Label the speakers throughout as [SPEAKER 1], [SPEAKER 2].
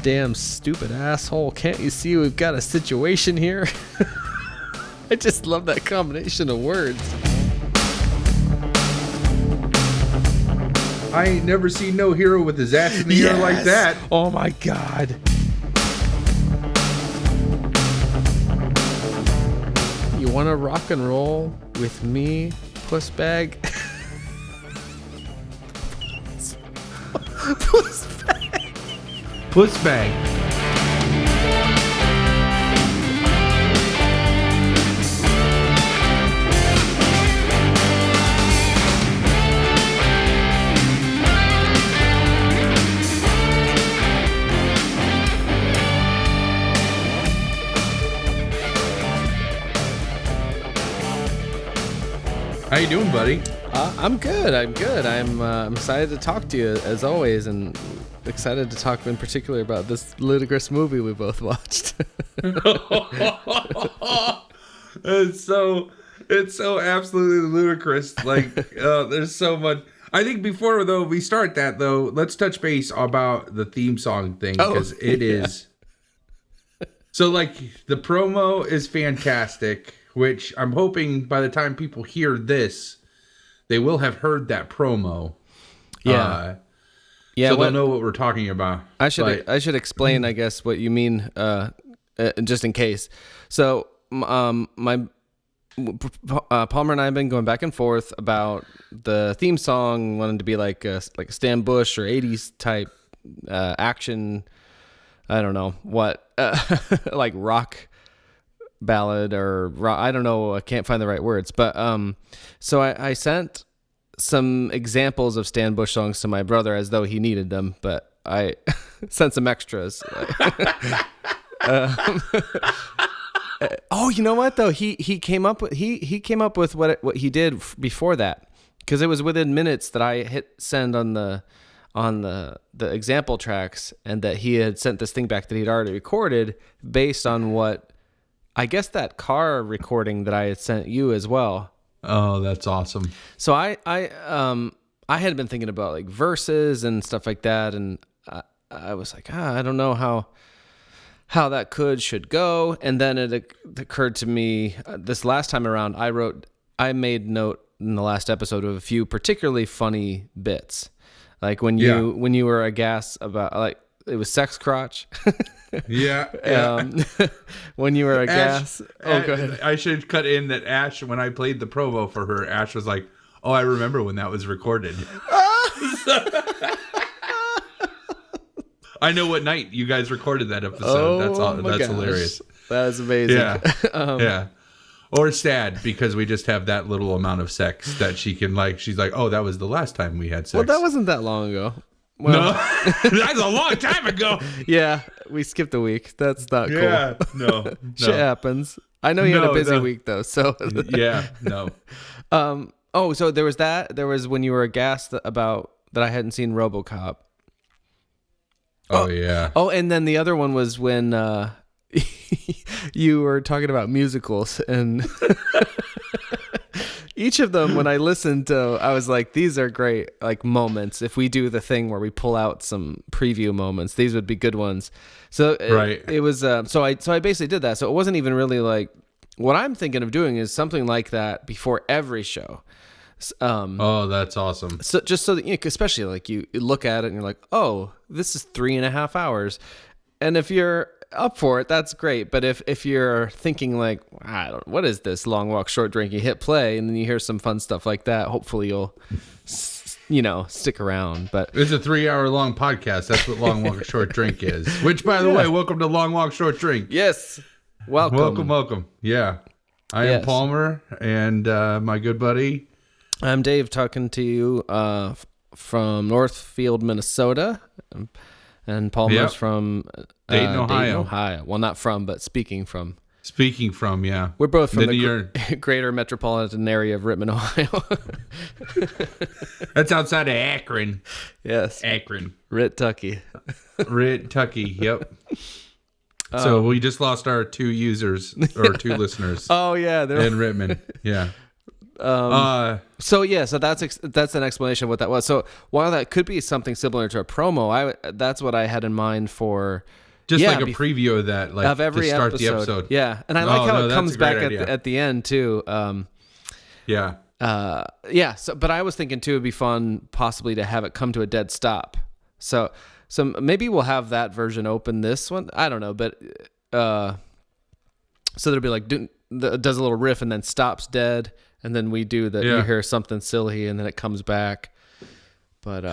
[SPEAKER 1] damn stupid asshole. Can't you see we've got a situation here? I just love that combination of words.
[SPEAKER 2] I ain't never seen no hero with his ass in the air like that.
[SPEAKER 1] Oh my God. You want to rock and roll with me, puss bag? Puss bag.
[SPEAKER 2] Puss bag. How you doing, buddy?
[SPEAKER 1] I'm good. I'm excited to talk to you as always, and excited to talk in particular about this ludicrous movie we both watched.
[SPEAKER 2] It's so absolutely ludicrous. Like, there's so much. I think before though we start that though, let's touch base about the theme song thing because it is. So like the promo is fantastic. Which I'm hoping by the time people hear this, they will have heard that promo.
[SPEAKER 1] Yeah.
[SPEAKER 2] So they'll know what we're talking about.
[SPEAKER 1] I should explain, I guess, what you mean, just in case. So, Palmer and I have been going back and forth about the theme song, wanting to be like a Stan Bush or 80s type action. I don't know what, like rock ballad or I don't know, I can't find the right words, but so I sent some examples of Stan Bush songs to my brother as though he needed them, but I sent some extras. Oh, you know what though, he came up with what he did before that, because it was within minutes that I hit send on the example tracks, and that he had sent this thing back that he'd already recorded based on what I guess that car recording that I had sent you as well.
[SPEAKER 2] Oh, that's awesome.
[SPEAKER 1] So I had been thinking about like verses and stuff like that, and I was like, I don't know how that should go. And then it occurred to me this last time around, I made note in the last episode of a few particularly funny bits, like when you were aghast about like. It was sex crotch.
[SPEAKER 2] Yeah.
[SPEAKER 1] When you were a gas.
[SPEAKER 2] Oh, go ahead. I should cut in that Ash, when I played the promo for her, Ash was like, "Oh, I remember when that was recorded." I know what night you guys recorded that episode. That's hilarious.
[SPEAKER 1] That is amazing.
[SPEAKER 2] Yeah. Yeah. Or sad because we just have that little amount of sex that she can she's like, "Oh, that was the last time we had sex."
[SPEAKER 1] Well, that wasn't that long ago. Well,
[SPEAKER 2] no, that's a long time ago.
[SPEAKER 1] Yeah, we skipped a week. That's not cool.
[SPEAKER 2] Yeah, no.
[SPEAKER 1] Shit happens. I know you had a busy week though, so
[SPEAKER 2] yeah, no.
[SPEAKER 1] Oh, so there was that. There was when you were aghast about that I hadn't seen RoboCop.
[SPEAKER 2] Oh yeah.
[SPEAKER 1] Oh, and then the other one was when you were talking about musicals, and each of them, when I listened to, I was like, these are great, like moments. If we do the thing where we pull out some preview moments, these would be good ones. So it was, so I basically did that. So it wasn't even really like, what I'm thinking of doing is something like that before every show.
[SPEAKER 2] Oh, that's awesome.
[SPEAKER 1] So just so that, especially like you look at it and you're like, oh, this is 3.5 hours. And if you're up for it, that's great. But if you're thinking like, what is this long walk short drink, you hit play and then you hear some fun stuff like that, hopefully you'll stick around. But
[SPEAKER 2] it's a 3-hour long podcast. That's what long walk short drink is, which by the way, welcome to Long Walk Short Drink.
[SPEAKER 1] Yes, welcome.
[SPEAKER 2] Yeah, I am Palmer, and my good buddy,
[SPEAKER 1] I'm Dave, talking to you from Northfield, Minnesota, and Palmer's from
[SPEAKER 2] Dayton, Ohio.
[SPEAKER 1] Well, not from, but speaking from.
[SPEAKER 2] Yeah.
[SPEAKER 1] We're both from the greater metropolitan area of Rittman, Ohio.
[SPEAKER 2] That's outside of Akron.
[SPEAKER 1] Yes.
[SPEAKER 2] Akron.
[SPEAKER 1] Rit-tucky,
[SPEAKER 2] yep. So we just lost our 2 users, or 2 listeners.
[SPEAKER 1] Oh, yeah.
[SPEAKER 2] In Rittman, yeah.
[SPEAKER 1] So that's an explanation of what that was. So while that could be something similar to a promo, that's what I had in mind for
[SPEAKER 2] just like a preview of that, like
[SPEAKER 1] of every
[SPEAKER 2] to start
[SPEAKER 1] episode.
[SPEAKER 2] the episode.
[SPEAKER 1] Yeah, and I like how it comes back at the end too.
[SPEAKER 2] Yeah.
[SPEAKER 1] So, but I was thinking too, it'd be fun possibly to have it come to a dead stop. So maybe we'll have that version open this one. I don't know, but so there'll be like does a little riff and then stops dead, and then we do you hear something silly and then it comes back. But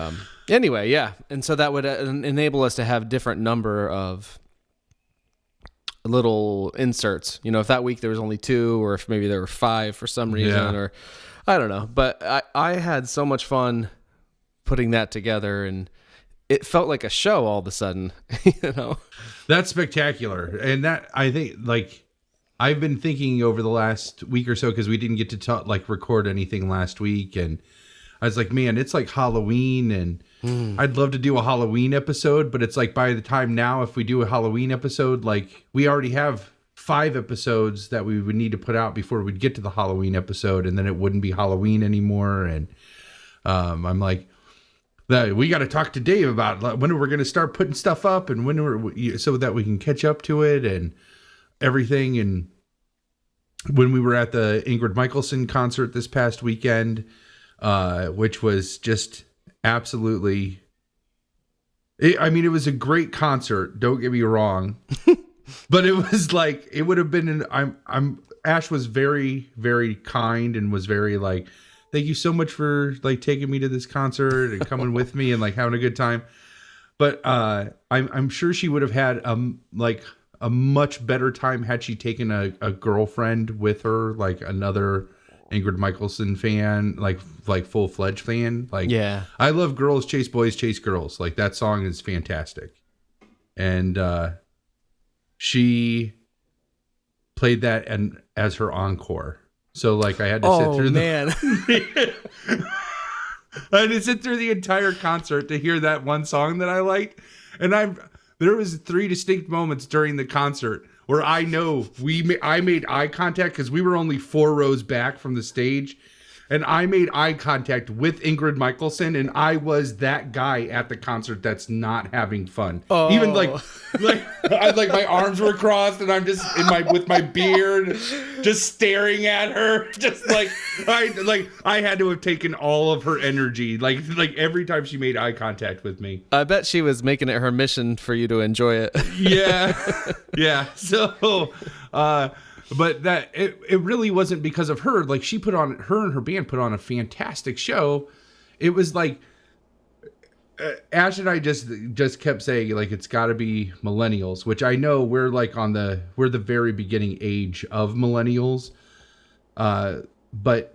[SPEAKER 1] anyway, yeah, and so that would enable us to have different number of little inserts. You know, if that week there was only 2, or if maybe there were 5 for some reason, or I don't know. But I had so much fun putting that together, and it felt like a show all of a sudden. You know,
[SPEAKER 2] that's spectacular, and that I think like. I've been thinking over the last week or so, because we didn't get to record anything last week, and I was like, man, it's like Halloween, and I'd love to do a Halloween episode, but it's like by the time now, if we do a Halloween episode, like we already have 5 episodes that we would need to put out before we'd get to the Halloween episode, and then it wouldn't be Halloween anymore. And I'm like, we got to talk to Dave about when we're going to start putting stuff up, and so that we can catch up to it and everything. And when we were at the Ingrid Michaelson concert this past weekend, which was just absolutely, it was a great concert, don't get me wrong. But it was like, it would have been Ash was very, very kind and was very like, thank you so much for like taking me to this concert and coming with me and like having a good time. But I'm sure she would have had a much better time had she taken a girlfriend with her, like another Ingrid Michaelson fan, like full-fledged fan. Like, yeah, I love Girls Chase Boys Chase Girls. Like, that song is fantastic. And she played that as her encore. So like I had to sit through I had to sit through the entire concert to hear that one song that I liked. And there was 3 distinct moments during the concert where I know I made eye contact, because we were only 4 rows back from the stage, and I made eye contact with Ingrid Michaelson, and I was that guy at the concert that's not having fun. Oh. Even like my arms were crossed, and I'm just with my beard, just staring at her, just like I had to have taken all of her energy, like every time she made eye contact with me.
[SPEAKER 1] I bet she was making it her mission for you to enjoy it.
[SPEAKER 2] Yeah. So, but that it really wasn't because of her. Like, her and her band put on a fantastic show. It was like Ash and I just kept saying, like, it's got to be Millennials, which I know we're like we're the very beginning age of Millennials. But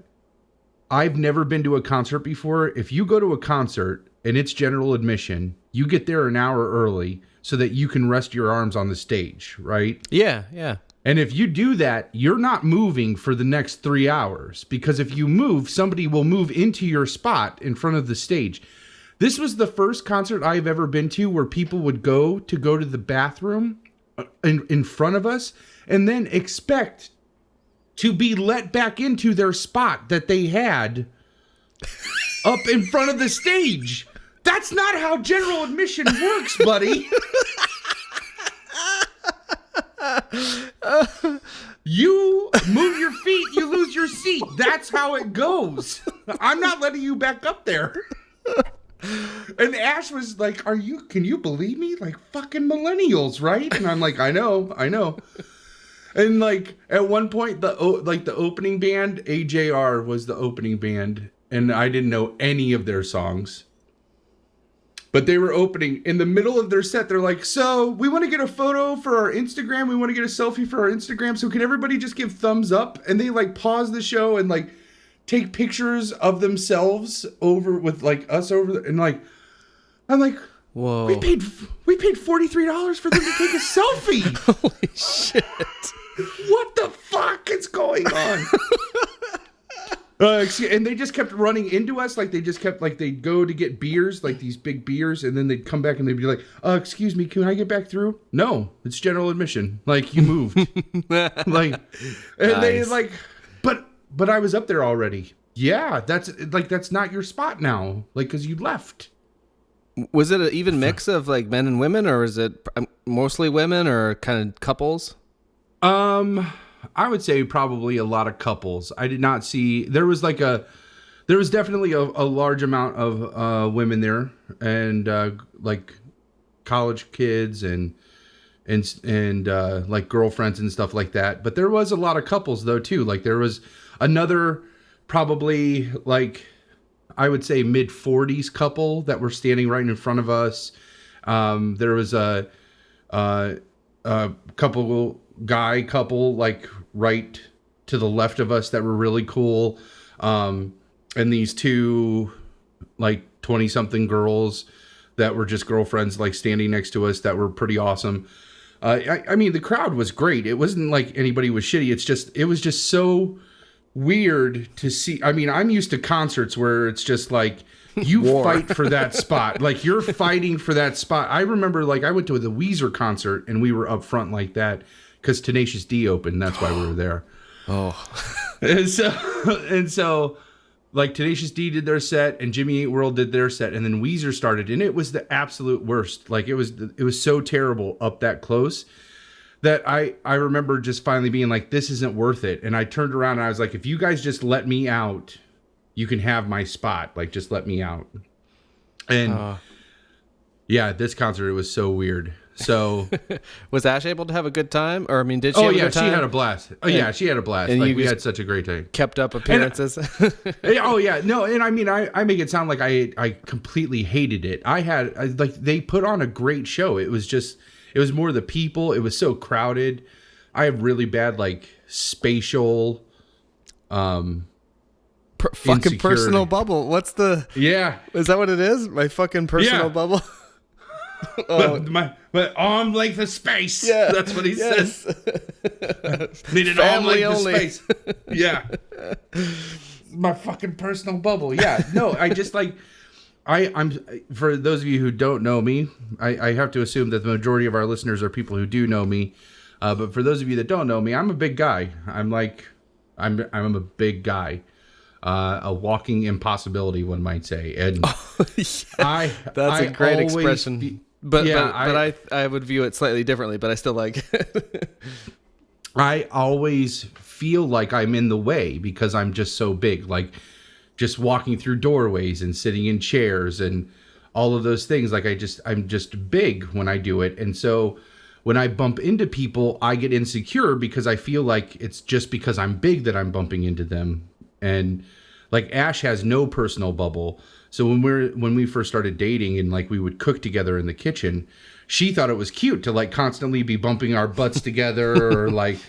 [SPEAKER 2] I've never been to a concert before. If you go to a concert and it's general admission, you get there an hour early so that you can rest your arms on the stage, right?
[SPEAKER 1] Yeah.
[SPEAKER 2] And if you do that, you're not moving for the next 3 hours, because if you move, somebody will move into your spot in front of the stage. This was the first concert I've ever been to where people would go to the bathroom in front of us and then expect to be let back into their spot that they had up in front of the stage. That's not how general admission works, buddy. You move your feet, you lose your seat. That's how it goes. I'm not letting you back up there. And Ash was like, can you believe me? Like, fucking Millennials, right? And I'm like, I know. And like at one point, the opening band, AJR was the opening band, and I didn't know any of their songs. But they were opening in the middle of their set. They're like, so we want to get a photo for our Instagram. We want to get a selfie for our Instagram. So can everybody just give thumbs up? And they like pause the show and like take pictures of themselves over with like us over. And like, I'm like, whoa, we paid $43 for them to take a selfie.
[SPEAKER 1] Holy shit.
[SPEAKER 2] What the fuck is going on? And they just kept running into us. Like, they just kept, like, they'd go to get beers, like these big beers, and then they'd come back and they'd be like, excuse me, can I get back through? No, it's general admission. Like, you moved. Like, and nice. They, like, but I was up there already. Yeah, that's not your spot now. Like, because you left.
[SPEAKER 1] Was it an even mix of like men and women, or is it mostly women, or kind of couples?
[SPEAKER 2] I would say probably a lot of couples. I did not see. There was definitely a large amount of women there, and like college kids and like girlfriends and stuff like that. But there was a lot of couples though too. Like there was another probably like I would say mid-40s couple that were standing right in front of us. There was a couple like right to the left of us that were really cool. And these two like 20-something girls that were just girlfriends like standing next to us that were pretty awesome. I mean, the crowd was great. It wasn't like anybody was shitty. It was just so weird to see. I mean, I'm used to concerts where it's just like you fight for that spot. Like you're fighting for that spot. I remember like I went to the Weezer concert and we were up front like that because Tenacious D opened. That's why we were there.
[SPEAKER 1] Oh,
[SPEAKER 2] and so like Tenacious D did their set and Jimmy Eat World did their set, and then Weezer started, and it was the absolute worst. Like it was so terrible up that close that I remember just finally being like, this isn't worth it. And I turned around and I was like, if you guys just let me out, you can have my spot. Like, just let me out. And yeah, this concert, it was so weird. So
[SPEAKER 1] was Ash able to have a good time? Or I mean, did she?
[SPEAKER 2] Oh
[SPEAKER 1] have a
[SPEAKER 2] yeah,
[SPEAKER 1] good time?
[SPEAKER 2] she had a blast. Oh yeah, she had a blast.
[SPEAKER 1] And
[SPEAKER 2] like we had such a great time.
[SPEAKER 1] Kept up appearances.
[SPEAKER 2] Oh yeah, no, and I mean, I make it sound like I completely hated it. Like they put on a great show. It was more the people. It was so crowded. I have really bad like spatial
[SPEAKER 1] fucking
[SPEAKER 2] insecurity.
[SPEAKER 1] personal bubble. What's the?
[SPEAKER 2] Yeah,
[SPEAKER 1] is that what it is? My fucking personal bubble.
[SPEAKER 2] My arm length of space.
[SPEAKER 1] Yeah,
[SPEAKER 2] that's what he says. Needed arm length of space. Yeah, my fucking personal bubble. Yeah, no, I just like I'm for those of you who don't know me, I have to assume that the majority of our listeners are people who do know me. But for those of you that don't know me, I'm a big guy. I'm a big guy. A walking impossibility, one might say. And
[SPEAKER 1] yeah, that's a great expression. But I would view it slightly differently, but I still like it.
[SPEAKER 2] I always feel like I'm in the way because I'm just so big. Like just walking through doorways and sitting in chairs and all of those things. Like I'm just big when I do it. And so when I bump into people, I get insecure because I feel like it's just because I'm big that I'm bumping into them. And like Ash has no personal bubble. So when we first started dating and like we would cook together in the kitchen, she thought it was cute to like constantly be bumping our butts together or like,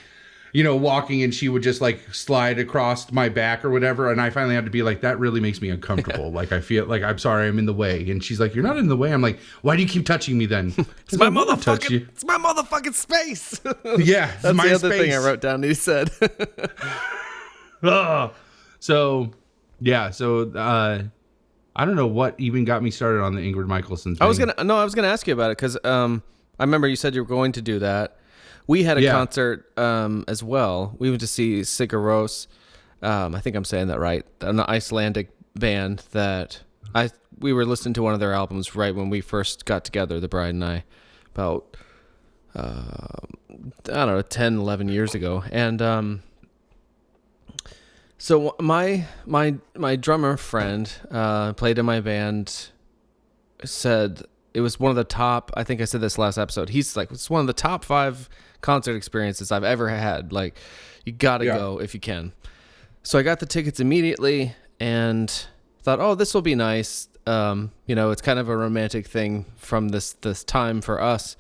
[SPEAKER 2] walking, and she would just like slide across my back or whatever. And I finally had to be like, that really makes me uncomfortable. Like I feel like, I'm sorry, I'm in the way. And she's like, you're not in the way. I'm like, why do you keep touching me then?
[SPEAKER 1] It's my motherfucking space.
[SPEAKER 2] Yeah.
[SPEAKER 1] That's
[SPEAKER 2] my
[SPEAKER 1] the other
[SPEAKER 2] space.
[SPEAKER 1] thing I wrote down. He said.
[SPEAKER 2] So I don't know what even got me started on the Ingrid Michaelson thing.
[SPEAKER 1] I was gonna ask you about it because I remember you said you were going to do that. We had a concert as well. We went to see Sigur Rós. I think I'm saying that right. An Icelandic band that we were listening to one of their albums right when we first got together, the bride and I, about I don't know, 10, 11 years ago. And so my drummer friend played in my band, said it was one of the top, I think I said this last episode, he's like, it's one of the top 5 concert experiences I've ever had. Like, you gotta go if you can. So I got the tickets immediately and thought, oh, this will be nice. It's kind of a romantic thing from this time for us.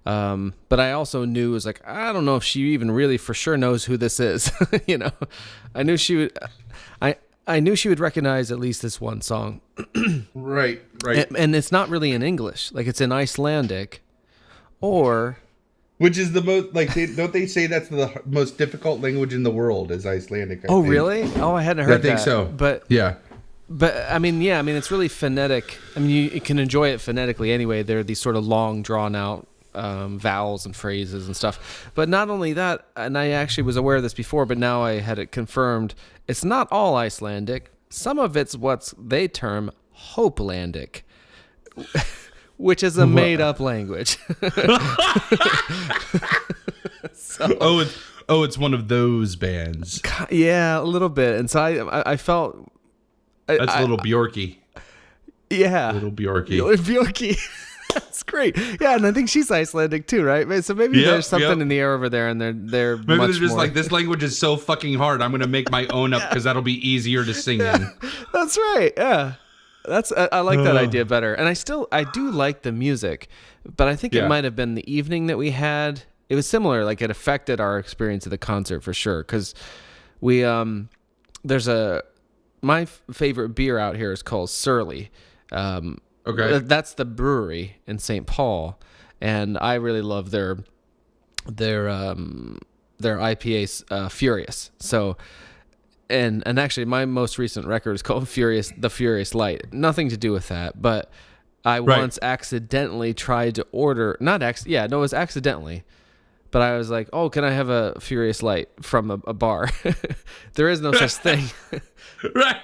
[SPEAKER 1] But I also knew, it was like, I don't know if she even really for sure knows who this is. I knew she would, I knew she would recognize at least this one song.
[SPEAKER 2] Right.
[SPEAKER 1] And it's not really in English. Like, it's in Icelandic
[SPEAKER 2] which is the most, like, don't they say that's the most difficult language in the world is Icelandic? I think.
[SPEAKER 1] Really? Oh, I hadn't heard that.
[SPEAKER 2] I think so.
[SPEAKER 1] But
[SPEAKER 2] yeah.
[SPEAKER 1] But I mean, it's really phonetic. I mean, you can enjoy it phonetically anyway. They're these sort of long, drawn out vowels and phrases and stuff. But not only that, and I actually was aware of this before, but now I had it confirmed. It's not all Icelandic. Some of it's what they term Hopelandic, which is a made-up language.
[SPEAKER 2] So, it's one of those bands.
[SPEAKER 1] Yeah, a little bit. And so I felt...
[SPEAKER 2] That's a little Bjorky.
[SPEAKER 1] Yeah.
[SPEAKER 2] Little Bjorky.
[SPEAKER 1] Bjorky. That's great. Yeah, and I think she's Icelandic too, right? So maybe there's something in the air over there, and they're
[SPEAKER 2] maybe
[SPEAKER 1] much
[SPEAKER 2] they're just
[SPEAKER 1] more...
[SPEAKER 2] like, this language is so fucking hard. I'm gonna make my own up because that'll be easier to sing in.
[SPEAKER 1] That's right. Yeah, I like that idea better. And I do like the music, but I think it might have been the evening that we had. It was similar. Like, it affected our experience of the concert for sure. Because we there's my favorite beer out here is called Surly.
[SPEAKER 2] Okay.
[SPEAKER 1] That's the brewery in St. Paul, and I really love their IPA, Furious. So, and actually, my most recent record is called The Furious Light. Nothing to do with that, but I once accidentally tried to order. It was accidentally. But I was like, oh, can I have a Furious Light from a bar? There is no such thing.
[SPEAKER 2] Right.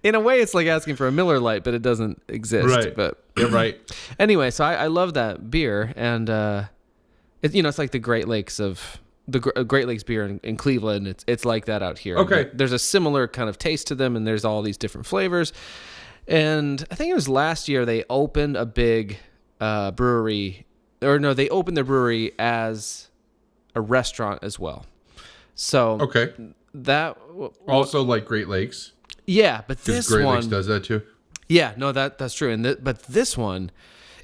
[SPEAKER 1] In a way, it's like asking for a Miller Lite, but it doesn't exist.
[SPEAKER 2] Right.
[SPEAKER 1] But
[SPEAKER 2] you're right.
[SPEAKER 1] Anyway, so I love that beer, and it's like the Great Lakes of the Great Lakes beer in Cleveland. It's like that out here.
[SPEAKER 2] Okay.
[SPEAKER 1] There's a similar kind of taste to them, and there's all these different flavors. And I think it was last year they opened a big brewery. Or no, they opened their brewery as a restaurant as well. So that
[SPEAKER 2] also like Great Lakes.
[SPEAKER 1] Yeah, but this
[SPEAKER 2] Great
[SPEAKER 1] one
[SPEAKER 2] Lakes does that too.
[SPEAKER 1] Yeah, no, that's true. But this one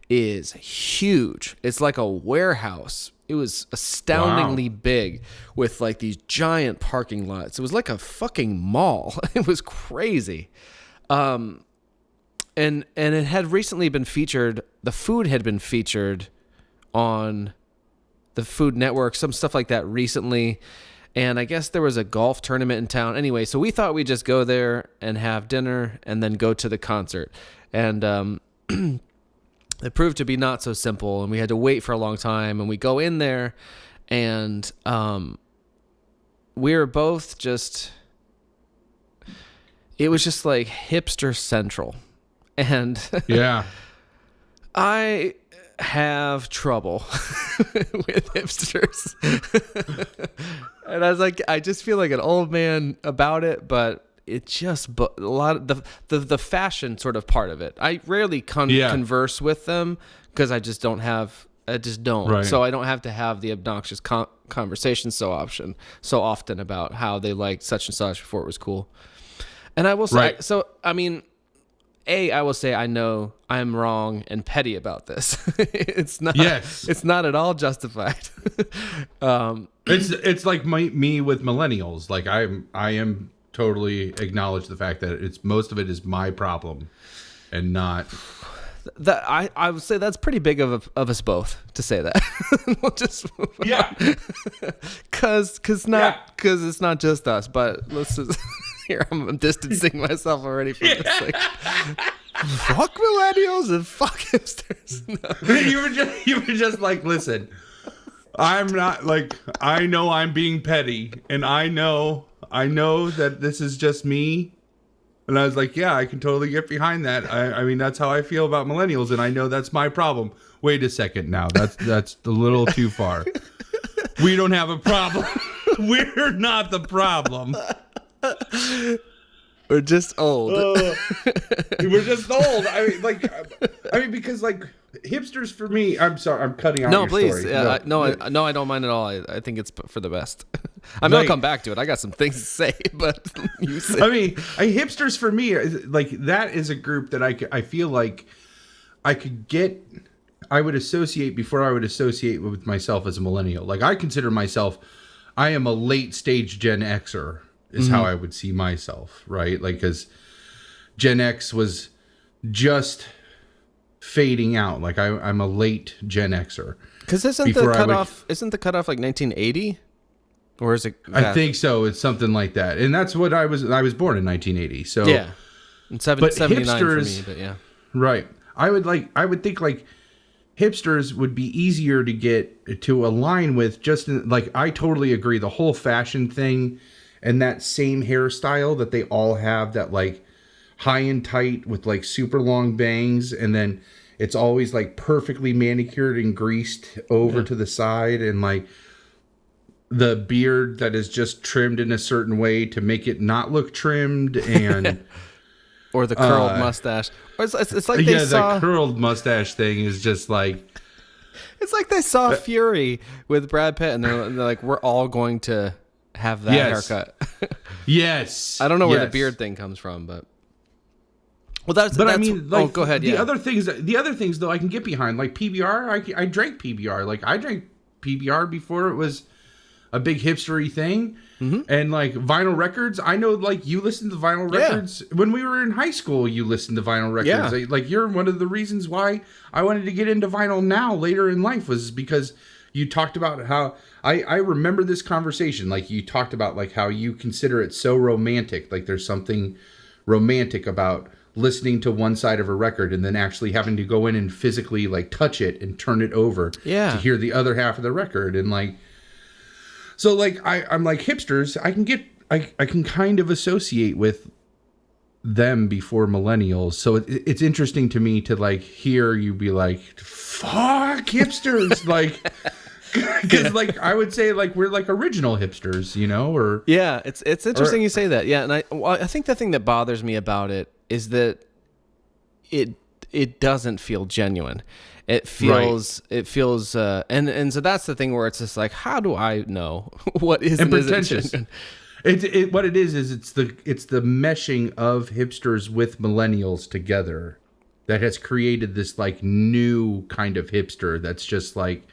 [SPEAKER 1] is huge. It's like a warehouse. It was astoundingly big with like these giant parking lots. It was like a fucking mall. It was crazy. And it had recently been featured. The food had been featured on the Food Network, some stuff like that recently. And I guess there was a golf tournament in town. Anyway, so we thought we'd just go there and have dinner and then go to the concert. And it proved to be not so simple, and we had to wait for a long time. And we go in there, and we were both just... It was just like hipster central. And
[SPEAKER 2] yeah,
[SPEAKER 1] I have trouble with hipsters. And I was like, I just feel like an old man about it, but it just a lot of the fashion sort of part of it. I rarely converse with them because I just don't. Right. So I don't have to have the obnoxious conversations so often about how they liked such and such before it was cool. And I will say,
[SPEAKER 2] right.
[SPEAKER 1] So I mean, I will say I know I'm wrong and petty about this. It's not.
[SPEAKER 2] Yes.
[SPEAKER 1] It's not at all justified.
[SPEAKER 2] It's like me with millennials. Like I am totally acknowledge the fact that most of it is my problem, and not.
[SPEAKER 1] That I would say that's pretty big of us both to say that. We'll just because it's not just us. But let's just here I'm distancing myself already from this. Like, fuck millennials and fuck hipsters. No.
[SPEAKER 2] You were just like, listen, I'm not like, I know I'm being petty, and I know that this is just me. And I was like, yeah, I can totally get behind that. I mean, that's how I feel about millennials, and I know that's my problem. Wait a second now. That's a little too far. We don't have a problem. We're not the problem.
[SPEAKER 1] We're just old.
[SPEAKER 2] We're just old. I mean, because like hipsters for me. I'm sorry, I'm cutting out.
[SPEAKER 1] No,
[SPEAKER 2] your
[SPEAKER 1] please.
[SPEAKER 2] story.
[SPEAKER 1] No, I don't mind at all. I think it's for the best. I'm gonna come back to it. I got some things to say, but you say.
[SPEAKER 2] I mean, hipsters for me, like that is a group that I feel like I would associate before I would associate with myself as a millennial. Like I consider myself, I am a late stage Gen Xer. Is how I would see myself, right? Like, because Gen X was just fading out. Like, I'm a late Gen Xer.
[SPEAKER 1] Because isn't the cutoff like 1980, or is it?
[SPEAKER 2] I think so. It's something like that, and that's what I was. I was born in 1980, so
[SPEAKER 1] yeah, and 79
[SPEAKER 2] hipsters,
[SPEAKER 1] for me, but yeah,
[SPEAKER 2] right. I would think like hipsters would be easier to get to align with. Just like, I totally agree. The whole fashion thing and that same hairstyle that they all have, that like high and tight with like super long bangs, and then it's always like perfectly manicured and greased over to the side, and like the beard that is just trimmed in a certain way to make it not look trimmed, and
[SPEAKER 1] or the curled mustache. Or it's like they saw...
[SPEAKER 2] the curled mustache thing is just like...
[SPEAKER 1] It's like they saw Fury with Brad Pitt, and they're like, we're all going to have that haircut.
[SPEAKER 2] Yes.
[SPEAKER 1] I don't know where the beard thing comes from, but... Well, that's...
[SPEAKER 2] I mean, like,
[SPEAKER 1] go ahead,
[SPEAKER 2] the other things, though, I can get behind. Like PBR, I drank PBR. Like, I drank PBR before it was a big hipstery thing. Mm-hmm. And like vinyl records, I know like you listened to vinyl records when we were in high school. You listened to vinyl records. Yeah. Like, you're one of the reasons why I wanted to get into vinyl now later in life, was because you talked about how I remember this conversation. Like, you talked about like how you consider it so romantic. Like, there's something romantic about listening to one side of a record and then actually having to go in and physically like touch it and turn it over to hear the other half of the record. And like, so like I'm like, hipsters, I can kind of associate with them before millennials. So it's interesting to me to like hear you be like, fuck hipsters. Like, because like I would say like we're like original hipsters, you know, or
[SPEAKER 1] it's interesting you say that. Yeah. And I think the thing that bothers me about it is that it doesn't feel genuine. It feels and so that's the thing where it's just like, how do I know what is and
[SPEAKER 2] pretentious? What it is it's the meshing of hipsters with millennials together that has created this like new kind of hipster that's just like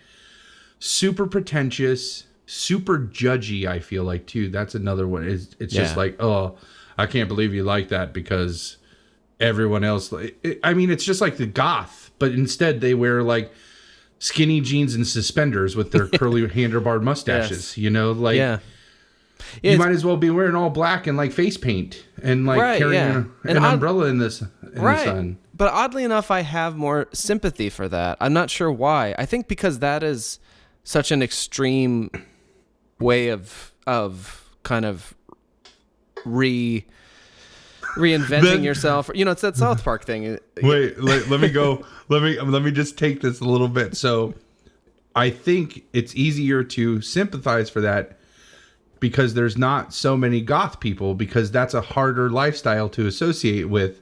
[SPEAKER 2] super pretentious, super judgy. I feel like too. That's another one. It's just like, oh, I can't believe you like that because everyone else. I mean, it's just like the goth. But instead, they wear like skinny jeans and suspenders with their curly handlebar mustaches. You know, like you might as well be wearing all black and like face paint and like carrying an umbrella in the sun.
[SPEAKER 1] But oddly enough, I have more sympathy for that. I'm not sure why. I think because that is such an extreme way of kind of reinventing yourself. You know, it's that South Park thing.
[SPEAKER 2] Wait, let me go. Let me just take this a little bit. So I think it's easier to sympathize for that because there's not so many goth people, because that's a harder lifestyle to associate with.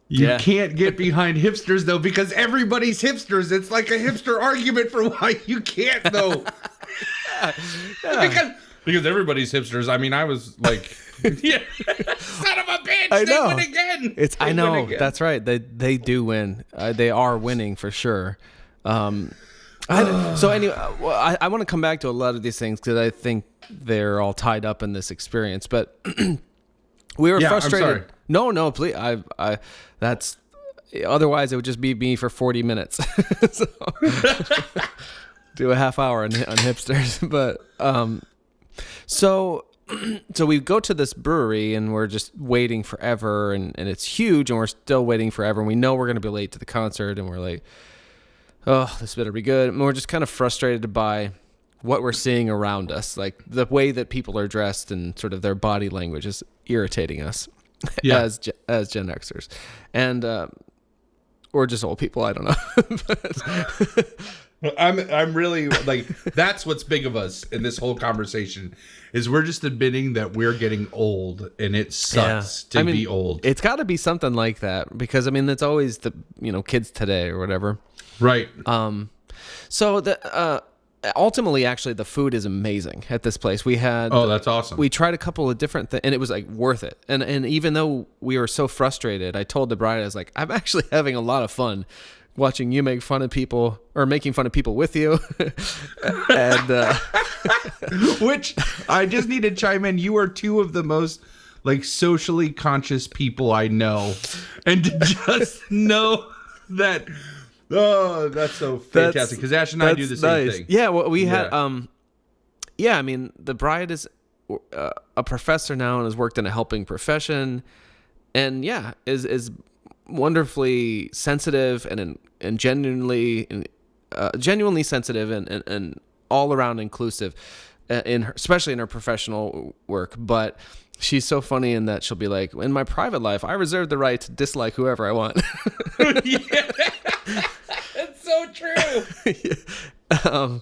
[SPEAKER 2] You can't get behind hipsters though, because everybody's hipsters. It's like a hipster argument for why you can't though. Because everybody's hipsters. I mean, I was like, son of a bitch,
[SPEAKER 1] I know.
[SPEAKER 2] They win again.
[SPEAKER 1] I know. That's right. They do win. They are winning for sure. So anyway, I want to come back to a lot of these things because I think they're all tied up in this experience. But we were frustrated.
[SPEAKER 2] I'm sorry.
[SPEAKER 1] No, please. That's otherwise it would just be me for 40 minutes. So, do a half hour on hipsters, but So we go to this brewery and we're just waiting forever and it's huge and we're still waiting forever and we know we're going to be late to the concert and we're like, oh, this better be good. And we're just kind of frustrated by what we're seeing around us. Like the way that people are dressed and sort of their body language is irritating us as Gen Xers. And, or just old people. I don't know.
[SPEAKER 2] I'm really like, that's what's big of us in this whole conversation is we're just admitting that we're getting old and it sucks to be old.
[SPEAKER 1] It's got to be something like that because I mean that's always the kids today or whatever.
[SPEAKER 2] Right.
[SPEAKER 1] So the ultimately actually the food is amazing at this place. We had
[SPEAKER 2] that's awesome.
[SPEAKER 1] We tried a couple of different things and it was like worth it. And even though we were so frustrated, I told the bride, I was like, I'm actually having a lot of fun watching you make fun of people or making fun of people with you. And
[SPEAKER 2] which I just need to chime in. You are two of the most like socially conscious people I know. And to just know that, oh, that's so fantastic. Because Ash and I do the same thing.
[SPEAKER 1] Yeah. Well, we had, I mean, the bride is a professor now and has worked in a helping profession and is wonderfully sensitive and genuinely sensitive and all around inclusive especially in her professional work. But she's so funny in that she'll be like, in my private life, I reserve the right to dislike whoever I want.
[SPEAKER 2] Yeah. It's so true.
[SPEAKER 1] Yeah.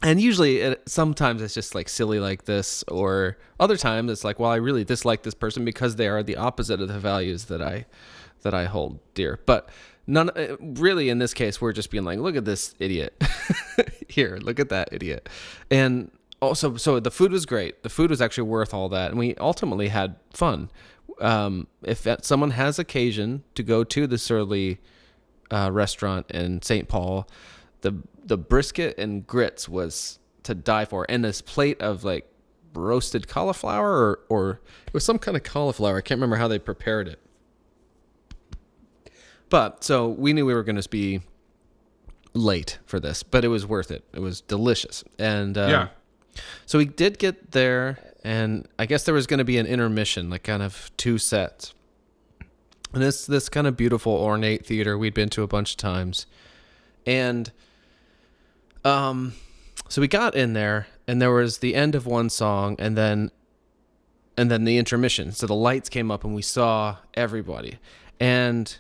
[SPEAKER 1] And usually sometimes it's just like silly like this, or other times it's like, well, I really dislike this person because they are the opposite of the values that I hold dear. But really in this case, we're just being like, look at this idiot. Here, look at that idiot. And also, so the food was great. The food was actually worth all that. And we ultimately had fun. If someone has occasion to go to the Surly restaurant in St. Paul, the brisket and grits was to die for. And this plate of like roasted cauliflower or it was some kind of cauliflower. I can't remember how they prepared it. But so we knew we were going to be late for this, but it was worth it. It was delicious. And so we did get there, and I guess there was going to be an intermission, like kind of 2 sets. And this kind of beautiful ornate theater we'd been to a bunch of times. And so we got in there, and there was the end of one song and then the intermission. So the lights came up and we saw everybody. And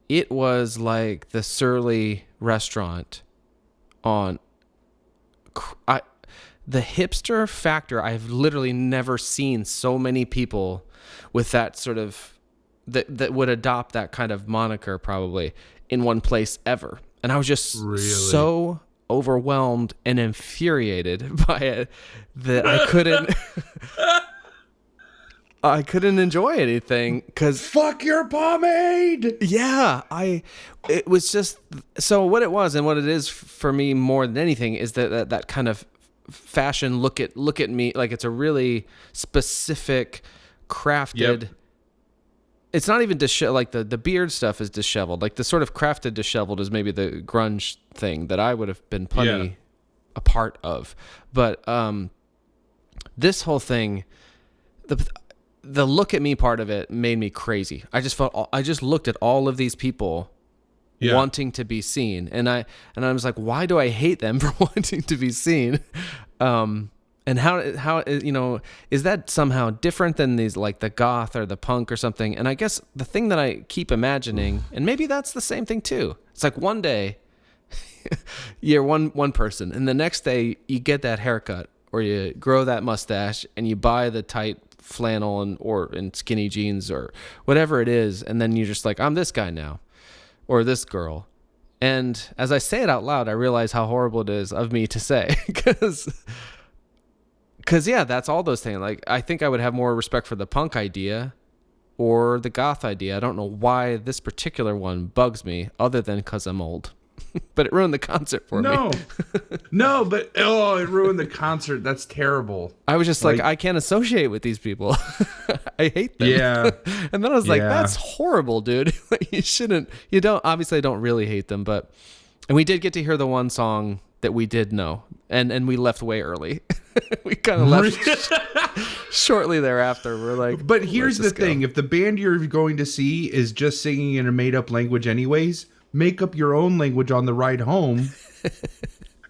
[SPEAKER 1] it was like the Surly restaurant on the hipster factor. I've literally never seen so many people with that sort of that would adopt that kind of moniker probably in one place ever. And I was just so overwhelmed and infuriated by it that I couldn't enjoy anything because
[SPEAKER 2] fuck your pomade.
[SPEAKER 1] Yeah, it was just so what it was and what it is for me more than anything is that kind of fashion look at me, like it's a really specific crafted. Yep. It's not even like the beard stuff is disheveled. Like the sort of crafted disheveled is maybe the grunge thing that I would have been plenty a part of. But this whole thing, the look at me part of it made me crazy. I just looked at all of these people wanting to be seen, and I was like, why do I hate them for wanting to be seen? And how is that somehow different than these like the goth or the punk or something? And I guess the thing that I keep imagining, and maybe that's the same thing too. It's like one day you're one person, and the next day you get that haircut or you grow that mustache and you buy the tight flannel and skinny jeans or whatever it is, and then you're just like, I'm this guy now or this girl. And as I say it out loud, I realize how horrible it is of me to say because that's all those things. Like I think I would have more respect for the punk idea or the goth idea. I don't know why this particular one bugs me other than because I'm old. But it ruined the concert for me.
[SPEAKER 2] No, but it ruined the concert. That's terrible.
[SPEAKER 1] I was just like I can't associate with these people. I hate them.
[SPEAKER 2] Yeah.
[SPEAKER 1] And then I was like, that's horrible, dude. You don't really hate them, and we did get to hear the one song that we did know, and we left way early. We kind of left shortly thereafter. We're like,
[SPEAKER 2] but here's the thing: if the band you're going to see is just singing in a made-up language, anyways, make up your own language on the ride home.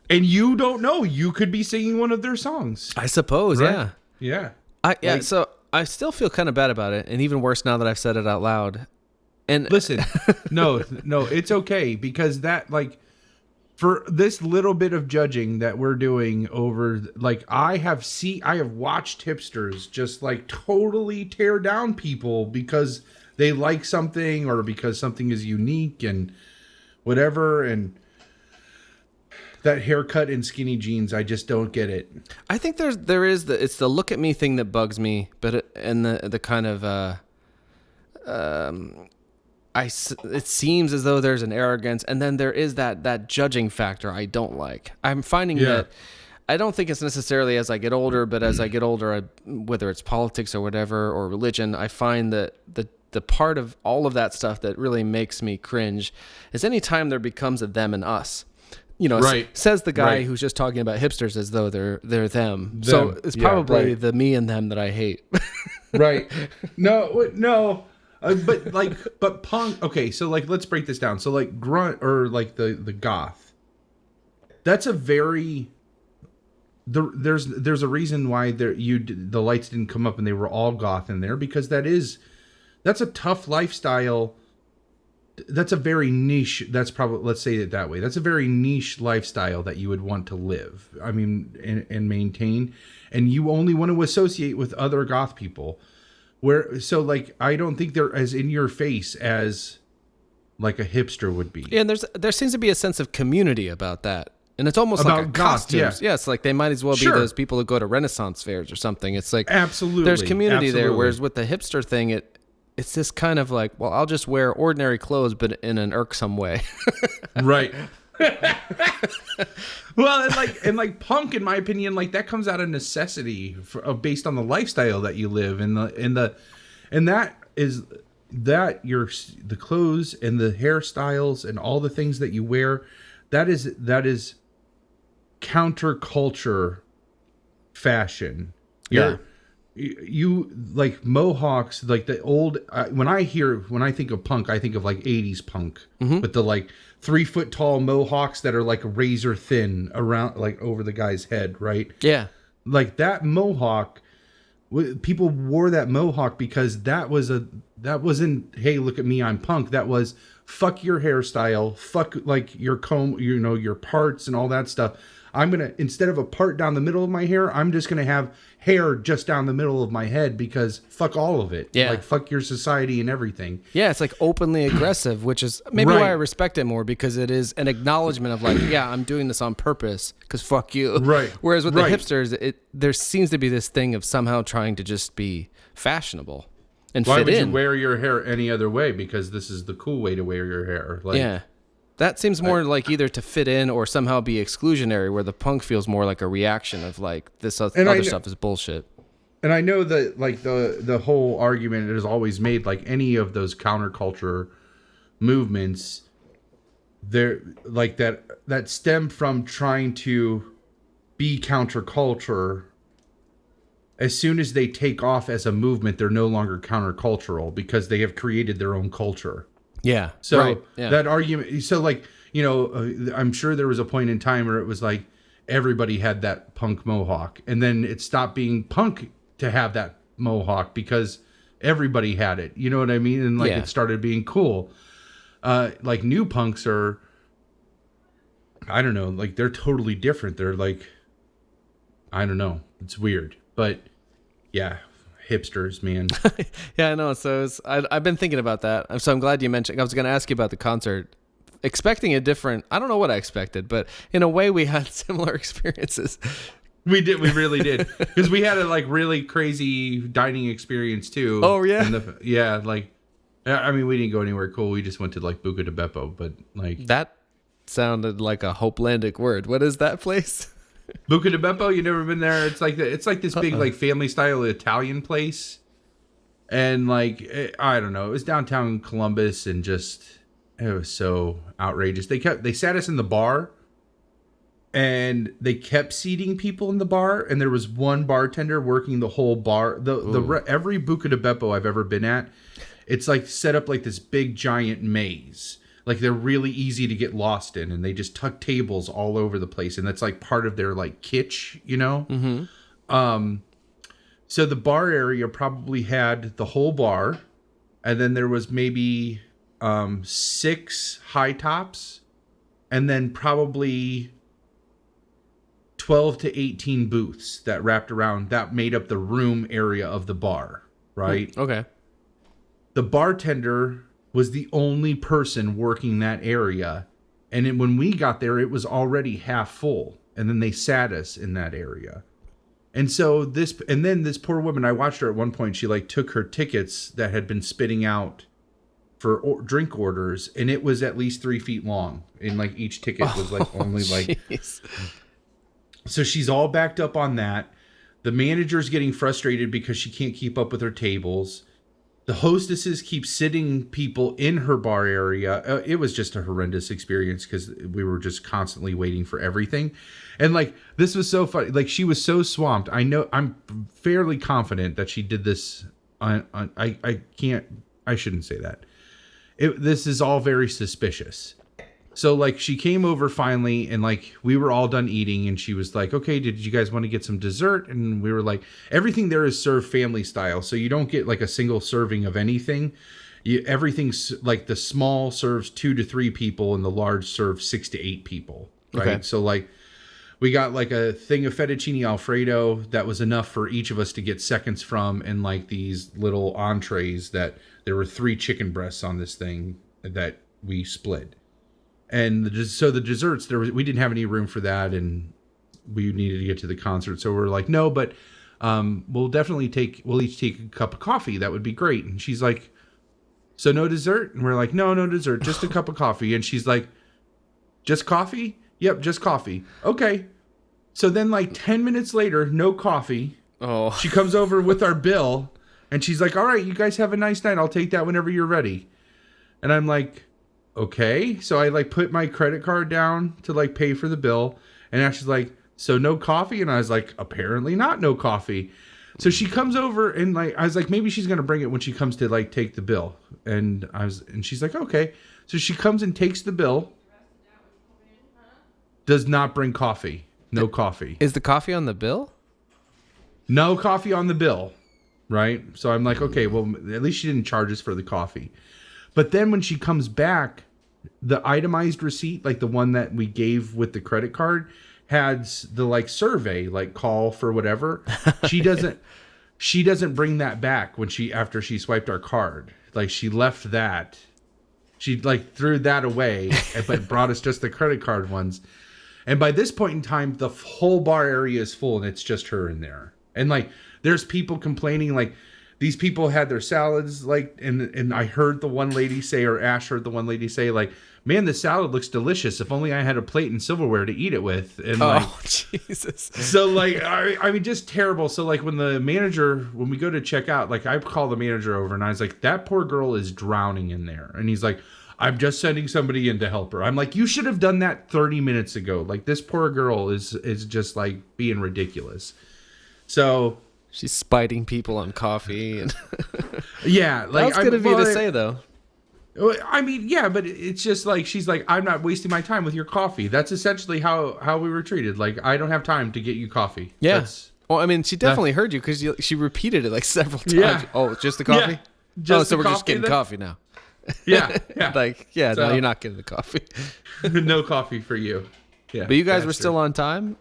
[SPEAKER 2] And you don't know, you could be singing one of their songs.
[SPEAKER 1] I suppose,
[SPEAKER 2] right? Yeah.
[SPEAKER 1] So I still feel kind of bad about it, and even worse now that I've said it out loud. And
[SPEAKER 2] listen, no, it's okay, because that, like, for this little bit of judging that we're doing over, like, I have watched hipsters just like totally tear down people because they like something or because something is unique and whatever, and that haircut and skinny jeans, I just don't get it.
[SPEAKER 1] I think it's the look at me thing that bugs me, but the kind of it seems as though there's an arrogance, and then there is that judging factor I don't like. I'm finding that I don't think it's necessarily as I get older, but as I get older, whether it's politics or whatever or religion, I find that the part of all of that stuff that really makes me cringe is anytime there becomes a them and us. Says the guy who's just talking about hipsters as though they're them. So it's probably the me and them that I hate.
[SPEAKER 2] Right. No. but punk. Okay, so like let's break this down. So like grunt or like the goth. That's a very there's a reason why the lights didn't come up and they were all goth in there, because that's a tough lifestyle. That's a very niche. That's probably, let's say it that way. That's a very niche lifestyle that you would want to live. I mean, and maintain, and you only want to associate with other goth people. So like, I don't think they're as in your face as like a hipster would be.
[SPEAKER 1] Yeah, and there seems to be a sense of community about that. And it's almost about like a costumes. Yeah. It's like they might as well be those people who go to Renaissance fairs or something. It's like,
[SPEAKER 2] absolutely,
[SPEAKER 1] there's community there. Whereas with the hipster thing, it's this kind of like, well, I'll just wear ordinary clothes, but in an irksome way.
[SPEAKER 2] Right. Well, and like punk, in my opinion, like that comes out of necessity based on the lifestyle that you live and that is the clothes and the hairstyles and all the things that you wear. That is counterculture fashion.
[SPEAKER 1] Yeah.
[SPEAKER 2] You like mohawks, like the old. When I think of punk, I think of like 80s punk with the like 3 foot tall mohawks that are like razor thin around, like over the guy's head, right?
[SPEAKER 1] Yeah,
[SPEAKER 2] like that mohawk. People wore that mohawk because that wasn't, hey, look at me, I'm punk. That was, fuck your hairstyle, fuck like your comb, your parts and all that stuff. I'm going to, instead of a part down the middle of my hair, I'm just going to have hair just down the middle of my head, because fuck all of it.
[SPEAKER 1] Yeah.
[SPEAKER 2] Like fuck your society and everything.
[SPEAKER 1] Yeah, it's like openly aggressive, which is maybe why I respect it more, because it is an acknowledgement of like, yeah, I'm doing this on purpose because fuck you.
[SPEAKER 2] Right.
[SPEAKER 1] Whereas with the hipsters, there seems to be this thing of somehow trying to just be fashionable and
[SPEAKER 2] why
[SPEAKER 1] fit
[SPEAKER 2] would
[SPEAKER 1] in.
[SPEAKER 2] you wear your hair any other way? Because this is the cool way to wear your hair. Like,
[SPEAKER 1] yeah. That seems more like either to fit in or somehow be exclusionary, where the punk feels more like a reaction of like this other stuff is bullshit.
[SPEAKER 2] And I know that like the whole argument is always made, like any of those counterculture movements, they're like that stem from trying to be counterculture. As soon as they take off as a movement, they're no longer countercultural because they have created their own culture.
[SPEAKER 1] Yeah.
[SPEAKER 2] So that argument, so like, I'm sure there was a point in time where it was like everybody had that punk mohawk, and then it stopped being punk to have that mohawk because everybody had it. You know what I mean? And like it started being cool. Like new punks are, I don't know, like they're totally different. They're like, I don't know. It's weird, but yeah. Hipsters, man.
[SPEAKER 1] Yeah, I know. So I've been thinking about that. So I'm glad you mentioned. I was going to ask you about the concert, expecting a different. I don't know what I expected, but in a way, we had similar experiences.
[SPEAKER 2] We did. We really did, because we had a like really crazy dining experience too.
[SPEAKER 1] Oh yeah.
[SPEAKER 2] Like, I mean, we didn't go anywhere cool. We just went to like Buca di Beppo, but like
[SPEAKER 1] that sounded like a Hopelandic word. What is that place?
[SPEAKER 2] Buca di Beppo, you never been there? It's like this big like family style Italian place, and like I don't know, it was downtown Columbus, and just it was so outrageous. They sat us in the bar, and they kept seating people in the bar, and there was one bartender working the whole bar. Every Buca di Beppo I've ever been at, it's like set up like this big giant maze. Like they're really easy to get lost in, and they just tuck tables all over the place, and that's like part of their like kitsch, Mm-hmm. So the bar area probably had the whole bar, and then there was maybe 6 high tops, and then probably 12 to 18 booths that wrapped around that made up the room area of the bar, right?
[SPEAKER 1] Okay.
[SPEAKER 2] The bartender was the only person working that area. And when we got there, it was already half full. And then they sat us in that area. And so then this poor woman, I watched her at one point, she like took her tickets that had been spitting out for drink orders, and it was at least 3 feet long. And like each ticket was like only like, so she's all backed up on that. The manager's getting frustrated because she can't keep up with her tables. The hostesses keep sitting people in her bar area. It was just a horrendous experience because we were just constantly waiting for everything. And like, this was so funny. Like, she was so swamped. I'm fairly confident that she did this. I can't I shouldn't say that. This is all very suspicious. So like she came over finally and like we were all done eating and she was like, okay, did you guys want to get some dessert? And we were like, everything there is served family style. So you don't get like a single serving of anything. Everything's like the small serves 2 to 3 people and the large serves 6 to 8 people. Right. Okay. So like we got like a thing of fettuccine Alfredo that was enough for each of us to get seconds from, and like these little entrees that there were 3 chicken breasts on this thing that we split. And so the desserts, we didn't have any room for that, and we needed to get to the concert. So we're like, no, but we'll each take a cup of coffee. That would be great. And she's like, so no dessert? And we're like, no dessert, just a cup of coffee. And she's like, just coffee? Yep, just coffee. Okay. So then like 10 minutes later, no coffee.
[SPEAKER 1] Oh.
[SPEAKER 2] She comes over with our bill, and she's like, all right, you guys have a nice night. I'll take that whenever you're ready. And I'm like, okay. So I like put my credit card down to like pay for the bill. And now she's like, so no coffee? And I was like, apparently not no coffee. So she comes over and like, I was like, maybe she's going to bring it when she comes to like take the bill. And she's like, okay. So she comes and takes the bill. Does not bring coffee. No coffee.
[SPEAKER 1] Is the coffee on the bill?
[SPEAKER 2] No coffee on the bill. Right. So I'm like, okay, well, at least she didn't charge us for the coffee. But then when she comes back, the itemized receipt, like the one that we gave with the credit card, has the like survey, like call for whatever. She doesn't bring that back after she swiped our card. Like she left that. She like threw that away, but brought us just the credit card ones. And by this point in time, the whole bar area is full and it's just her in there. And like there's people complaining, like these people had their salads, like, and I heard the one lady say, or Ash heard the one lady say, like, man, the salad looks delicious. If only I had a plate and silverware to eat it with. And
[SPEAKER 1] Jesus.
[SPEAKER 2] So like, I mean, just terrible. So like when we go to check out, like I call the manager over and I was like, that poor girl is drowning in there. And he's like, I'm just sending somebody in to help her. I'm like, you should have done that 30 minutes ago. Like this poor girl is just like being ridiculous. So
[SPEAKER 1] she's spiting people on coffee. And
[SPEAKER 2] yeah. Like,
[SPEAKER 1] that was good of you to say, though.
[SPEAKER 2] I mean, yeah, but it's just like, she's like, I'm not wasting my time with your coffee. That's essentially how we were treated. Like, I don't have time to get you coffee.
[SPEAKER 1] Yeah. Well, I mean, she definitely heard you because she repeated it like several times.
[SPEAKER 2] Yeah.
[SPEAKER 1] Oh, just the coffee?
[SPEAKER 2] Yeah.
[SPEAKER 1] So we're just getting coffee now.
[SPEAKER 2] Yeah.
[SPEAKER 1] Like, yeah, so, no, you're not getting the coffee.
[SPEAKER 2] No coffee for you. Yeah.
[SPEAKER 1] But you guys were still on time?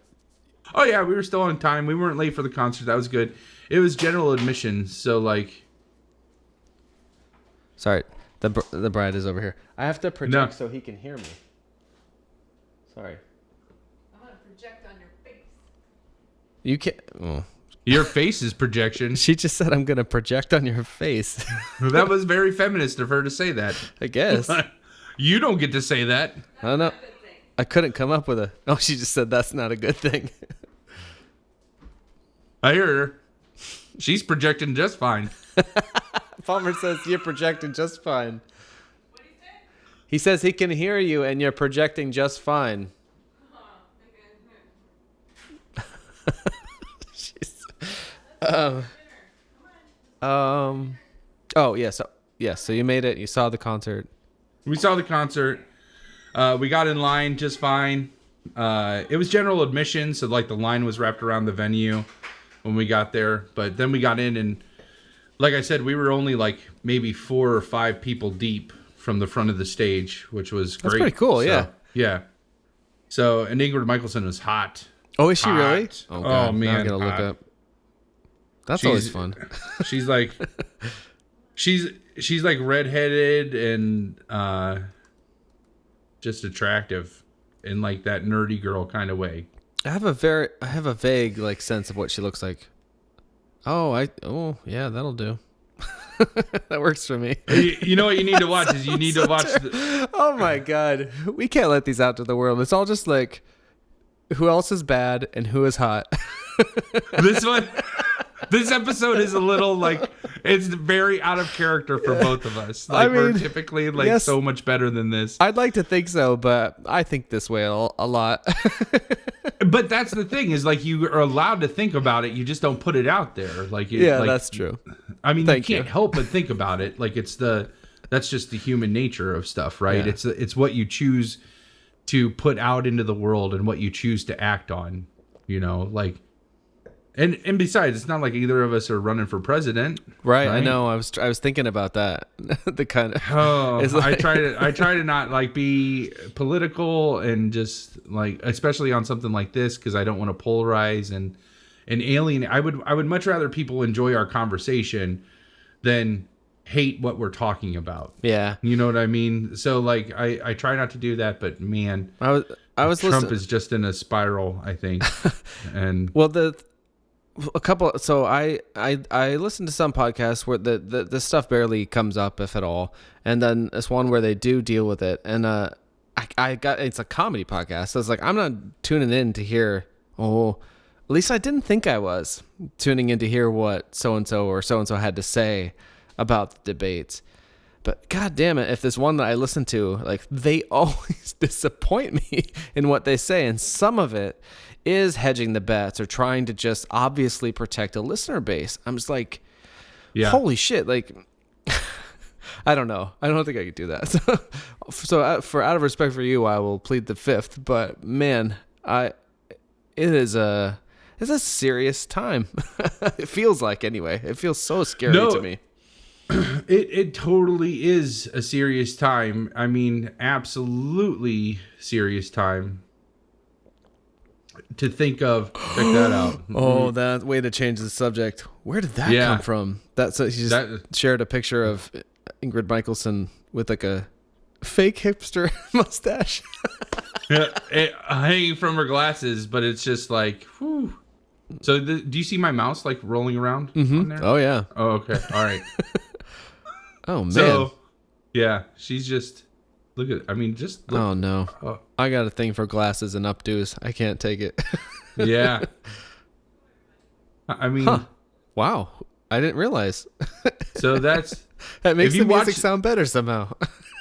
[SPEAKER 2] Oh, yeah, we were still on time. We weren't late for the concert. That was good. It was general admission, so like...
[SPEAKER 1] Sorry, the bride is over here. I have to project so he can hear me. Sorry.
[SPEAKER 3] I'm going to project on your face.
[SPEAKER 1] You can't... Oh.
[SPEAKER 2] Your face is projection.
[SPEAKER 1] She just said, I'm going to project on your face.
[SPEAKER 2] That was very feminist of her to say that.
[SPEAKER 1] I guess.
[SPEAKER 2] You don't get to say that.
[SPEAKER 1] I don't know. I couldn't come up with Oh, she just said that's not a good thing.
[SPEAKER 2] I hear her. She's projecting just fine.
[SPEAKER 1] Palmer says you're projecting just fine. What did he say? He says he can hear you and you're projecting just fine. Oh yeah, so you made it. You saw the concert.
[SPEAKER 2] We saw the concert. We got in line just fine. It was general admission, so like the line was wrapped around the venue when we got there. But then we got in, and like I said, we were only like maybe 4 or 5 people deep from the front of the stage, which was great.
[SPEAKER 1] That's pretty cool.
[SPEAKER 2] So, yeah. So, and Ingrid Michaelson was hot.
[SPEAKER 1] Oh, is she
[SPEAKER 2] hot.
[SPEAKER 1] Really?
[SPEAKER 2] Oh, God. Oh man,
[SPEAKER 1] I'm gonna look up. That's always fun.
[SPEAKER 2] She's like, she's like redheaded and just attractive in like that nerdy girl kind of way.
[SPEAKER 1] I have a vague like sense of what she looks like. Oh yeah, that'll do. That works for me.
[SPEAKER 2] You know what you need to watch is you need to watch.
[SPEAKER 1] Oh my God, we can't let these out to the world. It's all just like, who else is bad and who is hot.
[SPEAKER 2] This episode is a little like, it's very out of character for both of us. Like, I mean, we're typically like yes, so much better than this.
[SPEAKER 1] I'd like to think so, but I think this way a lot.
[SPEAKER 2] But that's the thing is like, you are allowed to think about it. You just don't put it out there. Like,
[SPEAKER 1] yeah, like, that's true.
[SPEAKER 2] I mean,
[SPEAKER 1] Thank
[SPEAKER 2] you can't
[SPEAKER 1] you.
[SPEAKER 2] help but think about it. Like that's just the human nature of stuff, right?
[SPEAKER 1] Yeah.
[SPEAKER 2] It's what you choose to put out into the world and what you choose to act on, like, and besides, it's not like either of us are running for president.
[SPEAKER 1] Right. I know. I was thinking about that. The kind of,
[SPEAKER 2] I try to not like be political and just like, especially on something like this, because I don't want to polarize and alienate. I would much rather people enjoy our conversation than hate what we're talking about.
[SPEAKER 1] yeah.
[SPEAKER 2] You know what I mean? So like I try not to do that, but man,
[SPEAKER 1] I was
[SPEAKER 2] Trump
[SPEAKER 1] listening.
[SPEAKER 2] is just in a spiral, I think. And
[SPEAKER 1] Well, a couple. So I listen to some podcasts where the stuff barely comes up, if at all, and then it's one where they do deal with it, and I got, it's a comedy podcast, so it's like I'm not tuning in to hear. Oh, at least I didn't think I was tuning in to hear what so and so had to say about the debates. But god damn it, if there's one that I listen to, like, they always disappoint me in what they say, and some of it is hedging the bets or trying to just obviously protect a listener base. I'm just like, holy shit, like, I don't know. I don't think I could do that. So for out of respect for you, I will plead the fifth. But man, it's a serious time. It feels like, anyway. It feels so scary to me.
[SPEAKER 2] It totally is a serious time. I mean, absolutely serious time. To think of, check that out.
[SPEAKER 1] Oh, that way to change the subject. Where did that come from? He just shared a picture of Ingrid Michaelson with like a fake hipster mustache.
[SPEAKER 2] Hanging from her glasses, but it's just like, whew. So do you see my mouse like rolling around on there?
[SPEAKER 1] Oh yeah.
[SPEAKER 2] Oh, okay. All right.
[SPEAKER 1] Oh man.
[SPEAKER 2] So yeah, she's just just look.
[SPEAKER 1] Oh no. I got a thing for glasses and updos. I can't take it.
[SPEAKER 2] Yeah. I mean,
[SPEAKER 1] wow. I didn't realize.
[SPEAKER 2] So that
[SPEAKER 1] makes the music sound better somehow.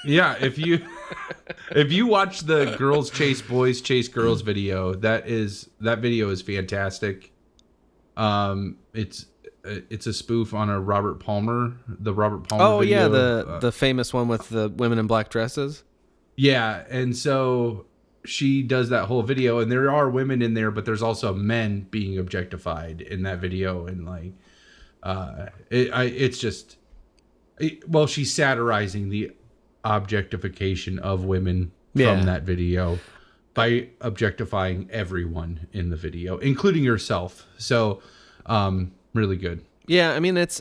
[SPEAKER 2] Yeah, if you watch the girls chase boys chase girls video, that video is fantastic. It's a spoof on the Robert Palmer
[SPEAKER 1] Oh
[SPEAKER 2] video.
[SPEAKER 1] yeah, the famous one with the women in black dresses.
[SPEAKER 2] Yeah, and so she does that whole video, and there are women in there, but there's also men being objectified in that video, and like, she's satirizing the objectification of women from that video by objectifying everyone in the video, including herself. So, really good.
[SPEAKER 1] Yeah, I mean, it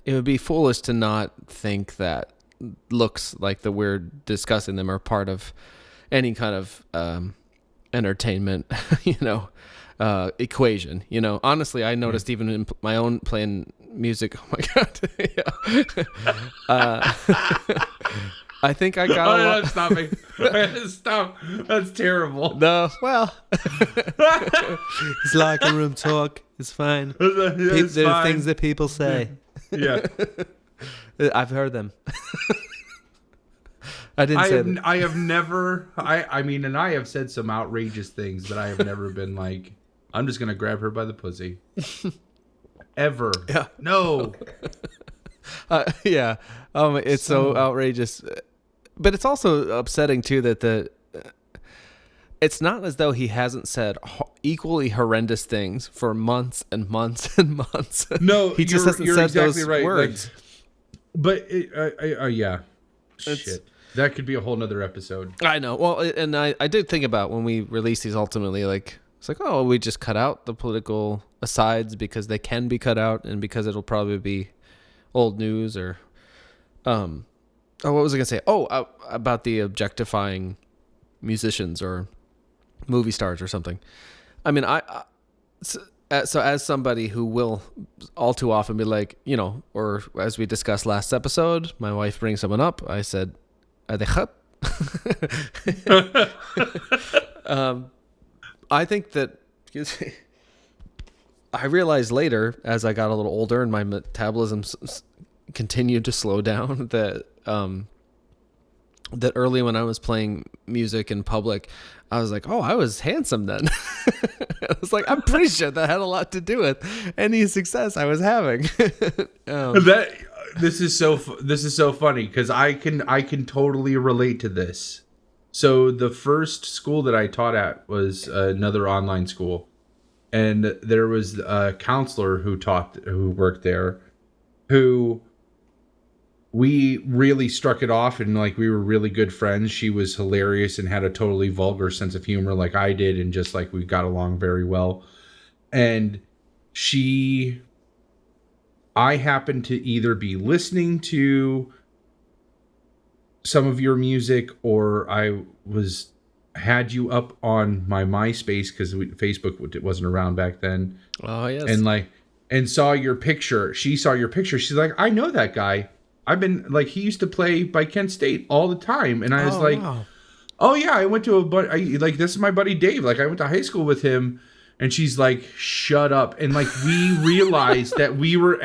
[SPEAKER 1] would be foolish to not think that looks like that we're discussing them are part of any kind of entertainment, equation. Honestly, I noticed even in my own playing music. Oh my god. I think I got a lot.
[SPEAKER 2] Stop me. Stop. That's terrible.
[SPEAKER 1] No, well, it's like a room talk. It's fine.
[SPEAKER 2] There's
[SPEAKER 1] things that people say.
[SPEAKER 2] Yeah.
[SPEAKER 1] I've heard them. I didn't say that.
[SPEAKER 2] I have never. I mean, and I have said some outrageous things, but I have never been like, I'm just gonna grab her by the pussy. Ever.
[SPEAKER 1] Yeah.
[SPEAKER 2] No.
[SPEAKER 1] Yeah. It's so outrageous, but it's also upsetting too that it's not as though he hasn't said equally horrendous things for months and months and months.
[SPEAKER 2] No,
[SPEAKER 1] he just hasn't said
[SPEAKER 2] exactly
[SPEAKER 1] those
[SPEAKER 2] right.
[SPEAKER 1] words.
[SPEAKER 2] But yeah, shit. That could be a whole nother episode.
[SPEAKER 1] I know. Well, and I did think about when we release these ultimately, like, it's like, oh, we just cut out the political asides because they can be cut out and because it'll probably be old news or, what was I going to say? Oh, about the objectifying musicians or movie stars or something. I mean, so as somebody who will all too often be like, or as we discussed last episode, my wife brings someone up. I said, I think that I realized later as I got a little older and my metabolism continued to slow down that that early when I was playing music in public, I was like, oh, I was handsome then. I was like, I'm pretty sure that had a lot to do with any success I was having.
[SPEAKER 2] This is so funny because I can totally relate to this. So the first school that I taught at was another online school, and there was a counselor who worked there, who we really struck it off, and like we were really good friends. She was hilarious and had a totally vulgar sense of humor like I did, and just like we got along very well. And I happened to either be listening to some of your music, or I had you up on my MySpace because Facebook wasn't around back then.
[SPEAKER 1] Oh yes.
[SPEAKER 2] And saw your picture. She saw your picture. She's like, I know that guy. I've been like, he used to play by Kent State all the time. And I was
[SPEAKER 1] wow.
[SPEAKER 2] oh yeah, I went to this is my buddy Dave. Like I went to high school with him. And she's like, shut up. And like, we realized that we were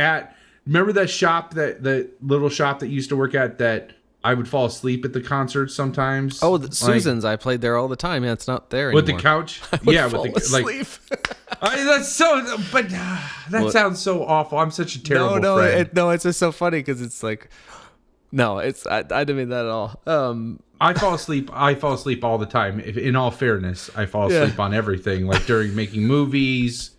[SPEAKER 2] remember that shop, the little shop that you used to work at that I would fall asleep at the concerts sometimes.
[SPEAKER 1] Oh, Susan's. I played there all the time. Yeah, it's not there
[SPEAKER 2] with
[SPEAKER 1] anymore.
[SPEAKER 2] The couch.
[SPEAKER 1] Yeah,
[SPEAKER 2] with the
[SPEAKER 1] asleep.
[SPEAKER 2] That's so. But that sounds so awful. I'm such a terrible friend.
[SPEAKER 1] It's just so funny because it's like, no, I didn't mean that at all.
[SPEAKER 2] I fall asleep all the time. In all fairness, I fall asleep on everything, like during making movies,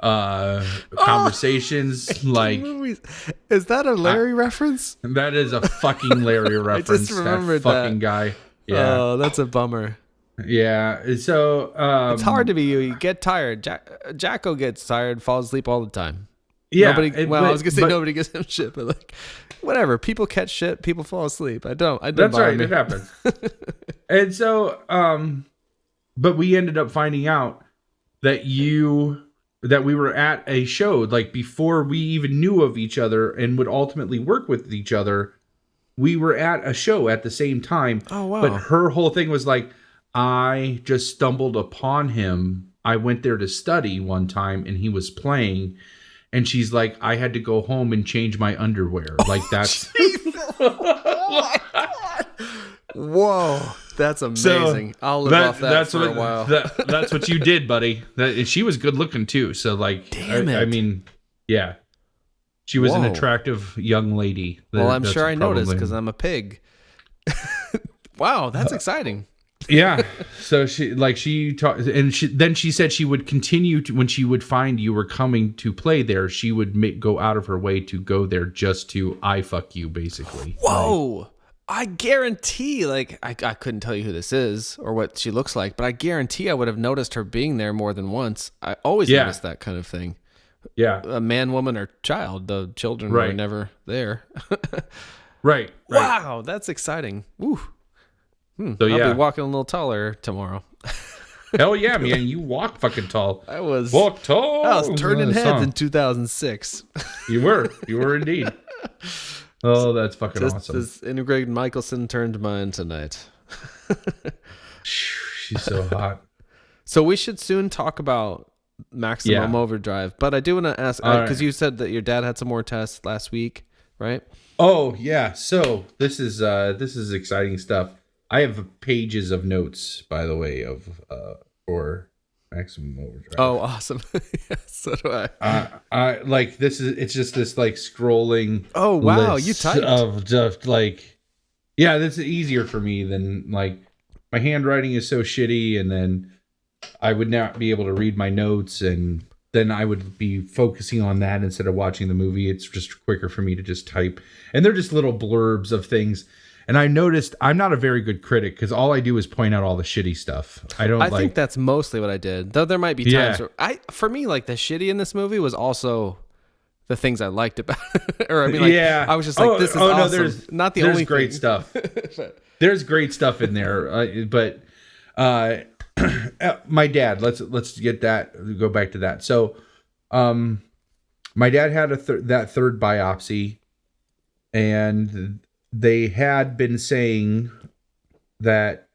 [SPEAKER 2] conversations, like
[SPEAKER 1] movies. Is that a Larry reference?
[SPEAKER 2] That is a fucking Larry reference.
[SPEAKER 1] I just remembered
[SPEAKER 2] that fucking guy. Yeah.
[SPEAKER 1] Oh, that's a bummer.
[SPEAKER 2] Yeah. So
[SPEAKER 1] it's hard to be you. You get tired. Jacko gets tired, falls asleep all the time.
[SPEAKER 2] Yeah.
[SPEAKER 1] I was gonna say nobody gives him shit, but like, whatever. People catch shit. People fall asleep. I don't.
[SPEAKER 2] That's right. It happens. And so, but we ended up finding out that we were at a show like before we even knew of each other and would ultimately work with each other. We were at a show at the same time.
[SPEAKER 1] Oh wow!
[SPEAKER 2] But her whole thing was like, I just stumbled upon him. I went there to study one time, and he was playing. And she's like, I had to go home and change my underwear. Like that's.
[SPEAKER 1] Oh my God. Whoa, that's amazing. So I'll live off that for a while.
[SPEAKER 2] That's what you did, buddy. She was good looking too. So like,
[SPEAKER 1] damn it.
[SPEAKER 2] I mean, yeah, she was an attractive young lady.
[SPEAKER 1] Well, I'm sure I noticed because I'm a pig. Wow, that's exciting.
[SPEAKER 2] Yeah. So she talked, and then she said she would continue to, when she would find you were coming to play there, she would go out of her way to go there just to fuck you, basically.
[SPEAKER 1] Whoa. Like, I guarantee, like, I couldn't tell you who this is or what she looks like, but I guarantee I would have noticed her being there more than once. I always noticed that kind of thing.
[SPEAKER 2] Yeah.
[SPEAKER 1] A man, woman, or child. The children were never there.
[SPEAKER 2] Right.
[SPEAKER 1] Wow, that's exciting. Woo. So I'll be walking a little taller tomorrow.
[SPEAKER 2] Hell yeah, man! You walk fucking tall.
[SPEAKER 1] Walk tall. I was turning heads in 2006.
[SPEAKER 2] You were indeed. Oh, that's fucking awesome.
[SPEAKER 1] This integrated Michelson turned mine tonight.
[SPEAKER 2] She's so hot.
[SPEAKER 1] So we should soon talk about Maximum Overdrive, but I do want to ask because you said that your dad had some more tests last week, right?
[SPEAKER 2] Oh yeah. So this is exciting stuff. I have pages of notes, by the way, for Maximum Overdrive.
[SPEAKER 1] Oh, awesome! So do I.
[SPEAKER 2] I like this is it's just this like scrolling.
[SPEAKER 1] Oh wow, you typed
[SPEAKER 2] of just like, yeah, this is easier for me than like my handwriting is so shitty, and then I would not be able to read my notes, and then I would be focusing on that instead of watching the movie. It's just quicker for me to just type, and they're just little blurbs of things. And I noticed I'm not a very good critic because all I do is point out all the shitty stuff. I think
[SPEAKER 1] that's mostly what I did. Though there might be times where for me, like the shitty in this movie was also the things I liked about it. Or I mean, like, I was just like, this is awesome. No, there's not the only
[SPEAKER 2] great stuff. There's great stuff in there, but my dad. Let's get that. Go back to that. So, my dad had that third biopsy, and they had been saying that,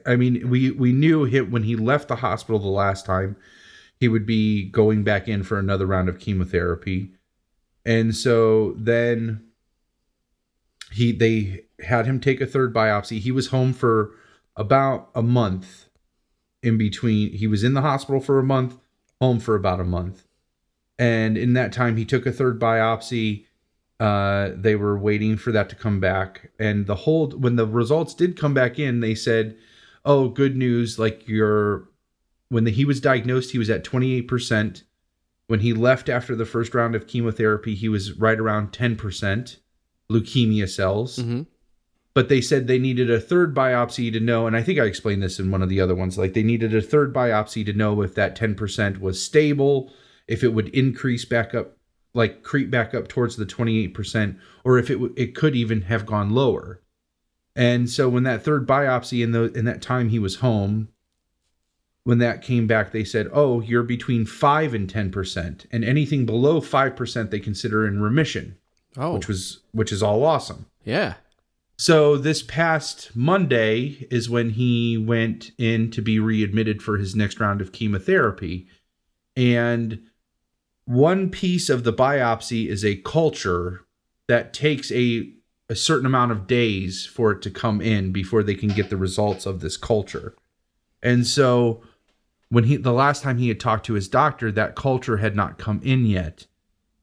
[SPEAKER 2] I mean, we knew when he left the hospital the last time, he would be going back in for another round of chemotherapy. And so then they had him take a third biopsy. He was home for about a month in between. He was in the hospital for a month, home for about a month. And in that time, he took a third biopsy. They were waiting for that to come back. And when the results did come back in, they said, oh, good news. Like he was diagnosed, he was at 28%. When he left after the first round of chemotherapy, he was right around 10% leukemia cells. Mm-hmm. But they said they needed a third biopsy to know, and I think I explained this in one of the other ones, like they needed a third biopsy to know if that 10% was stable, if it would increase back up, like creep back up towards the 28%, or if it could even have gone lower. And so when that third biopsy in that time he was home, when that came back, they said, oh, you're between 5 and 10%, and anything below 5% they consider in remission. Oh, which is all awesome.
[SPEAKER 1] Yeah.
[SPEAKER 2] So this past Monday is when he went in to be readmitted for his next round of chemotherapy. And one piece of the biopsy is a culture that takes a certain amount of days for it to come in before they can get the results of this culture. And so the last time he had talked to his doctor, that culture had not come in yet.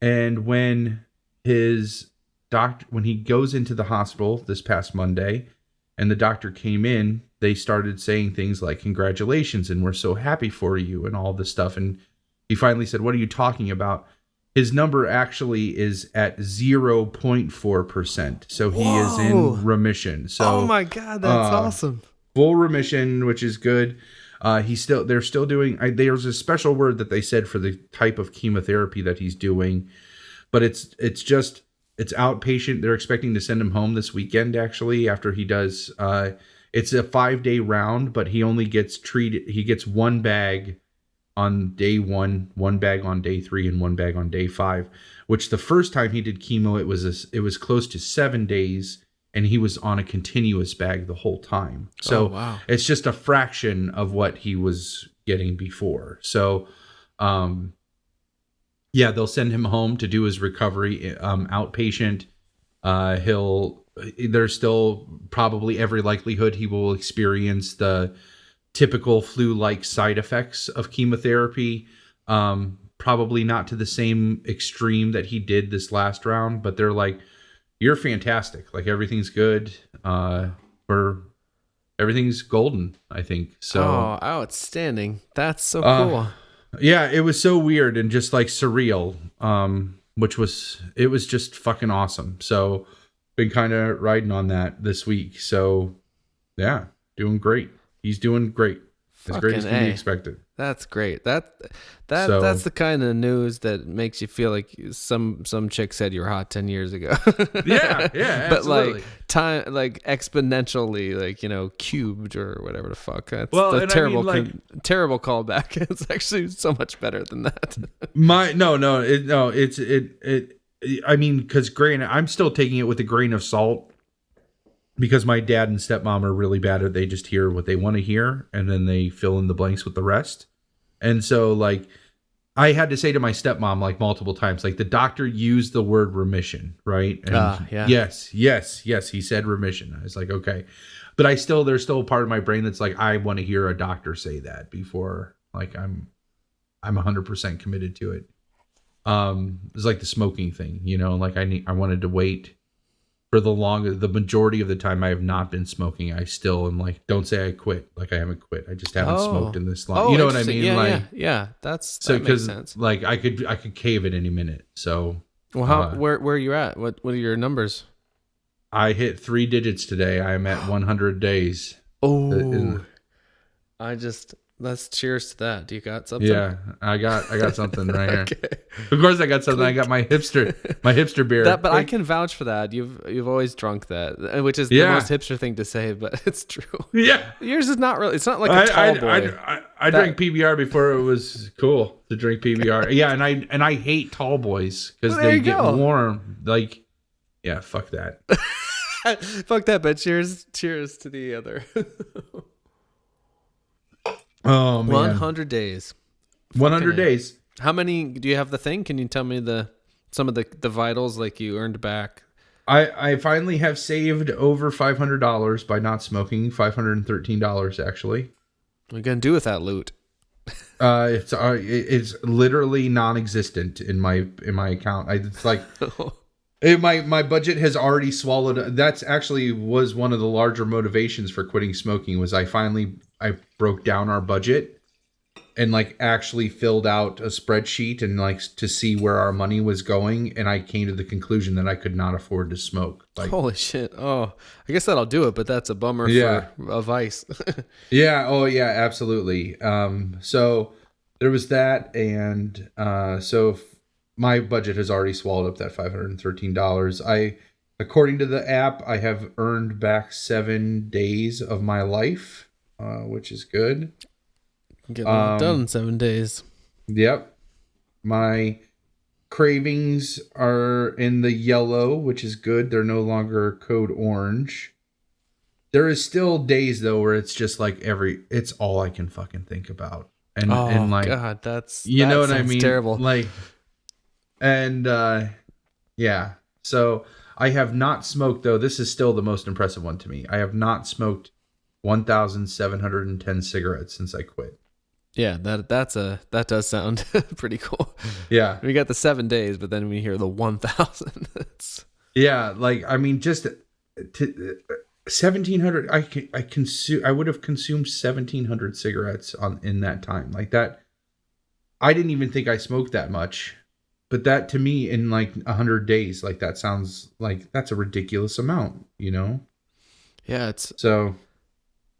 [SPEAKER 2] And when he goes into the hospital this past Monday and the doctor came in, they started saying things like, congratulations, and we're so happy for you, and all this stuff. And he finally said, what are you talking about? His number actually is at 0.4%. So he is in remission. So,
[SPEAKER 1] oh my God, that's awesome.
[SPEAKER 2] Full remission, which is good. They're still doing, there's a special word that they said for the type of chemotherapy that he's doing, but it's outpatient. They're expecting to send him home this weekend, actually, after he does, it's a 5-day round, but he only gets treated. He gets one bag on day 1, one bag on day 3, and one bag on day 5, which the first time he did chemo, it was close to 7 days. And he was on a continuous bag the whole time. So wow. It's just a fraction of what he was getting before. So, they'll send him home to do his recovery outpatient. There's still probably every likelihood he will experience the typical flu-like side effects of chemotherapy. Probably not to the same extreme that he did this last round, but they're like, you're fantastic. Like everything's good. Everything's golden, I think. So
[SPEAKER 1] outstanding. That's so cool.
[SPEAKER 2] Yeah, it was so weird and just like surreal. It was just fucking awesome. So been kind of riding on that this week. So yeah, doing great. He's doing great. As great as can be expected.
[SPEAKER 1] That's great. That's the kind of news that makes you feel like some chick said you were hot 10 years ago.
[SPEAKER 2] yeah,
[SPEAKER 1] but absolutely. like exponentially, like, cubed or whatever the fuck. That's a terrible terrible callback. It's actually so much better than that. Because granted, I'm still taking it with a grain of salt. Because my dad and stepmom are really bad at, they just hear what they want to hear and then they fill in the blanks with the rest. And so like I had to say to my stepmom like multiple times, like the doctor used the word remission, right? And yes, he said remission. I was like, okay. But there's still a part of my brain that's like, I want to hear a doctor say that before like I'm 100% committed to it. It's like the smoking thing, like I wanted to wait. For the majority of the time I have not been smoking, I still am like, don't say I quit. Like I haven't quit. I just haven't smoked in this long. You know what I mean? Yeah. That makes sense.
[SPEAKER 2] Like I could cave at any minute. So
[SPEAKER 1] well, where are you at? What are your numbers?
[SPEAKER 2] I hit 3 digits today. I am at 100 days.
[SPEAKER 1] Oh, let's cheers to that. Do you got something?
[SPEAKER 2] Yeah, I got something right here. Okay. Of course I got something. I got my hipster beer.
[SPEAKER 1] But I can vouch for that. You've always drunk that, which is the most hipster thing to say, but it's true.
[SPEAKER 2] Yeah.
[SPEAKER 1] Yours is not really, it's not like a tall boy.
[SPEAKER 2] I drank PBR before it was cool to drink PBR. Yeah, and I hate tall boys because they get warm. Like, yeah, fuck that.
[SPEAKER 1] Fuck that, but cheers to the other.
[SPEAKER 2] Oh man.
[SPEAKER 1] 100 days.
[SPEAKER 2] 100 days.
[SPEAKER 1] How many do you have the thing? Can you tell me some of the vitals like you earned back?
[SPEAKER 2] I finally have saved over $500 by not smoking. $513 actually.
[SPEAKER 1] What are you gonna do with that loot?
[SPEAKER 2] It's literally non-existent in my account. It's like my budget has already swallowed. That's actually was one of the larger motivations for quitting smoking. Was I broke down our budget and like actually filled out a spreadsheet and like to see where our money was going, and I came to the conclusion that I could not afford to smoke. Like,
[SPEAKER 1] holy shit! Oh, I guess that'll do it. But that's a bummer for a vice.
[SPEAKER 2] Yeah. Oh, yeah. Absolutely. So there was that, and my budget has already swallowed up that $513. According to the app, I have earned back 7 days of my life, which is good.
[SPEAKER 1] Get a lot done in 7 days.
[SPEAKER 2] Yep. My cravings are in the yellow, which is good. They're no longer code orange. There is still days though where it's just like it's all I can fucking think about. And like,
[SPEAKER 1] God,
[SPEAKER 2] you know what I mean?
[SPEAKER 1] Terrible.
[SPEAKER 2] Like, and yeah. So I have not smoked though. This is still the most impressive one to me. I have not smoked 1,710 cigarettes since I quit.
[SPEAKER 1] Yeah, that does sound pretty cool.
[SPEAKER 2] Yeah.
[SPEAKER 1] We got the 7 days, but then we hear the 1,000.
[SPEAKER 2] Yeah, like I mean, just 1,700. I would have consumed 1,700 cigarettes in that time. Like that, I didn't even think I smoked that much, but that to me in like 100 days, like that sounds like that's a ridiculous amount, you know?
[SPEAKER 1] Yeah, it's
[SPEAKER 2] so.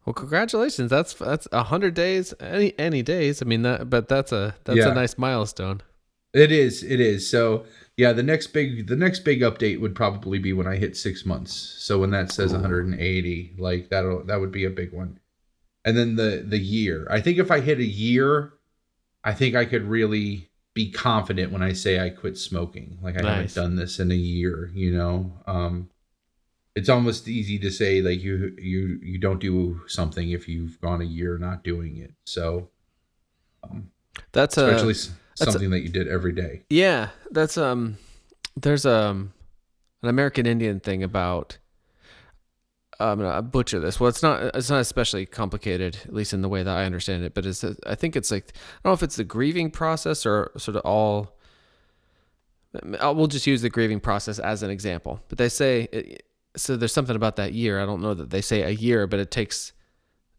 [SPEAKER 1] Well, congratulations. That's 100 days. Any days. I mean but that's a nice milestone.
[SPEAKER 2] It is. So yeah, the next big update would probably be when I hit 6 months. So when that says 180, like that would be a big one. And then the year. I think if I hit a year, I think I could really be confident when I say I quit smoking. Like I haven't done this in a year, you know. It's almost easy to say like you don't do something if you've gone a year not doing it. So
[SPEAKER 1] that's
[SPEAKER 2] especially something that you did every day.
[SPEAKER 1] Yeah, that's there's an American Indian thing about I'm gonna butcher this. Well, it's not especially complicated, at least in the way that I understand it. But I think it's like I don't know if it's the grieving process or sort of all. We'll just use the grieving process as an example. But they say. So there's something about that year. I don't know that they say a year, but it takes,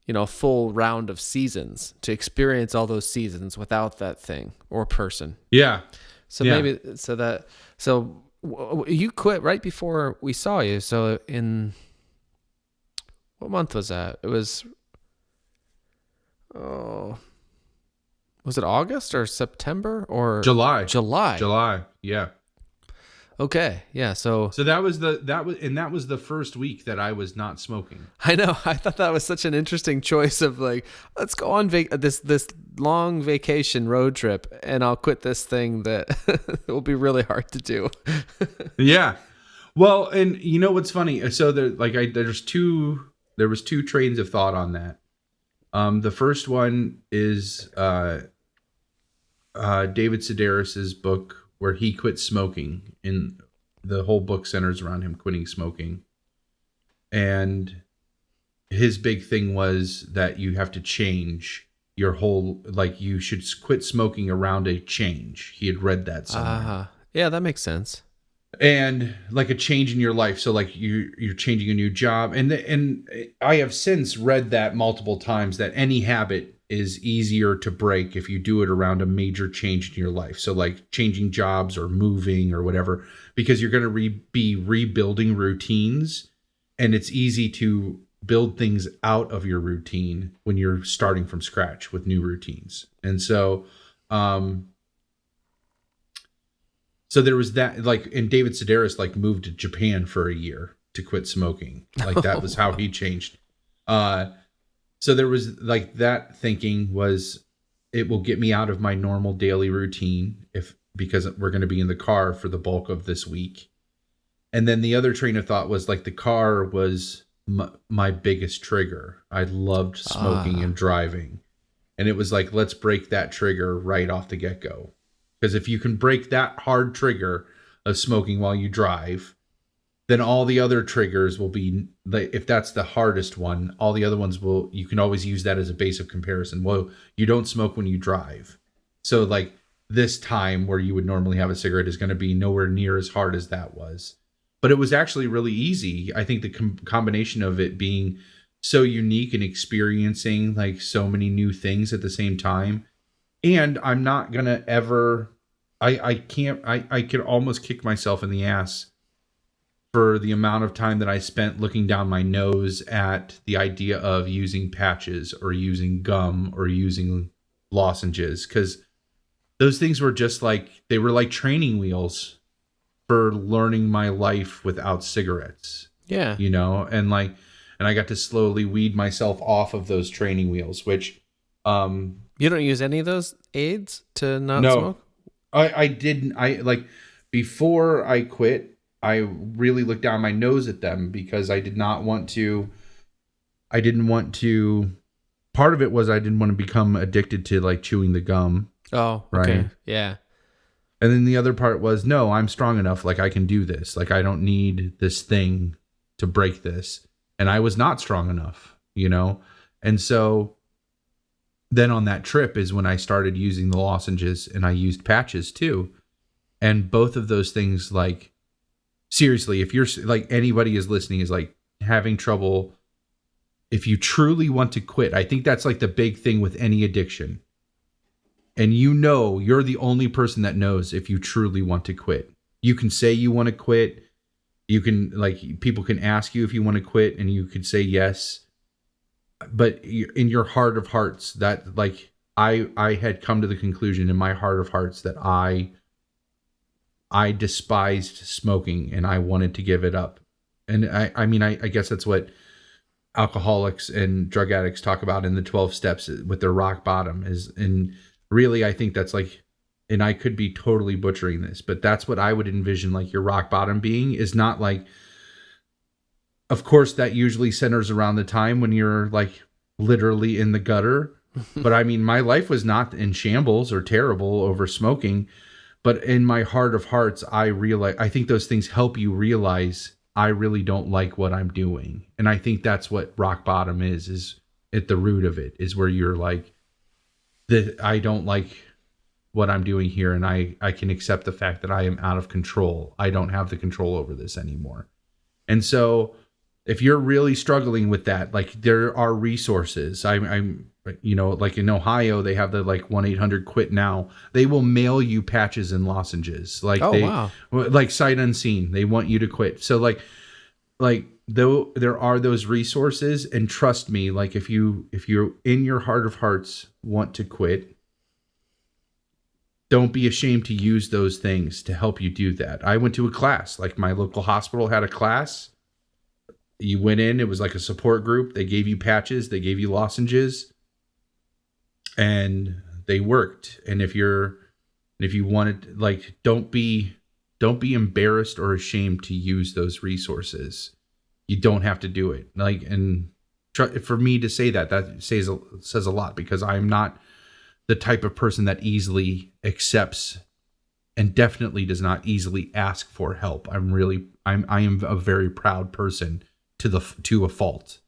[SPEAKER 1] a full round of seasons to experience all those seasons without that thing or person.
[SPEAKER 2] Yeah.
[SPEAKER 1] So maybe, so you quit right before we saw you. So in, what month was that? It was, was it August or September or
[SPEAKER 2] July?
[SPEAKER 1] July.
[SPEAKER 2] Yeah.
[SPEAKER 1] Okay, yeah, so
[SPEAKER 2] that was the first week that I was not smoking.
[SPEAKER 1] I know. I thought that was such an interesting choice of like, let's go on this long vacation road trip, and I'll quit this thing that will be really hard to do.
[SPEAKER 2] Yeah, well, and you know what's funny? So there was two trains of thought on that. The first one is David Sedaris's book, where he quit smoking, and the whole book centers around him quitting smoking. And his big thing was that you have to change your whole, like you should quit smoking around a change. He had read that somewhere.
[SPEAKER 1] Yeah, that makes sense.
[SPEAKER 2] And like a change in your life. So like you're changing a new job. And I have since read that multiple times, that any habit is easier to break if you do it around a major change in your life. So like changing jobs or moving or whatever, because you're going to be rebuilding routines, and it's easy to build things out of your routine when you're starting from scratch with new routines. And so, so there was that, like, and David Sedaris like moved to Japan for a year to quit smoking. Like that was how he changed. So there was like that thinking was, it will get me out of my normal daily routine because we're going to be in the car for the bulk of this week. And then the other train of thought was like the car was my biggest trigger. I loved smoking and driving. And it was like, let's break that trigger right off the get-go. Because if you can break that hard trigger of smoking while you drive, then all the other triggers will be, like, if that's the hardest one, all the other ones you can always use that as a base of comparison. Well, you don't smoke when you drive. So like this time where you would normally have a cigarette is going to be nowhere near as hard as that was. But it was actually really easy. I think the combination of it being so unique and experiencing like so many new things at the same time. And I'm not going to ever, I could almost kick myself in the ass for the amount of time that I spent looking down my nose at the idea of using patches or using gum or using lozenges, because those things were just like, they were like training wheels for learning my life without cigarettes.
[SPEAKER 1] Yeah.
[SPEAKER 2] You know, and I got to slowly weed myself off of those training wheels, which
[SPEAKER 1] you don't use any of those aids to not
[SPEAKER 2] no,
[SPEAKER 1] smoke?
[SPEAKER 2] I didn't. Before I quit, I really looked down my nose at them because I didn't want to, part of it was I didn't want to become addicted to like chewing the gum.
[SPEAKER 1] Oh, okay.
[SPEAKER 2] Right?
[SPEAKER 1] Yeah.
[SPEAKER 2] And then the other part was, no, I'm strong enough. Like I can do this. Like I don't need this thing to break this. And I was not strong enough, you know? And so then on that trip is when I started using the lozenges, and I used patches too. And both of those things, like, seriously, if you're like, anybody is listening is like having trouble, if you truly want to quit, I think that's like the big thing with any addiction. And you know, you're the only person that knows if you truly want to quit. You can say you want to quit. You can, like, people can ask you if you want to quit and you could say yes. But in your heart of hearts, that, like, I had come to the conclusion in my heart of hearts that I despised smoking and I wanted to give it up. And I mean, I guess that's what alcoholics and drug addicts talk about in the 12 steps with their rock bottom is. And really, I think that's like, and I could be totally butchering this, but that's what I would envision like your rock bottom being, is not like, of course, that usually centers around the time when you're like literally in the gutter. But I mean, my life was not in shambles or terrible over smoking. But in my heart of hearts, I think those things help you realize I really don't like what I'm doing. And I think that's what rock bottom is at the root of it, is where you're like, I don't like what I'm doing here. And I can accept the fact that I am out of control. I don't have the control over this anymore. And so if you're really struggling with that, like, there are resources. I'm you know, like in Ohio, they have the like 1-800-QUIT now. They will mail you patches and lozenges. Like, wow. Like sight unseen. They want you to quit. So like though there are those resources, and trust me, like if you in your heart of hearts want to quit, don't be ashamed to use those things to help you do that. I went to a class, like my local hospital had a class. You went in, it was like a support group. They gave you patches, they gave you lozenges, and they worked. And if you wanted, like, don't be embarrassed or ashamed to use those resources. You don't have to do it. Like, and for me to say that says a lot, because I'm not the type of person that easily accepts and definitely does not easily ask for help. I am a very proud person to a fault.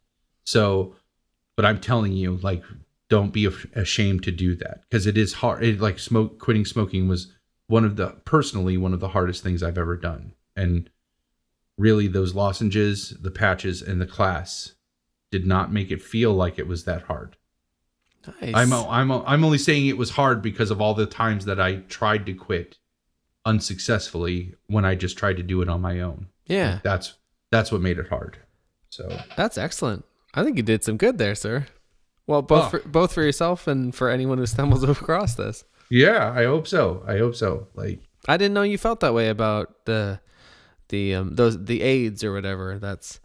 [SPEAKER 2] So, but I'm telling you, like, don't be ashamed to do that, because it is hard. Quitting smoking was personally one of the hardest things I've ever done. And really, those lozenges, the patches, and the class did not make it feel like it was that hard.
[SPEAKER 1] Nice.
[SPEAKER 2] I'm only saying it was hard because of all the times that I tried to quit unsuccessfully when I just tried to do it on my own.
[SPEAKER 1] Yeah.
[SPEAKER 2] Like, that's what made it hard. So
[SPEAKER 1] that's excellent. I think you did some good there, sir. Well, both for yourself and for anyone who stumbles across this.
[SPEAKER 2] Yeah, I hope so. Like,
[SPEAKER 1] I didn't know you felt that way about the AIDS or whatever. That's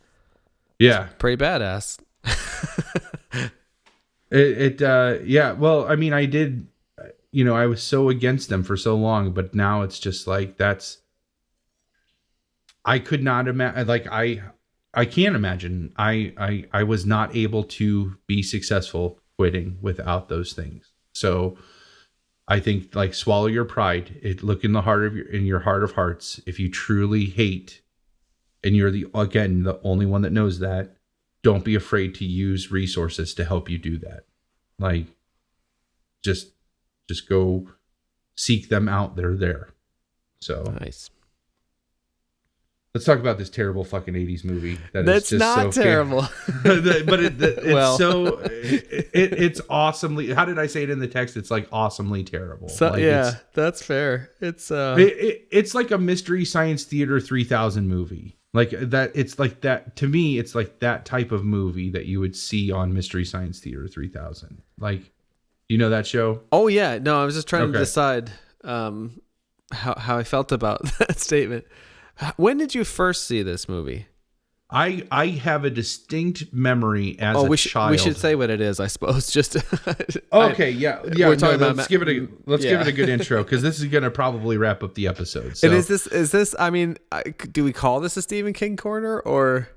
[SPEAKER 1] pretty badass.
[SPEAKER 2] Yeah. Well, I mean, I did. You know, I was so against them for so long, but now it's just like I could not imagine. Like, I can't imagine. I was not able to be successful quitting without those things. So I think, like, swallow your pride. Look in the heart of your heart of hearts. If you truly hate and you're the only one that knows that, don't be afraid to use resources to help you do that. Like, just go seek them out. They're there. So
[SPEAKER 1] nice.
[SPEAKER 2] Let's talk about this terrible fucking 80s movie.
[SPEAKER 1] That's just not so terrible.
[SPEAKER 2] But it's awesomely. How did I say it in the text? It's like awesomely terrible.
[SPEAKER 1] So,
[SPEAKER 2] like
[SPEAKER 1] yeah, that's fair. It's
[SPEAKER 2] it's like a Mystery Science Theater 3000 movie. Like that. It's like that. To me, it's like that type of movie that you would see on Mystery Science Theater 3000. Like, you know that show?
[SPEAKER 1] Oh yeah. No, I was just trying to decide how I felt about that statement. When did you first see this movie?
[SPEAKER 2] I have a distinct memory as a child.
[SPEAKER 1] We should say what it is, I suppose. Just
[SPEAKER 2] okay, yeah.
[SPEAKER 1] We're talking about.
[SPEAKER 2] Let's give it a good intro, because this is going to probably wrap up the episode. So.
[SPEAKER 1] And is this? I mean, do we call this a Stephen King corner or?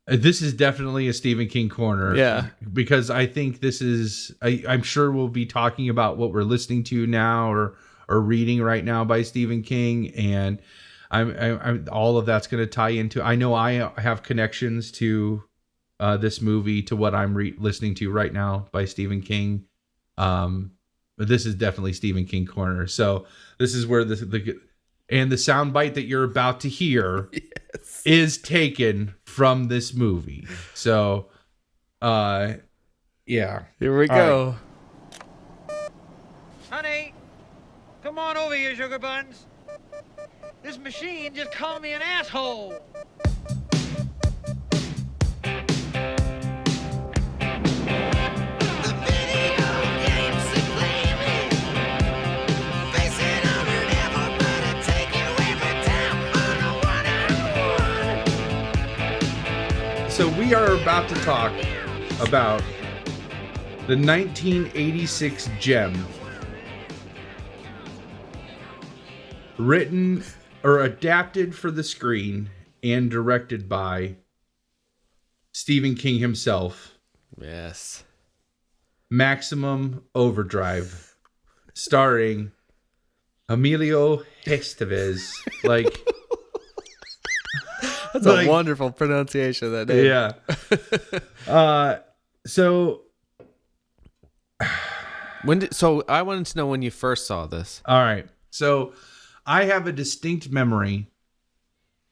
[SPEAKER 2] This is definitely a Stephen King corner.
[SPEAKER 1] Yeah,
[SPEAKER 2] because I think this is. I'm sure we'll be talking about what we're listening to now or reading right now by Stephen King, and. I'm all of that's going to tie into. I know I have connections to this movie, to what I'm listening to right now by Stephen King. But this is definitely Stephen King corner. So this is where the soundbite that you're about to hear is taken from this movie. So, yeah.
[SPEAKER 1] Here we go.
[SPEAKER 4] Right. Honey, come on over here, sugar buns. This machine just called me an asshole.
[SPEAKER 2] So we are about to talk about the 1986 gem, written or adapted for the screen and directed by Stephen King himself.
[SPEAKER 1] Yes.
[SPEAKER 2] Maximum Overdrive, starring Emilio Estevez. Like,
[SPEAKER 1] that's a wonderful pronunciation of that name.
[SPEAKER 2] Yeah. So
[SPEAKER 1] I wanted to know when you first saw this.
[SPEAKER 2] All right. So I have a distinct memory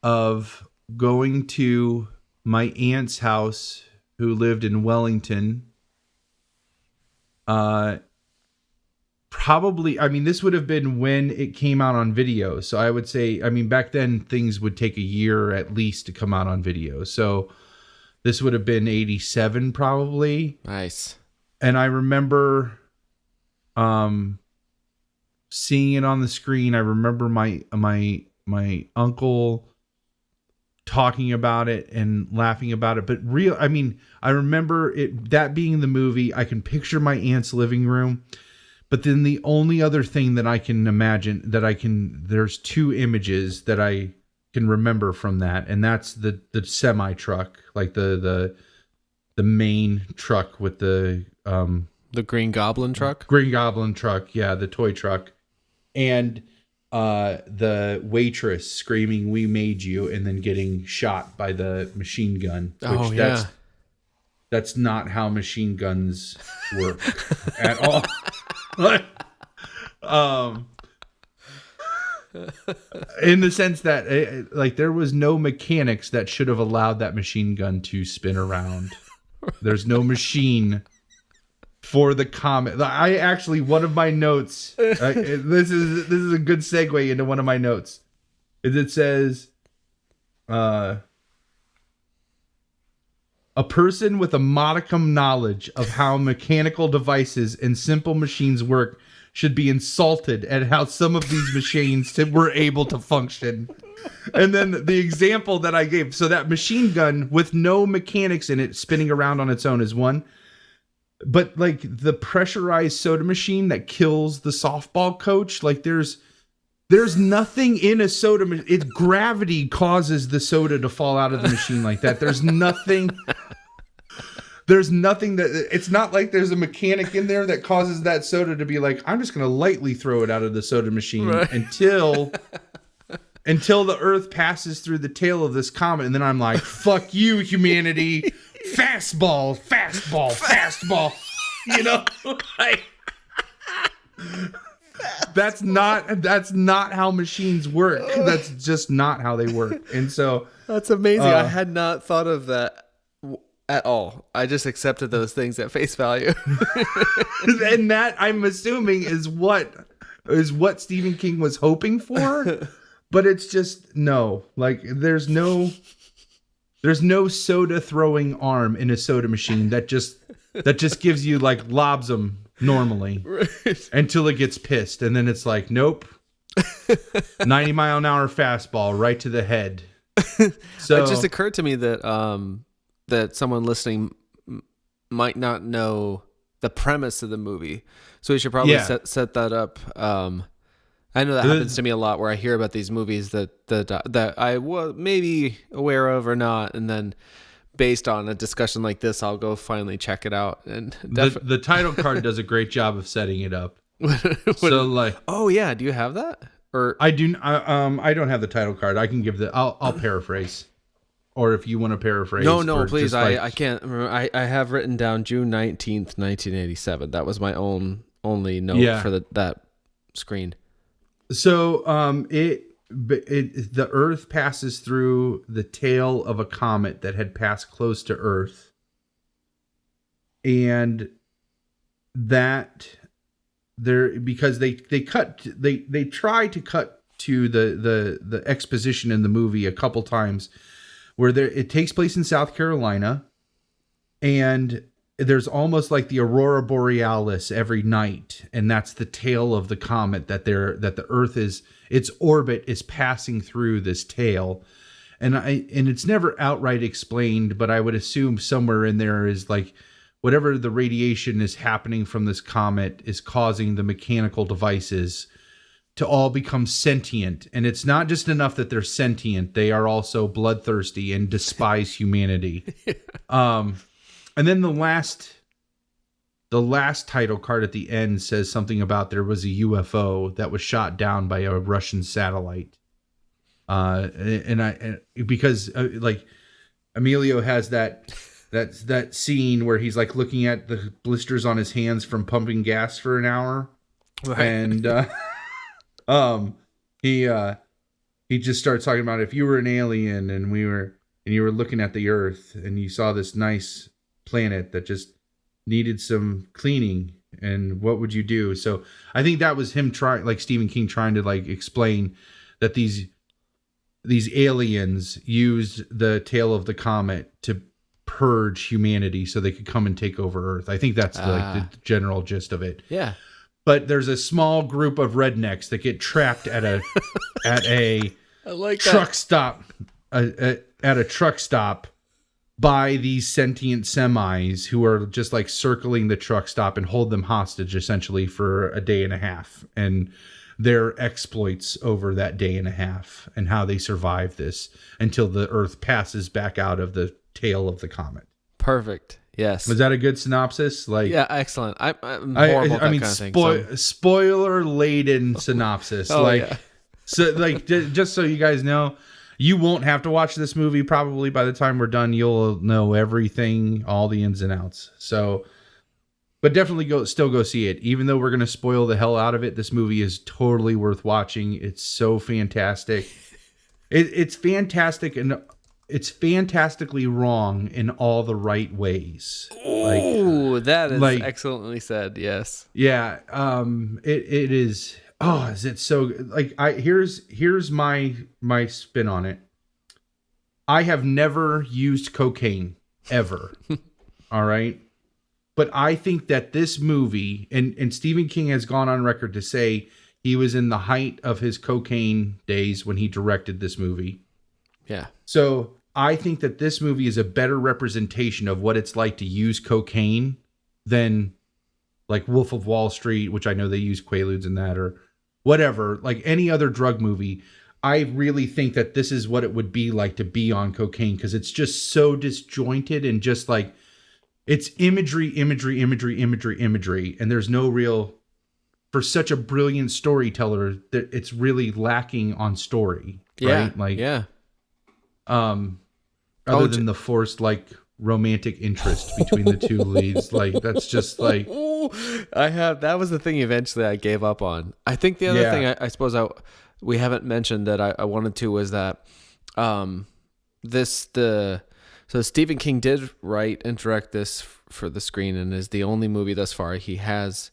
[SPEAKER 2] of going to my aunt's house, who lived in Wellington. Probably, I mean, this would have been when it came out on video. So I would say, I mean, back then things would take a year at least to come out on video. So this would have been 87 probably.
[SPEAKER 1] Nice.
[SPEAKER 2] And I remember seeing it on the screen. I remember my uncle talking about it and laughing about it. But I remember it, that being the movie. I can picture my aunt's living room. But then the only other thing that I can imagine there's two images that I can remember from that, and that's the semi truck, like the main truck with the
[SPEAKER 1] Green Goblin truck.
[SPEAKER 2] Green Goblin truck, yeah, the toy truck, and the waitress screaming, "We made you," and then getting shot by the machine gun. That's not how machine guns work at all. In the sense that like there was no mechanics that should have allowed that machine gun to spin around. There's no machine for the comet. I actually, one of my notes, this is a good segue into one of my notes, is it says a person with a modicum knowledge of how mechanical devices and simple machines work should be insulted at how some of these machines were able to function. And then the example that I gave, so that machine gun with no mechanics in it spinning around on its own is one. But like the pressurized soda machine that kills the softball coach, like there's nothing in a soda. It's gravity causes the soda to fall out of the machine like that. There's nothing that, it's not like there's a mechanic in there that causes that soda to be like, I'm just going to lightly throw it out of the soda machine, right, until until the Earth passes through the tail of this comet, and then I'm like, "Fuck you, humanity! Fastball, fastball, fastball." You know, like that's not how machines work. That's just not how they work. And so
[SPEAKER 1] that's amazing. I had not thought of that at all. I just accepted those things at face value.
[SPEAKER 2] And that, I'm assuming, is what Stephen King was hoping for. But it's just no. Like there's no soda throwing arm in a soda machine that just gives you like lobs them normally until it gets pissed, and then it's like, nope, 90-mile-an-hour fastball right to the head. So
[SPEAKER 1] it just occurred to me that that someone listening might not know the premise of the movie, so we should probably set that up. I know that happens to me a lot, where I hear about these movies that I was maybe aware of or not, and then based on a discussion like this, I'll go finally check it out. And
[SPEAKER 2] the title card does a great job of setting it up. So like,
[SPEAKER 1] oh yeah, do you have that? Or
[SPEAKER 2] I do. I don't have the title card. I can give I'll paraphrase, or if you want to paraphrase.
[SPEAKER 1] No, please. I can't remember. I have written down June 19th, 1987. That was my only note for that screen.
[SPEAKER 2] So the Earth passes through the tail of a comet that had passed close to Earth, and that because they try to cut to the exposition in the movie a couple times, where it takes place in South Carolina, and there's almost like the aurora borealis every night, and that's the tail of the comet that the Earth its orbit is passing through this tail, and it's never outright explained, but I would assume somewhere in there is like whatever the radiation is happening from this comet is causing the mechanical devices to all become sentient, and it's not just enough that they're sentient; they are also bloodthirsty and despise humanity. And then the last title card at the end says something about there was a UFO that was shot down by a Russian satellite. Because Emilio has that scene where he's like looking at the blisters on his hands from pumping gas for an hour, right. And he just starts talking about, if you were an alien and you were looking at the Earth and you saw this nice planet that just needed some cleaning, and what would you do? So I think that was him Stephen King trying to explain that these aliens used the tail of the comet to purge humanity so they could come and take over Earth. I think that's the general gist of it.
[SPEAKER 1] Yeah.
[SPEAKER 2] But there's a small group of rednecks that get trapped at a truck stop at a truck stop by these sentient semis who are just like circling the truck stop and hold them hostage essentially for a day and a half, and their exploits over that day and a half and how they survive this until the Earth passes back out of the tail of the comet.
[SPEAKER 1] Perfect. Yes.
[SPEAKER 2] Was that a good synopsis?
[SPEAKER 1] Yeah, excellent. I'm horrible at that kind of thing.
[SPEAKER 2] Spoiler laden synopsis.
[SPEAKER 1] Yeah.
[SPEAKER 2] So just so you guys know, you won't have to watch this movie. Probably by the time we're done, you'll know everything, all the ins and outs. So, but definitely still go see it. Even though we're going to spoil the hell out of it, this movie is totally worth watching. It's so fantastic. It's fantastic, and it's fantastically wrong in all the right ways.
[SPEAKER 1] Oh, that is excellently said. Yes.
[SPEAKER 2] Yeah. It is. Oh, is it so here's my spin on it. I have never used cocaine ever. All right. But I think that this movie, and Stephen King has gone on record to say he was in the height of his cocaine days when he directed this movie.
[SPEAKER 1] Yeah.
[SPEAKER 2] So I think that this movie is a better representation of what it's like to use cocaine than like Wolf of Wall Street, which I know they use Quaaludes in that, or whatever, like any other drug movie. I really think that this is what it would be like to be on cocaine, because it's just so disjointed and just it's imagery, and there's no real for such a brilliant storyteller, that it's really lacking on story.
[SPEAKER 1] Yeah.
[SPEAKER 2] Right? Like,
[SPEAKER 1] yeah.
[SPEAKER 2] Other than the forced like romantic interest between the two leads, like that's just like
[SPEAKER 1] that was the thing eventually I gave up on. I think the other thing I suppose we haven't mentioned that I wanted to was that so Stephen King did write and direct this for the screen, and is the only movie thus far he has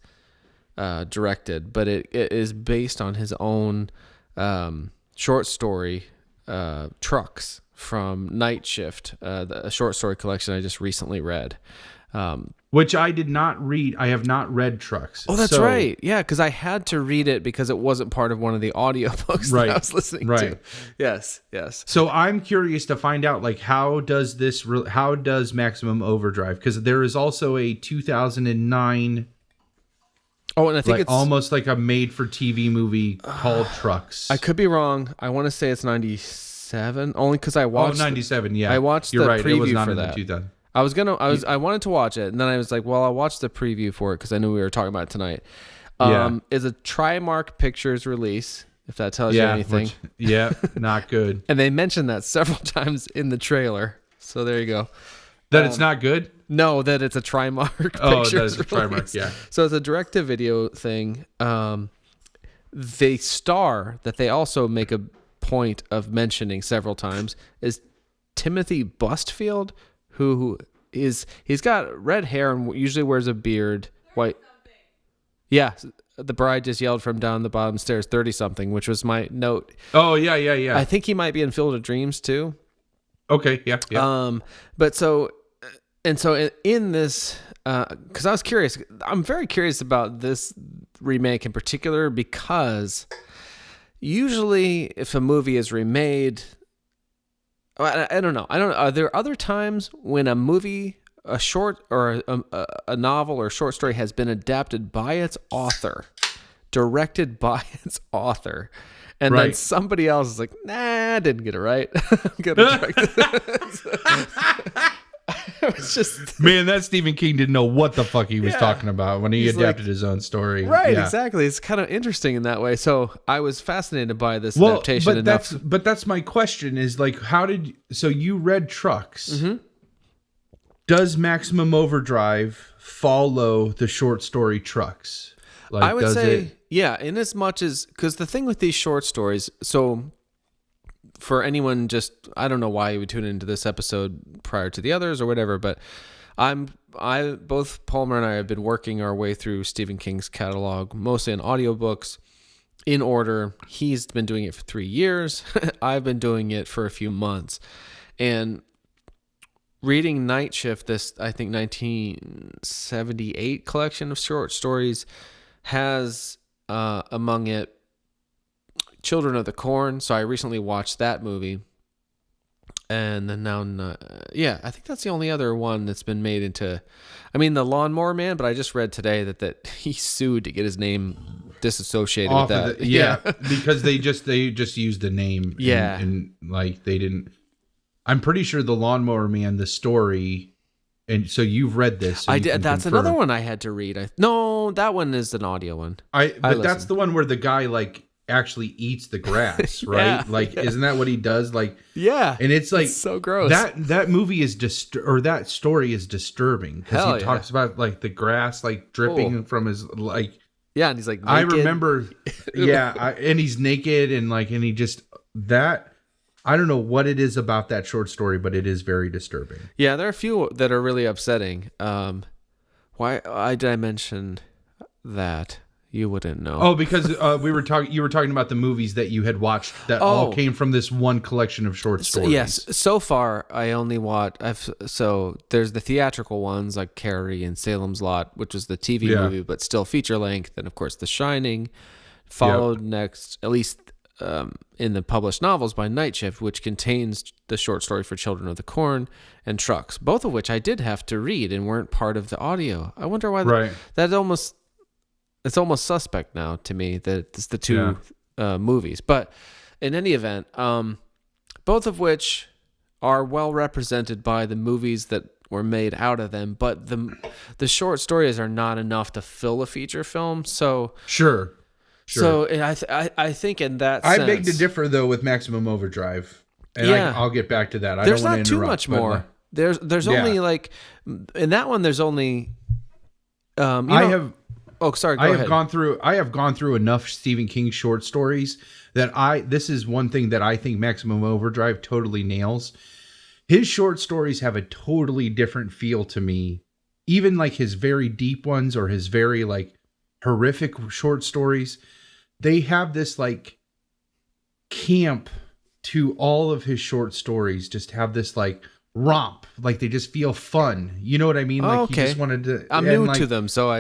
[SPEAKER 1] directed, but it is based on his own short story, Trucks, from Night Shift, a short story collection I just recently read.
[SPEAKER 2] Which I did not read. I have not read Trucks.
[SPEAKER 1] Oh, that's right. Yeah, because I had to read it because it wasn't part of one of the audiobooks that I was listening to. Yes.
[SPEAKER 2] So I'm curious to find out, like, how does Maximum Overdrive? Because there is also a 2009.
[SPEAKER 1] Oh, and I think
[SPEAKER 2] like,
[SPEAKER 1] it's
[SPEAKER 2] almost like a made-for-TV movie called Trucks.
[SPEAKER 1] I could be wrong. I want to say it's 97, only because I watched.
[SPEAKER 2] 97. Yeah,
[SPEAKER 1] I watched
[SPEAKER 2] You're
[SPEAKER 1] the
[SPEAKER 2] right.
[SPEAKER 1] preview
[SPEAKER 2] It was not
[SPEAKER 1] for
[SPEAKER 2] in
[SPEAKER 1] that.
[SPEAKER 2] the 2000.
[SPEAKER 1] I wanted to watch it, and then I was like, well, I'll watch the preview for it because I knew we were talking about it tonight. Is a Trimark Pictures release, if that tells you anything.
[SPEAKER 2] Not good.
[SPEAKER 1] And they mentioned that several times in the trailer. So there you go.
[SPEAKER 2] That it's not good?
[SPEAKER 1] No, that it's a Trimark Pictures.
[SPEAKER 2] Oh, that is a Trimark,
[SPEAKER 1] release.
[SPEAKER 2] yeah.
[SPEAKER 1] So it's a direct-to-video thing. The star that they also make a point of mentioning several times is Timothy Bustfield, who he's got red hair and usually wears a beard. White. Yeah, the bride just yelled from down the bottom stairs, 30-something, which was my note.
[SPEAKER 2] Oh, yeah.
[SPEAKER 1] I think he might be in Field of Dreams too.
[SPEAKER 2] Okay, yeah.
[SPEAKER 1] But so in this, because I was curious, I'm very curious about this remake in particular, because usually if a movie is remade, I don't know. Are there other times when a movie, a short or a novel or short story has been adapted by its author, directed by its author, and then somebody else is like, nah, I didn't get it right. I'm gonna direct it. It's just,
[SPEAKER 2] man, that Stephen King didn't know what the fuck he was talking about when he adapted his own story.
[SPEAKER 1] Right, exactly. It's kind of interesting in that way. So I was fascinated by this adaptation enough.
[SPEAKER 2] But that's my question is, like, so you read Trucks. Mm-hmm. Does Maximum Overdrive follow the short story Trucks? Like,
[SPEAKER 1] I would say, yeah, in as much as, because the thing with these short stories, so for anyone I don't know why you would tune into this episode prior to the others or whatever, but both Palmer and I have been working our way through Stephen King's catalog, mostly in audiobooks, in order. He's been doing it for 3 years. I've been doing it for a few months. And reading Night Shift, this, I think, 1978 collection of short stories, has among it Children of the Corn. So I recently watched that movie. And then now, I think that's the only other one that's been made into, the Lawnmower Man, but I just read today that he sued to get his name disassociated with that.
[SPEAKER 2] Because they just used the name. And like they didn't. I'm pretty sure the Lawnmower Man, the story, and so you've read this. So
[SPEAKER 1] I did. That's another one I had to read. No, that one is an audio one.
[SPEAKER 2] But that's the one where the guy like actually eats the grass, right?
[SPEAKER 1] Yeah,
[SPEAKER 2] like, isn't that what he does? Like,
[SPEAKER 1] yeah,
[SPEAKER 2] and it's like,
[SPEAKER 1] it's so gross.
[SPEAKER 2] That movie is that story is disturbing because he talks about like the grass like dripping from his like.
[SPEAKER 1] Yeah, and he's like naked.
[SPEAKER 2] I remember. And he's naked and he just that. I don't know what it is about that short story, but it is very disturbing.
[SPEAKER 1] Yeah, there are a few that are really upsetting. Why did I mention that? You wouldn't know.
[SPEAKER 2] Oh, because you were talking about the movies that you had watched that all came from this one collection of short stories.
[SPEAKER 1] Yes, so far I only so there's the theatrical ones like Carrie and Salem's Lot, which was the TV movie, but still feature length, and of course The Shining, followed next, at least in the published novels, by Night Shift, which contains the short story for Children of the Corn and Trucks, both of which I did have to read and weren't part of the audio. I wonder why it's almost suspect now to me that it's the two movies. But in any event, both of which are well represented by the movies that were made out of them, but the short stories are not enough to fill a feature film. So
[SPEAKER 2] Sure.
[SPEAKER 1] So I think in that sense,
[SPEAKER 2] I beg to differ though with Maximum Overdrive, and I'll get back to that.
[SPEAKER 1] There's
[SPEAKER 2] don't want
[SPEAKER 1] not
[SPEAKER 2] to
[SPEAKER 1] too
[SPEAKER 2] interrupt,
[SPEAKER 1] much more. There's only like in that one. There's only I have gone through enough Stephen King short stories that this is one thing that I think Maximum Overdrive totally nails. His short stories have a totally different feel to me. Even like his very deep ones or his very like horrific short stories, they have this like camp to all of his short stories. Just have this like romp, like they just feel fun. You know what I mean? Like he just wanted to. I'm new to them, so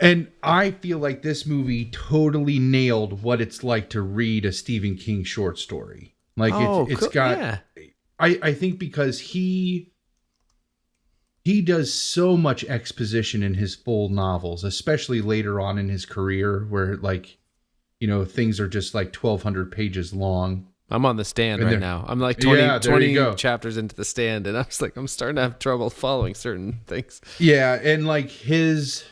[SPEAKER 2] And I feel like this movie totally nailed what it's like to read a Stephen King short story. Like it's got. I think because he does so much exposition in his full novels, especially later on in his career, where like, you know, things are just like 1,200 pages long.
[SPEAKER 1] I'm on The Stand right now. I'm like 20 chapters into The Stand, and I'm starting to have trouble following certain things.
[SPEAKER 2] Yeah, and like his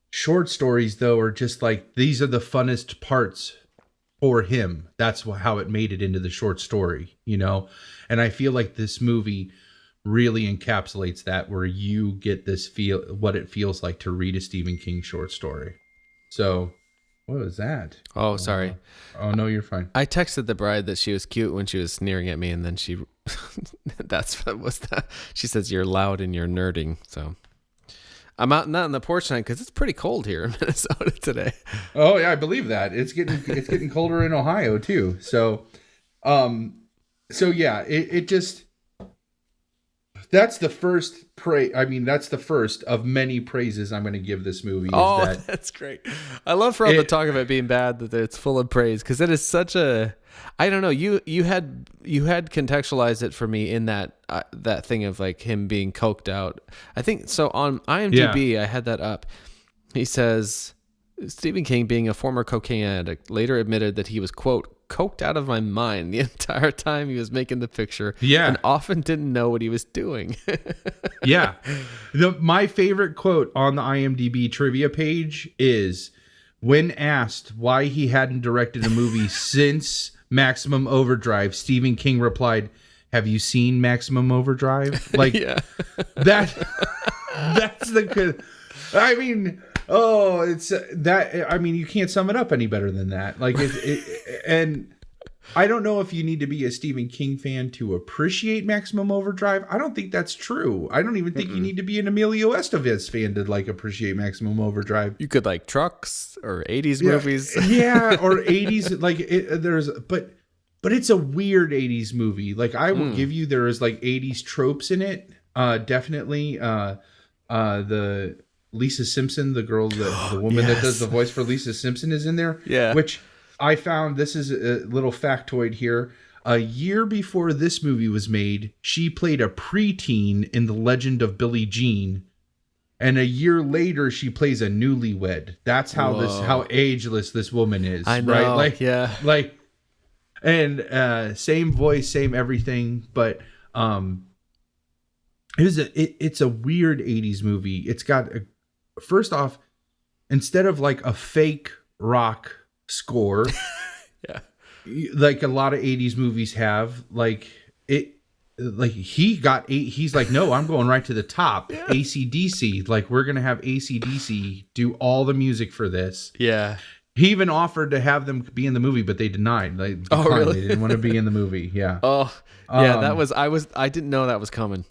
[SPEAKER 2] short stories though are just like, these are the funnest parts for him. That's how it made it into the short story, you know? And I feel like this movie really encapsulates that, where you get this what it feels like to read a Stephen King short story. So what was that?
[SPEAKER 1] Oh, sorry.
[SPEAKER 2] Oh no, you're fine.
[SPEAKER 1] I texted the bride that she was cute when she was sneering at me, and then she she says, "You're loud and you're nerding." So I'm out not on the porch tonight because it's pretty cold here in Minnesota today.
[SPEAKER 2] Oh yeah, I believe that. It's getting colder in Ohio too. So yeah, it just, that's the first that's the first of many praises I'm going to give this movie.
[SPEAKER 1] That's great. I love for all the talk of it being bad that it's full of praise, because it is such a, I don't know, you had contextualized it for me in that thing of like him being coked out. I think so on IMDb, I had that up. He says Stephen King, being a former cocaine addict, later admitted that he was, quote, coked out of my mind the entire time he was making the picture, and often didn't know what he was doing.
[SPEAKER 2] Yeah. My favorite quote on the IMDb trivia page is, when asked why he hadn't directed a movie since Maximum Overdrive, Stephen King replied, "Have you seen Maximum Overdrive?" Like, that's the good. I mean, it's that. I mean, you can't sum it up any better than that. Like, and I don't know if you need to be a Stephen King fan to appreciate Maximum Overdrive. I don't think that's true. I don't even think you need to be an Emilio Estevez fan to like appreciate Maximum Overdrive.
[SPEAKER 1] You could like Trucks or 80s movies.
[SPEAKER 2] Yeah, or 80s. Like but it's a weird 80s movie. Like, I will give you, there is like 80s tropes in it. Definitely. The Lisa Simpson, the girl, the woman that does the voice for Lisa Simpson is in there. Yeah. Which I found, this is a little factoid here. A year before this movie was made, she played a preteen in The Legend of Billie Jean. And a year later, she plays a newlywed. That's how how ageless this woman is.
[SPEAKER 1] I know.
[SPEAKER 2] Right? Like,
[SPEAKER 1] yeah.
[SPEAKER 2] Like, and same voice, same everything, but it's a weird 80s movie. It's got first off, instead of like a fake rock score, like a lot of 80s movies have, like it, like he's like, no, I'm going right to the top. AC/DC, like, we're gonna have AC/DC do all the music for this.
[SPEAKER 1] Yeah.
[SPEAKER 2] He even offered to have them be in the movie, but they denied.
[SPEAKER 1] Really?
[SPEAKER 2] They didn't want to be in the movie. Yeah.
[SPEAKER 1] I didn't know that was coming.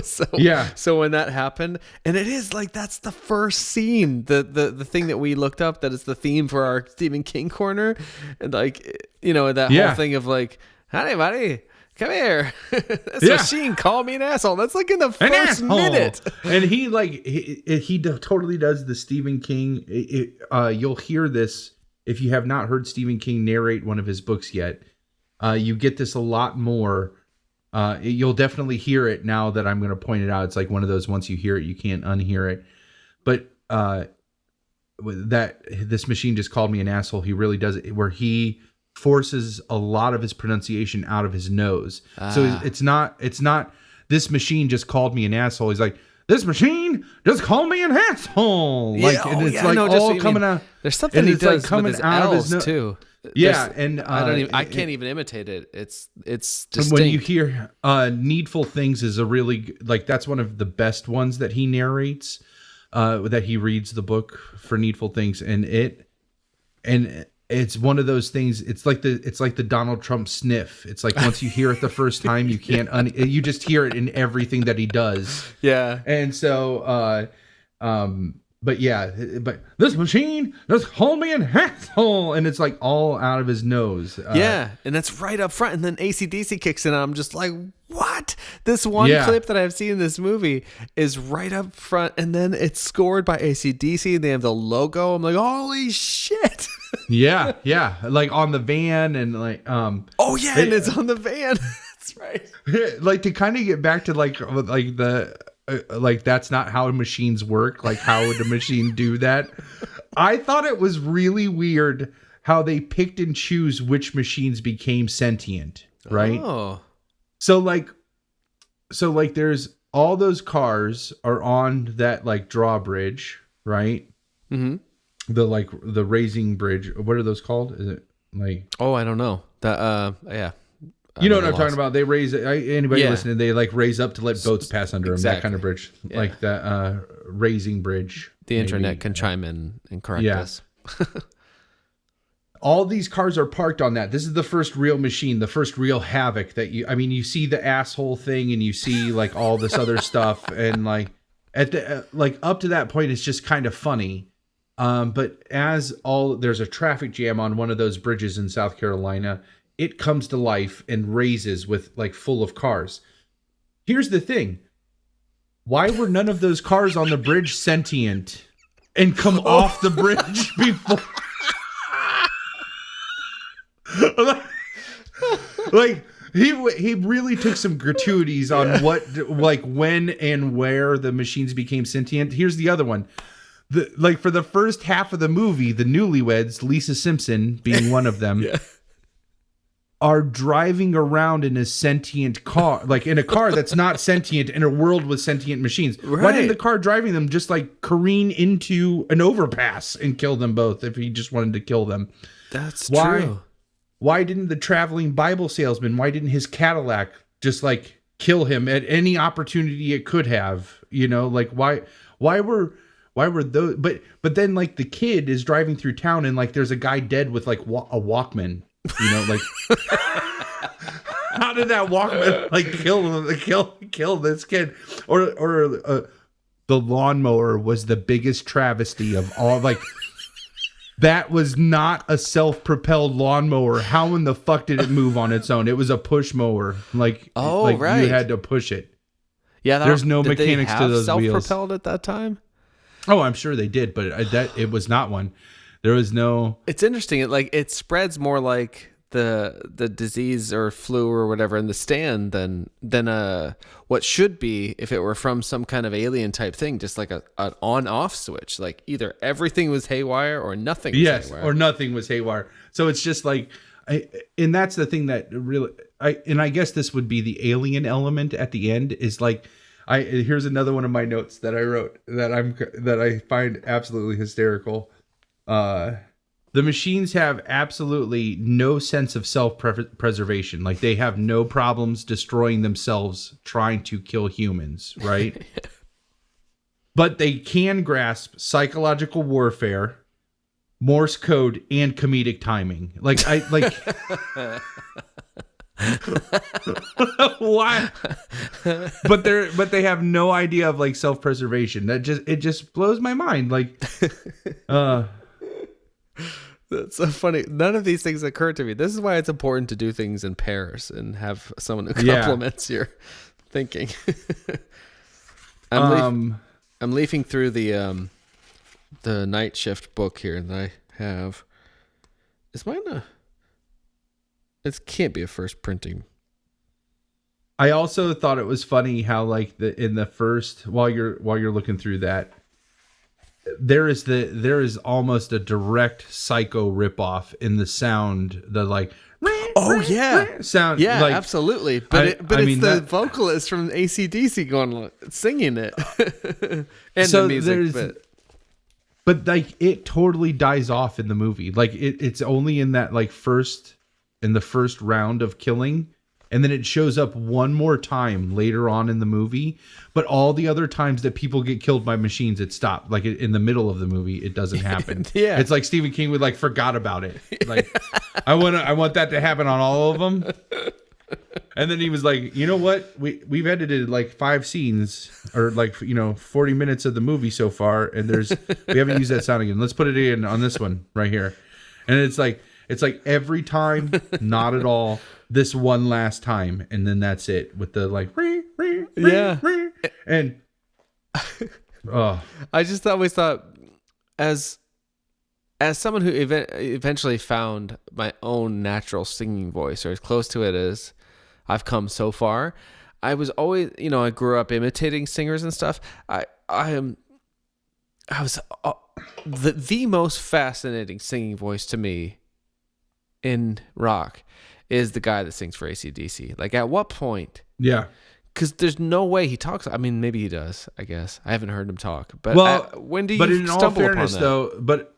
[SPEAKER 1] So when that happened, and it is like, that's the first scene, the thing that we looked up that is the theme for our Stephen King corner, and like, you know, that whole thing of like, "Honey, buddy, come here." This machine called me an asshole. That's like in the first minute.
[SPEAKER 2] And he totally does the Stephen King. You'll hear this if you have not heard Stephen King narrate one of his books yet. You get this a lot more. You'll definitely hear it now that I'm going to point it out. It's like one of those, once you hear it, you can't unhear it. But that this machine just called me an asshole. He really does it, where he forces a lot of his pronunciation out of his nose. So it's not this machine just called me an asshole. He's like, this machine just called me an asshole.
[SPEAKER 1] Yeah,
[SPEAKER 2] like, and it's like all coming out.
[SPEAKER 1] There's something he
[SPEAKER 2] it's
[SPEAKER 1] does
[SPEAKER 2] like coming
[SPEAKER 1] with his
[SPEAKER 2] out
[SPEAKER 1] L's
[SPEAKER 2] of his
[SPEAKER 1] too.
[SPEAKER 2] Yeah,
[SPEAKER 1] There's-
[SPEAKER 2] and
[SPEAKER 1] I can't even imitate it. It's distinct.
[SPEAKER 2] when you hear Needful Things is a really like that's one of the best ones that he narrates. That he reads the book for Needful Things, and it's one of those things. It's like the Donald Trump sniff. It's like once you hear it the first time, you can't you just hear it in everything that he does.
[SPEAKER 1] Yeah.
[SPEAKER 2] And so, but this machine just hold me in asshole, and it's like all out of his nose.
[SPEAKER 1] Yeah, and that's right up front, and then AC/DC kicks in, and I'm just like, what? This one clip that I've seen in this movie is right up front, and then it's scored by AC/DC, and they have the logo. I'm like, holy shit.
[SPEAKER 2] yeah, like on the van, and like
[SPEAKER 1] oh yeah, and it's on the van. That's right.
[SPEAKER 2] Like to kind of get back to like the like that's not how machines work. Like how would a machine do that? I thought it was really weird how they picked and choose which machines became sentient, right?
[SPEAKER 1] Oh.
[SPEAKER 2] So like there's all those cars are on that like drawbridge, right?
[SPEAKER 1] Mm-hmm.
[SPEAKER 2] The raising bridge. What are those called? Is it like?
[SPEAKER 1] Oh, I don't know. That yeah.
[SPEAKER 2] You know what I'm talking about? They raise anybody listening. They like raise up to let boats pass under them. That kind of bridge, like that raising bridge.
[SPEAKER 1] The internet can chime in and correct us.
[SPEAKER 2] All these cars are parked on that. This is the first real machine, the first real Havoc that you see the asshole thing, and you see like all this other stuff, and like at the like up to that point, it's just kind of funny. But there's a traffic jam on one of those bridges in South Carolina. It comes to life and raises with like full of cars. Here's the thing. Why were none of those cars on the bridge sentient and come off the bridge before? like he really took some gratuities on what like when and where the machines became sentient. Here's the other one. For the first half of the movie, the newlyweds, Lisa Simpson being one of them, are driving around in a sentient car, like in a car that's not sentient in a world with sentient machines. Right. Why didn't the car driving them just like careen into an overpass and kill them both if he just wanted to kill them?
[SPEAKER 1] That's true.
[SPEAKER 2] Why didn't the traveling Bible salesman, why didn't his Cadillac just like kill him at any opportunity it could have? You know, like why were those, but then like the kid is driving through town and like there's a guy dead with like a Walkman. You know, like how did that Walkman like kill this kid? Or the lawnmower was the biggest travesty of all. Like that was not a self-propelled lawnmower. How in the fuck did it move on its own? It was a push mower. Like right. You had to push it.
[SPEAKER 1] Yeah,
[SPEAKER 2] there's no mechanics to those wheels.
[SPEAKER 1] Self-propelled at that time.
[SPEAKER 2] Oh, I'm sure they did, but it was not one. There was no.
[SPEAKER 1] It's interesting. It spreads more like the disease or flu or whatever in the stand than what should be if it were from some kind of alien type thing, just like an on-off switch. Like either everything was haywire or nothing. Was haywire.
[SPEAKER 2] Or nothing was haywire. So it's just like, and that's the thing that really. I guess this would be the alien element at the end is like. Here's another one of my notes that I wrote that I find absolutely hysterical. The machines have absolutely no sense of self-preservation. Like they have no problems destroying themselves trying to kill humans, right? But they can grasp psychological warfare, Morse code, and comedic timing. Why? But they have no idea of like self-preservation. It just blows my mind. Like,
[SPEAKER 1] that's so funny. None of these things occur to me. This is why it's important to do things in pairs and have someone who complements your thinking. I'm leafing through the Night Shift book here that I have. Is mine a? It can't be a first printing.
[SPEAKER 2] I also thought it was funny how like in the first while you're looking through that, there is almost a direct Psycho ripoff in the sound, the like.
[SPEAKER 1] Oh yeah,
[SPEAKER 2] sound.
[SPEAKER 1] Yeah,
[SPEAKER 2] like,
[SPEAKER 1] absolutely. But it's the vocalist from AC/DC going singing it, and
[SPEAKER 2] so
[SPEAKER 1] the music.
[SPEAKER 2] But like it totally dies off in the movie. Like it's only in that like in the first round of killing, and then it shows up one more time later on in the movie. But all the other times that people get killed by machines, it stopped. Like in the middle of the movie, it doesn't happen.
[SPEAKER 1] Yeah,
[SPEAKER 2] it's like Stephen King would like forgot about it. Like I want that to happen on all of them. And then he was like, you know what? We've edited like 5 scenes or like 40 minutes of the movie so far, and we haven't used that sound again. Let's put it in on this one right here. And it's like every time, not at all. This one last time, and then that's it with the like
[SPEAKER 1] yeah.
[SPEAKER 2] And
[SPEAKER 1] I just always thought as someone who eventually found my own natural singing voice, or as close to it as I've come so far, I was always, I grew up imitating singers and stuff. I was the most fascinating singing voice to me in rock is the guy that sings for AC/DC. Like, at what point?
[SPEAKER 2] Yeah.
[SPEAKER 1] Because there's no way he talks. I mean, maybe he does, I guess. I haven't heard him talk. But when do you stumble upon that?
[SPEAKER 2] But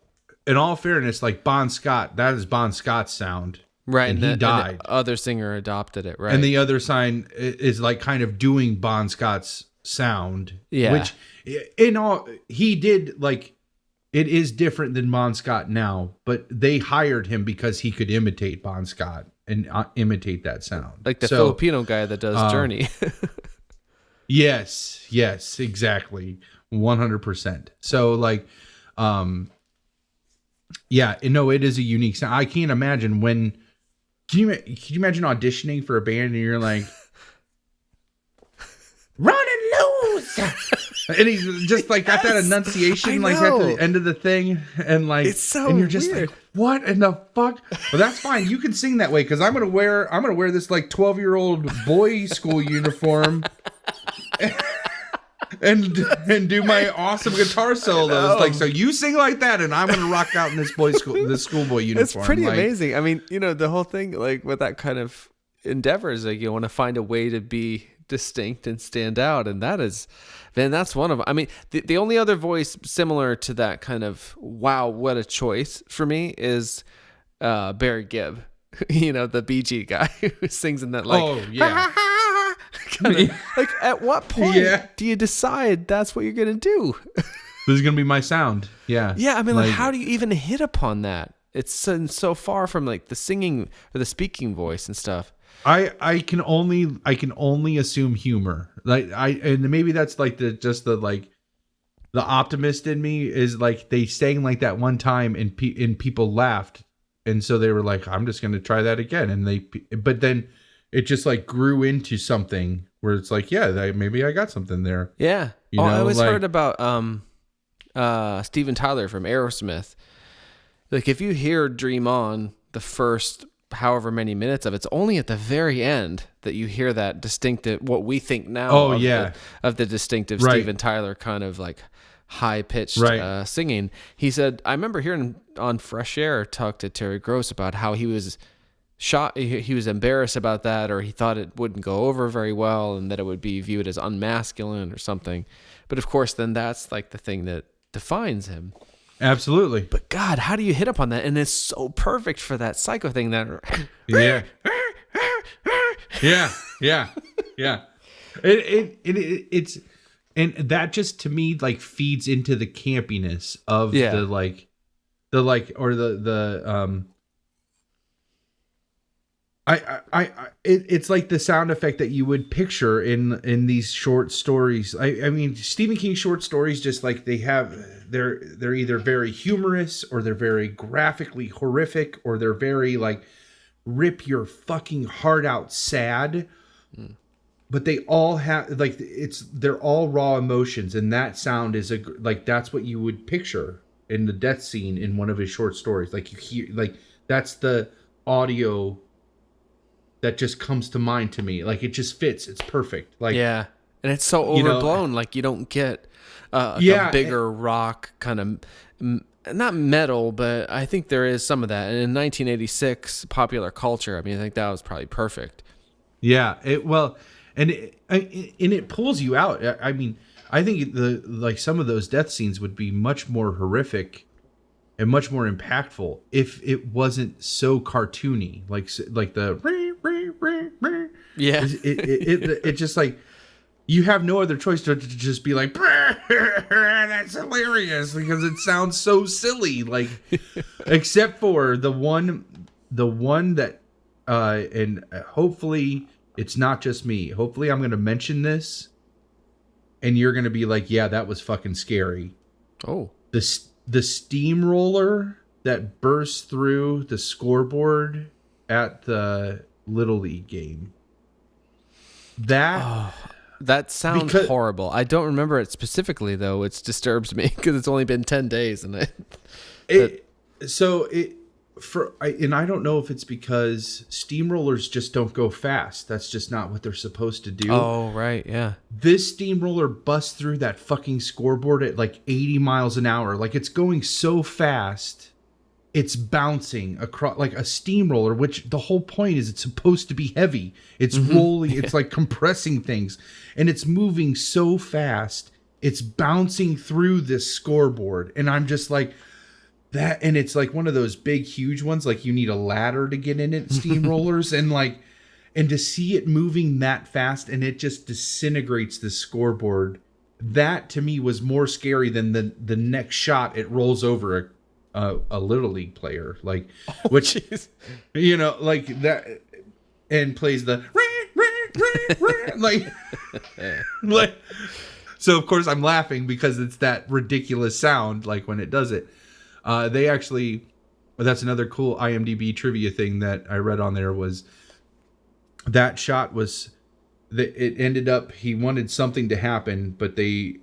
[SPEAKER 2] in all fairness, like Bon Scott, that is Bon Scott's sound.
[SPEAKER 1] Right.
[SPEAKER 2] And he died.
[SPEAKER 1] And the other singer adopted it, right?
[SPEAKER 2] And the other sign is like kind of doing Bon Scott's sound.
[SPEAKER 1] Yeah.
[SPEAKER 2] Which, he did, like, it is different than Bon Scott now, but they hired him because he could imitate Bon Scott and imitate that sound.
[SPEAKER 1] Like the Filipino guy that does Journey.
[SPEAKER 2] Yes, exactly. 100%. So, like, yeah, it is a unique sound. I can't imagine can you imagine auditioning for a band and you're like, running loose, and he's just like got that enunciation like at the end of the thing, and like
[SPEAKER 1] it's so
[SPEAKER 2] and you're just
[SPEAKER 1] weird.
[SPEAKER 2] like, what in the fuck? Well, that's fine. You can sing that way because I'm gonna wear this like 12-year-old boy school uniform. And do my awesome guitar solos. Like, so you sing like that, and I'm gonna rock out in this schoolboy uniform.
[SPEAKER 1] It's pretty amazing. I mean, the whole thing, like with that kind of endeavor, is like you want to find a way to be distinct and stand out, and that's one of them. I mean, the only other voice similar to that kind of wow, what a choice for me is Barry Gibb. The BG guy who sings in that like.
[SPEAKER 2] Oh yeah.
[SPEAKER 1] Like, at what point do you decide that's what you're gonna do?
[SPEAKER 2] This is gonna be my sound. Yeah.
[SPEAKER 1] Yeah, I mean, like, how do you even hit upon that? It's so far from like the singing or the speaking voice and stuff.
[SPEAKER 2] I can only assume humor. Like and maybe that's like the optimist in me is like they sang like that one time and people laughed, and so they were like, I'm just gonna try that again, and but then it just like grew into something where it's like, yeah, maybe I got something there.
[SPEAKER 1] Yeah. I always heard about Steven Tyler from Aerosmith. Like, if you hear Dream On, the first however many minutes of it's only at the very end that you hear that distinctive, what we think now of the distinctive Steven Tyler kind of like high-pitched singing. He said, I remember hearing on Fresh Air talk to Terry Gross about how he was he was embarrassed about that, or he thought it wouldn't go over very well and that it would be viewed as unmasculine or something. But of course, then that's like the thing that defines him.
[SPEAKER 2] Absolutely.
[SPEAKER 1] But God, how do you hit upon that? And it's so perfect for that Psycho thing. That
[SPEAKER 2] yeah. It's and that just to me like feeds into the campiness of it's like the sound effect that you would picture in these short stories. I mean, Stephen King short stories, just like they're either very humorous or they're very graphically horrific or they're very like rip your fucking heart out sad. But they all have like they're all raw emotions, and that sound is that's what you would picture in the death scene in one of his short stories. Like you hear that's the audio that just comes to mind to me. Like it just fits. It's perfect. Like
[SPEAKER 1] And it's so overblown. Like you don't get a bigger rock kind of, not metal, but I think there is some of that. And in 1986 popular culture, I mean, I think that was probably perfect.
[SPEAKER 2] Yeah. It pulls you out. I mean, I think some of those death scenes would be much more horrific and much more impactful if it wasn't so cartoony, like the it just like you have no other choice to just be like that's hilarious because it sounds so silly, like except for the one that and hopefully it's not just me. Hopefully I'm going to mention this and you're going to be like, yeah, that was fucking scary.
[SPEAKER 1] Oh,
[SPEAKER 2] the steamroller that bursts through the scoreboard at the Little League game. That
[SPEAKER 1] sounds horrible. I don't remember it specifically, though. It disturbs me because it's only been 10 days. And I don't know if it's because steamrollers just don't go fast. That's just not what they're supposed to do. Oh, right. Yeah.
[SPEAKER 2] This steamroller busts through that fucking scoreboard at like 80 miles an hour. Like it's going so fast. It's bouncing across like a steamroller, which the whole point is it's supposed to be heavy. It's rolling. It's like compressing things and it's moving so fast. It's bouncing through this scoreboard. And I'm just like, that, and it's like one of those big huge ones, like you need a ladder to get in it, steamrollers, and to see it moving that fast and it just disintegrates the scoreboard, that to me was more scary than the next shot it rolls over a Little League player, like geez. Like that, and plays the like so of course I'm laughing because it's that ridiculous sound like when it does it. They actually, that's another cool IMDb trivia thing that I read on there was that shot was that it ended up, he wanted something to happen, but they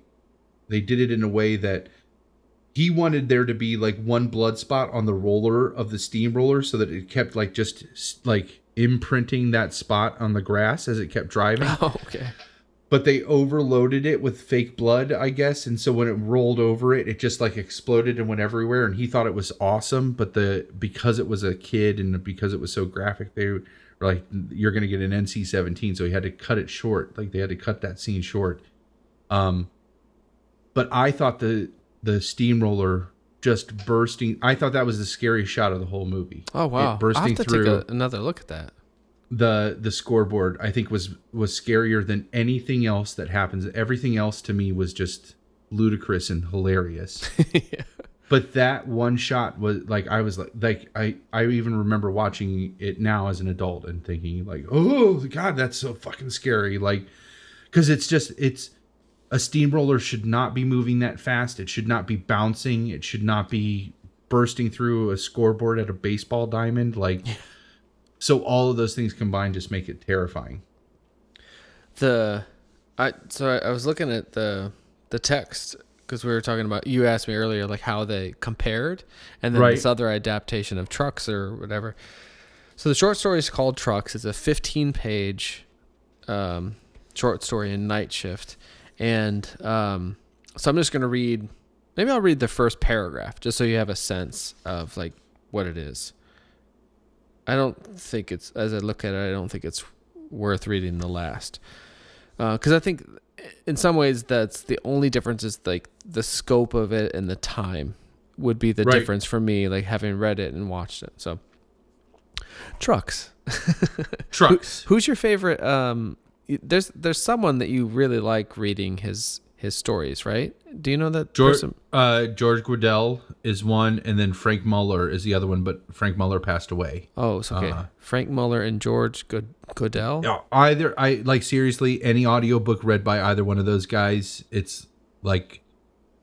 [SPEAKER 2] did it in a way that he wanted there to be like one blood spot on the roller of the steamroller so that it kept like just like imprinting that spot on the grass as it kept driving.
[SPEAKER 1] Oh, okay.
[SPEAKER 2] But they overloaded it with fake blood, I guess. And so when it rolled over it just like exploded and went everywhere. And he thought it was awesome. But because it was a kid and because it was so graphic, they were like, you're going to get an NC-17. So he had to cut it short. Like they had to cut that scene short. But I thought the steamroller just bursting, I thought that was the scariest shot of the whole movie.
[SPEAKER 1] Oh, wow.
[SPEAKER 2] It bursting
[SPEAKER 1] I'll have to
[SPEAKER 2] through.
[SPEAKER 1] take another look at that.
[SPEAKER 2] The scoreboard I think was scarier than anything else that happens. Everything else to me was just ludicrous and hilarious.
[SPEAKER 1] Yeah.
[SPEAKER 2] But that one shot was like, I was like I even remember watching it now as an adult and thinking like, oh God, that's so fucking scary. Like, cause it's a steamroller should not be moving that fast. It should not be bouncing. It should not be bursting through a scoreboard at a baseball diamond. Like, so all of those things combined just make it terrifying.
[SPEAKER 1] I was looking at the text because we were talking about, you asked me earlier like how they compared, and then this other adaptation of Trucks or whatever. So the short story is called Trucks. It's a 15-page short story in Night Shift, and so I'm just gonna read. Maybe I'll read the first paragraph just so you have a sense of like what it is. I don't think it's, as I look at it, I don't think it's worth reading the last. Because I think in some ways that's the only difference is like the scope of it and the time would be the difference for me, like having read it and watched it. So, Trucks. Who's your favorite? There's someone that you really like reading his stories, right? Do you know that person?
[SPEAKER 2] George Guidall is one, and then Frank Muller is the other one, but Frank Muller passed away.
[SPEAKER 1] Oh, it's okay. Frank Muller and George Guidall?
[SPEAKER 2] Yeah, seriously, any audiobook read by either one of those guys, it's like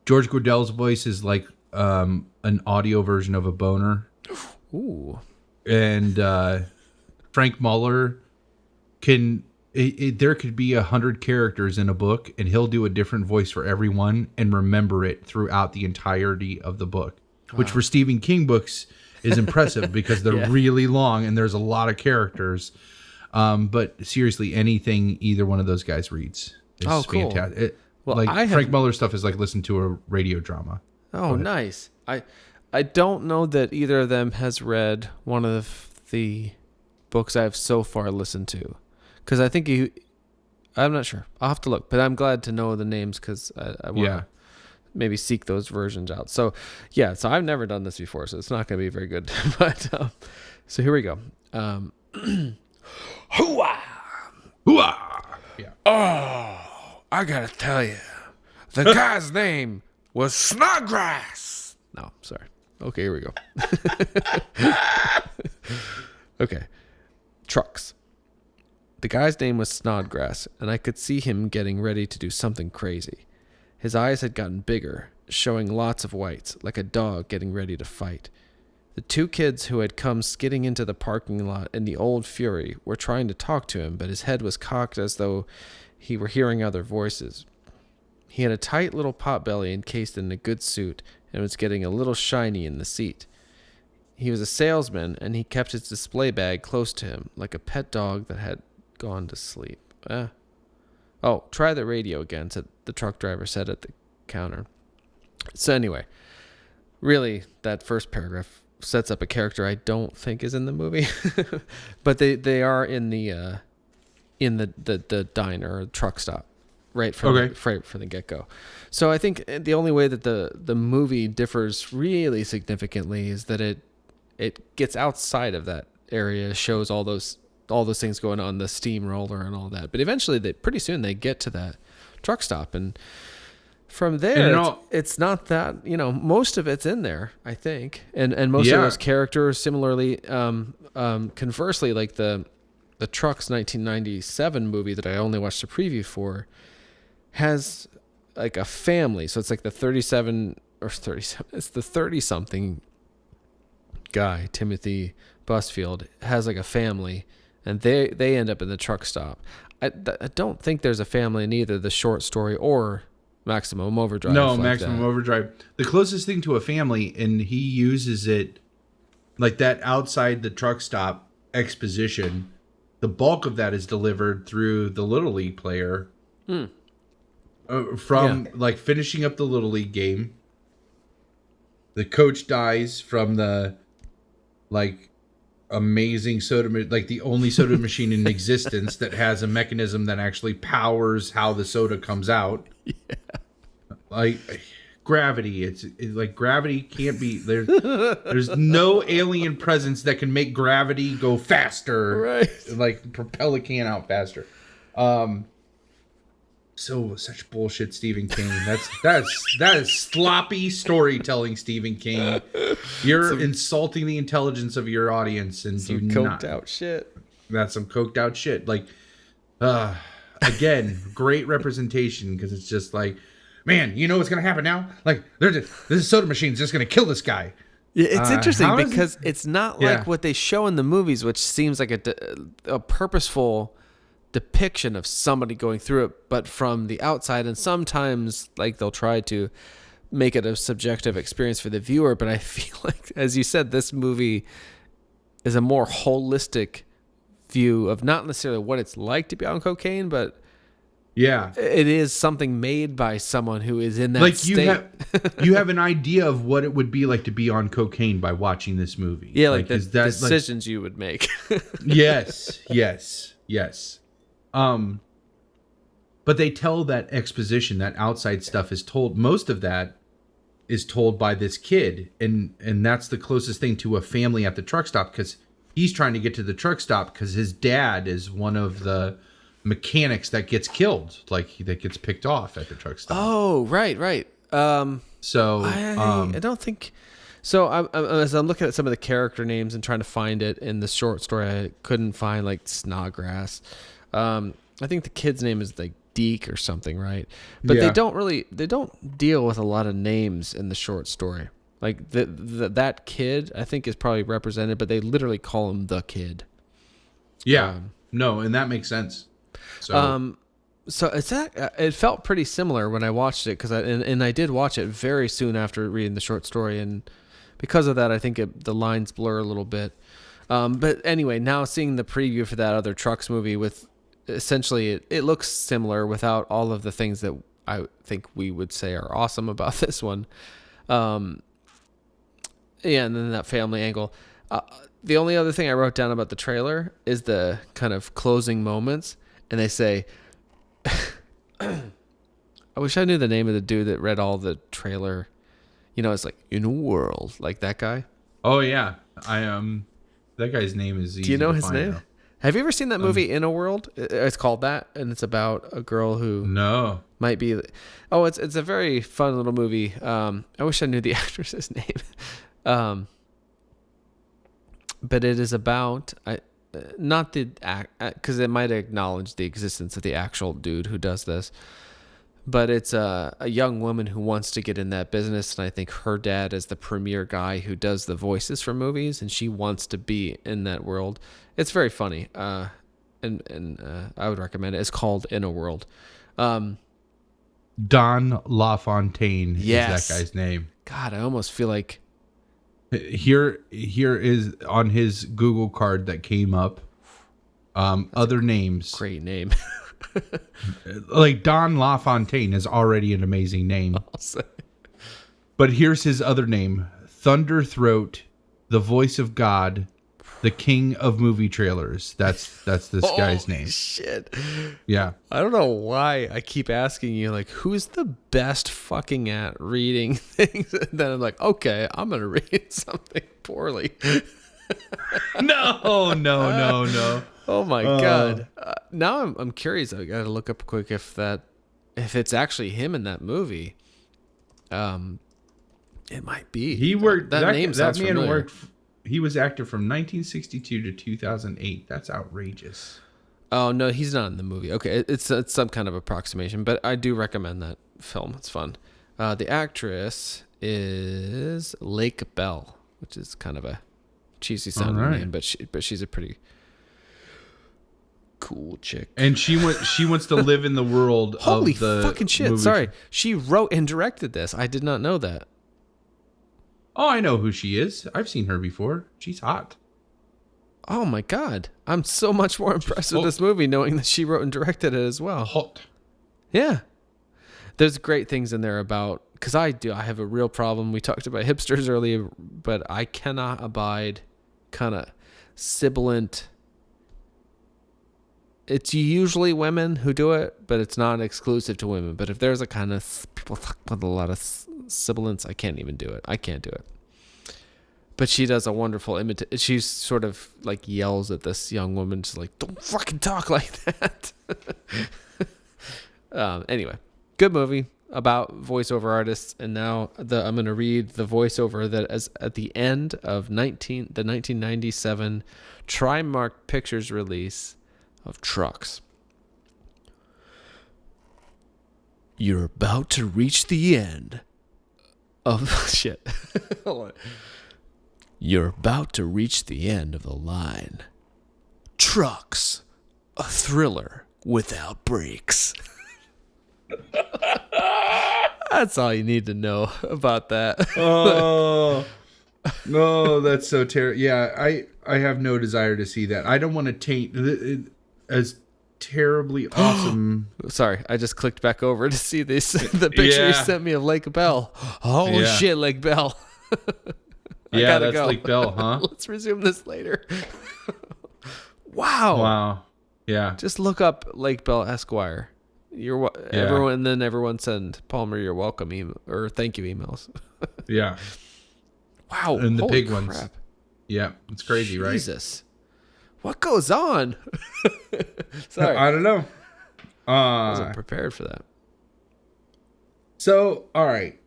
[SPEAKER 2] George Guidall's voice is like an audio version of a boner.
[SPEAKER 1] Ooh.
[SPEAKER 2] And Frank Muller can... there could be 100 characters in a book and he'll do a different voice for everyone and remember it throughout the entirety of the book, which for Stephen King books is impressive because they're really long and there's a lot of characters. But seriously, anything either one of those guys reads. is
[SPEAKER 1] Oh, cool.
[SPEAKER 2] fantastic.
[SPEAKER 1] Well,
[SPEAKER 2] Like Frank Muller stuff is like listen to a radio drama.
[SPEAKER 1] Oh, nice. I don't know that either of them has read one of the books I've so far listened to, because I think I'm not sure. I'll have to look, but I'm glad to know the names because I want to maybe seek those versions out. So yeah, so I've never done this before, so it's not going to be very good. But so here we go. Hooah!
[SPEAKER 2] Hooah! Yeah.
[SPEAKER 1] Oh, I gotta tell you, the guy's name was Snodgrass. No, sorry. Okay, here we go. Okay. Trucks. The guy's name was Snodgrass, and I could see him getting ready to do something crazy. His eyes had gotten bigger, showing lots of whites, like a dog getting ready to fight. The two kids who had come skidding into the parking lot in the old fury were trying to talk to him, but his head was cocked as though he were hearing other voices. He had a tight little potbelly encased in a good suit and was getting a little shiny in the seat. He was a salesman, and he kept his display bag close to him, like a pet dog that had gone to sleep. Oh, try the radio again, the truck driver said at the counter. So anyway, really, that first paragraph sets up a character I don't think is in the movie, but they are in the diner or truck stop right from the get-go. So I think the only way that the movie differs really significantly is that it gets outside of that area, shows all those things going on, the steamroller and all that. But eventually, pretty soon they get to that truck stop, and from there, it's not that, most of it's in there, I think, and most of those characters similarly. Conversely, like the Trucks 1997 movie that I only watched a preview for has like a family, so it's like the 37 or 37. It's the 30-something guy, Timothy Busfield, has like a family, and they end up in the truck stop. I don't think there's a family in either the short story or Maximum Overdrive.
[SPEAKER 2] No, Maximum Overdrive. The closest thing to a family, and he uses it like that outside the truck stop exposition. The bulk of that is delivered through the Little League player from like finishing up the Little League game. The coach dies from the like amazing soda, like the only soda machine in existence that has a mechanism that actually powers how the soda comes out. Yeah. Like gravity, it's like gravity can't be there's no alien presence that can make gravity go faster,
[SPEAKER 1] right?
[SPEAKER 2] Like propel a can out faster. So such bullshit, Stephen King. That is sloppy storytelling, Stephen King. You're insulting the intelligence of your audience, and
[SPEAKER 1] some coked out shit.
[SPEAKER 2] That's some coked out shit. Like, again, great representation, because it's just like, man, you know what's gonna happen now? Like, this soda machine's just gonna kill this guy.
[SPEAKER 1] Yeah, it's interesting because it's not like what they show in the movies, which seems like a purposeful depiction of somebody going through it, but from the outside. And sometimes like they'll try to make it a subjective experience for the viewer, but I feel like, as you said, this movie is a more holistic view of not necessarily what it's like to be on cocaine, but it is something made by someone who is in that state.
[SPEAKER 2] You have an idea of what it would be like to be on cocaine by watching this movie.
[SPEAKER 1] Yeah, like the decisions you would make.
[SPEAKER 2] Yes. But they tell that exposition, that outside stuff is told. Most of that is told by this kid, and that's the closest thing to a family at the truck stop, because he's trying to get to the truck stop because his dad is one of the mechanics that gets killed, that gets picked off at the truck stop.
[SPEAKER 1] Oh, right.
[SPEAKER 2] So
[SPEAKER 1] I don't think so. As I'm looking at some of the character names and trying to find it in the short story, I couldn't find like Snodgrass. I think the kid's name is like Deke or something, right? But they don't deal with a lot of names in the short story. Like that kid, I think, is probably represented, but they literally call him the kid.
[SPEAKER 2] Yeah, and that makes sense. So
[SPEAKER 1] it felt pretty similar when I watched it, because I did watch it very soon after reading the short story, and because of that, I think the lines blur a little bit. But anyway, now seeing the preview for that other Trucks movie with essentially it looks similar without all of the things that I think we would say are awesome about this one. Yeah, and then that family angle. The only other thing I wrote down about the trailer is the kind of closing moments, and they say, I wish I knew the name of the dude that read all the trailer. You know, it's like, in a world, like that guy.
[SPEAKER 2] Oh yeah, that guy's name is easy.
[SPEAKER 1] Do you know
[SPEAKER 2] to
[SPEAKER 1] his
[SPEAKER 2] find
[SPEAKER 1] name?
[SPEAKER 2] though.
[SPEAKER 1] Have you ever seen that movie In a World? It's called that, and it's about a girl who
[SPEAKER 2] No.
[SPEAKER 1] might be. Oh, it's a very fun little movie. I wish I knew the actress's name. But it is about not the act, because it might acknowledge the existence of the actual dude who does this. But it's a young woman who wants to get in that business, and I think her dad is the premier guy who does the voices for movies, and she wants to be in that world. It's very funny, and I would recommend it. It's called In a World.
[SPEAKER 2] Don LaFontaine is that guy's name.
[SPEAKER 1] God, I almost feel like
[SPEAKER 2] Here is on his Google card that came up. Other names.
[SPEAKER 1] great name.
[SPEAKER 2] Like Don LaFontaine is already an amazing name. But here's his other name: Thunderthroat, the voice of God, the king of movie trailers. That's this guy's name.
[SPEAKER 1] Shit.
[SPEAKER 2] Yeah.
[SPEAKER 1] I don't know why I keep asking you, like, who's the best fucking at reading things? And then I'm like, okay, I'm going to read something poorly.
[SPEAKER 2] No.
[SPEAKER 1] Oh my God. Now I'm curious. I got to look up quick if it's actually him in that movie. It might be.
[SPEAKER 2] He worked.
[SPEAKER 1] That name sounds
[SPEAKER 2] man
[SPEAKER 1] familiar.
[SPEAKER 2] worked. He was active from 1962 to 2008. That's outrageous.
[SPEAKER 1] Oh no, he's not in the movie. Okay, it's some kind of approximation, but I do recommend that film. It's fun. The actress is Lake Bell, which is kind of a cheesy sounding name, but she's a pretty cool chick.
[SPEAKER 2] And she wants to live in the world
[SPEAKER 1] Holy
[SPEAKER 2] of the
[SPEAKER 1] fucking shit!
[SPEAKER 2] movie.
[SPEAKER 1] Sorry, she wrote and directed this. I did not know that.
[SPEAKER 2] Oh, I know who she is. I've seen her before. She's hot.
[SPEAKER 1] Oh my God, I'm so much more impressed with this movie knowing that she wrote and directed it as well.
[SPEAKER 2] Hot.
[SPEAKER 1] Yeah. There's great things in there about, because I have a real problem. We talked about hipsters earlier, but I cannot abide kind of sibilant. It's usually women who do it, but it's not exclusive to women. But if there's a kind of people with a lot of sibilance, I can't even do it. I can't do it. But she does a wonderful imitation. She sort of like yells at this young woman. She's like, don't fucking talk like that. Anyway, good movie about voiceover artists. And now I'm going to read the voiceover that is at the end of the 1997 Trimark Pictures release of Trucks. You're about to reach the end of shit. Hold on. You're about to reach the end of the line. Trucks, a thriller without brakes. That's all you need to know about that.
[SPEAKER 2] Oh, no, that's so terrible. Yeah, I have no desire to see that. I don't want to taint it as terribly awesome.
[SPEAKER 1] Sorry, I just clicked back over to see this. The picture you sent me of Lake Bell. Oh shit, Lake Bell.
[SPEAKER 2] Yeah, that's go. Lake Bell, huh?
[SPEAKER 1] Let's resume this later. Wow.
[SPEAKER 2] Yeah.
[SPEAKER 1] Just look up Lake Bell Esquire. Everyone send Palmer your welcome or thank you emails.
[SPEAKER 2] Yeah.
[SPEAKER 1] Wow.
[SPEAKER 2] And the big
[SPEAKER 1] crap.
[SPEAKER 2] ones. Yeah, it's crazy, right?
[SPEAKER 1] Jesus. What goes on? Sorry.
[SPEAKER 2] I don't know.
[SPEAKER 1] I wasn't prepared for that.
[SPEAKER 2] So, all right.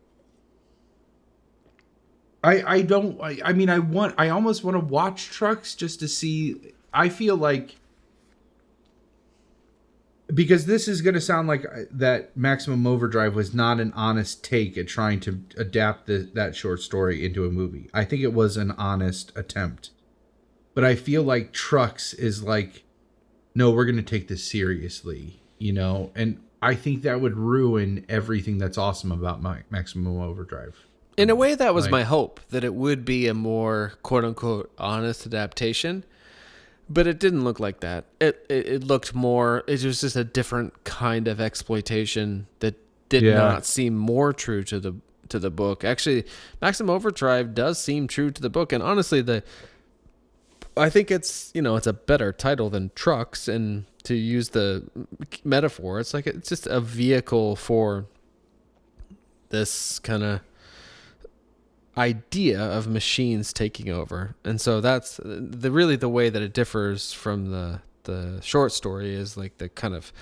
[SPEAKER 2] I almost want to watch Trucks just to see. I feel like, because this is going to sound like that Maximum Overdrive was not an honest take at trying to adapt that short story into a movie. I think it was an honest attempt. But I feel like Trucks is like, no, we're going to take this seriously, And I think that would ruin everything that's awesome about Maximum Overdrive.
[SPEAKER 1] In a way, that was my hope, that it would be a more quote-unquote honest adaptation. But it didn't look like that. It looked more. It was just a different kind of exploitation that did not seem more true to the book. Actually, Maximum Overdrive does seem true to the book, and honestly, I think it's it's a better title than Trucks. And to use the metaphor, it's like it's just a vehicle for this kind of idea of machines taking over. And so that's the way that it differs from the short story is like the kind of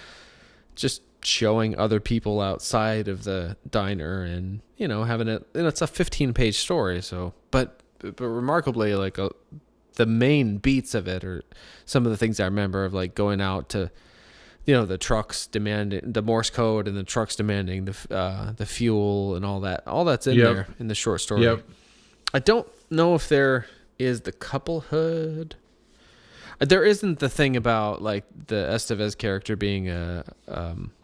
[SPEAKER 1] just showing other people outside of the diner and having it, and it's a 15-page story. So but remarkably, like the main beats of it are some of the things I remember of like going out to the trucks demanding the Morse code and the trucks demanding the fuel and all that's in there in the short story. Yep. I don't know if there is the couplehood. There isn't the thing about like the Estevez character being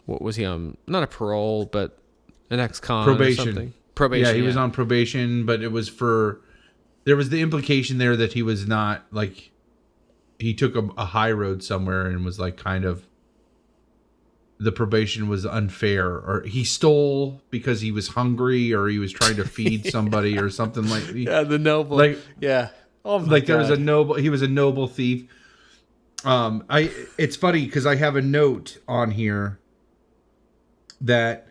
[SPEAKER 1] what was he on? Not a parole, but an ex-con
[SPEAKER 2] probation.
[SPEAKER 1] Or something. Probation.
[SPEAKER 2] Yeah, he was on probation, but it was there was the implication there that he was not like, he took a high road somewhere and was like kind of, the probation was unfair, or he stole because he was hungry, or he was trying to feed somebody or something like that.
[SPEAKER 1] Yeah, the noble.
[SPEAKER 2] Like,
[SPEAKER 1] yeah. Oh my
[SPEAKER 2] like
[SPEAKER 1] God.
[SPEAKER 2] he was a noble thief. It's funny because I have a note on here that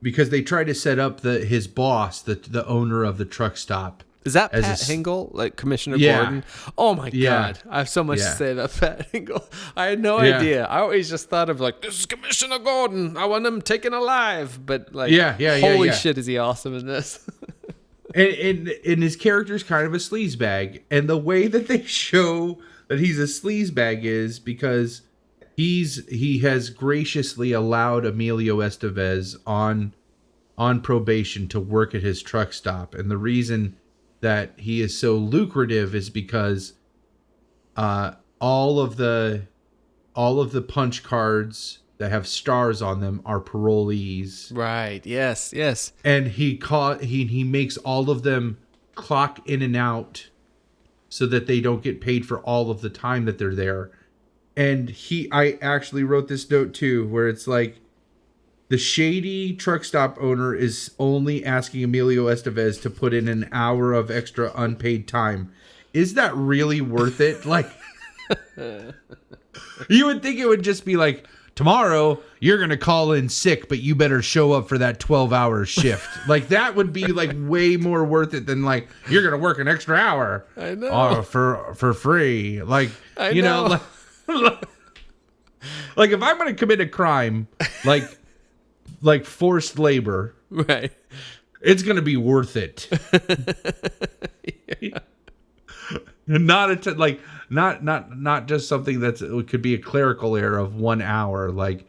[SPEAKER 2] because they tried to set up his boss, the owner of the truck stop.
[SPEAKER 1] Is that Pat Hingle, like Commissioner Gordon? Oh my God. I have so much to say about Pat Hingle. I had no idea. I always just thought of like, this is Commissioner Gordon. I want him taken alive. But like, holy shit, is he awesome in this?
[SPEAKER 2] and his character's kind of a sleazebag. And the way that they show that he's a sleazebag is because he has graciously allowed Emilio Estevez on probation to work at his truck stop. And the reason that he is so lucrative is because all of the punch cards that have stars on them are parolees.
[SPEAKER 1] Right. Yes.
[SPEAKER 2] And he makes all of them clock in and out so that they don't get paid for all of the time that they're there. And I actually wrote this note too, where it's like, the shady truck stop owner is only asking Emilio Estevez to put in an hour of extra unpaid time. Is that really worth it? Like, you would think it would just be like, tomorrow you're going to call in sick, but you better show up for that 12-hour shift. Like, that would be like way more worth it than like, you're going to work an extra hour.
[SPEAKER 1] I know.
[SPEAKER 2] For free. Like,
[SPEAKER 1] I know.
[SPEAKER 2] Like if I'm going to commit a crime, like forced labor,
[SPEAKER 1] right?
[SPEAKER 2] It's gonna be worth it. Not just something it could be a clerical error of 1 hour. Like,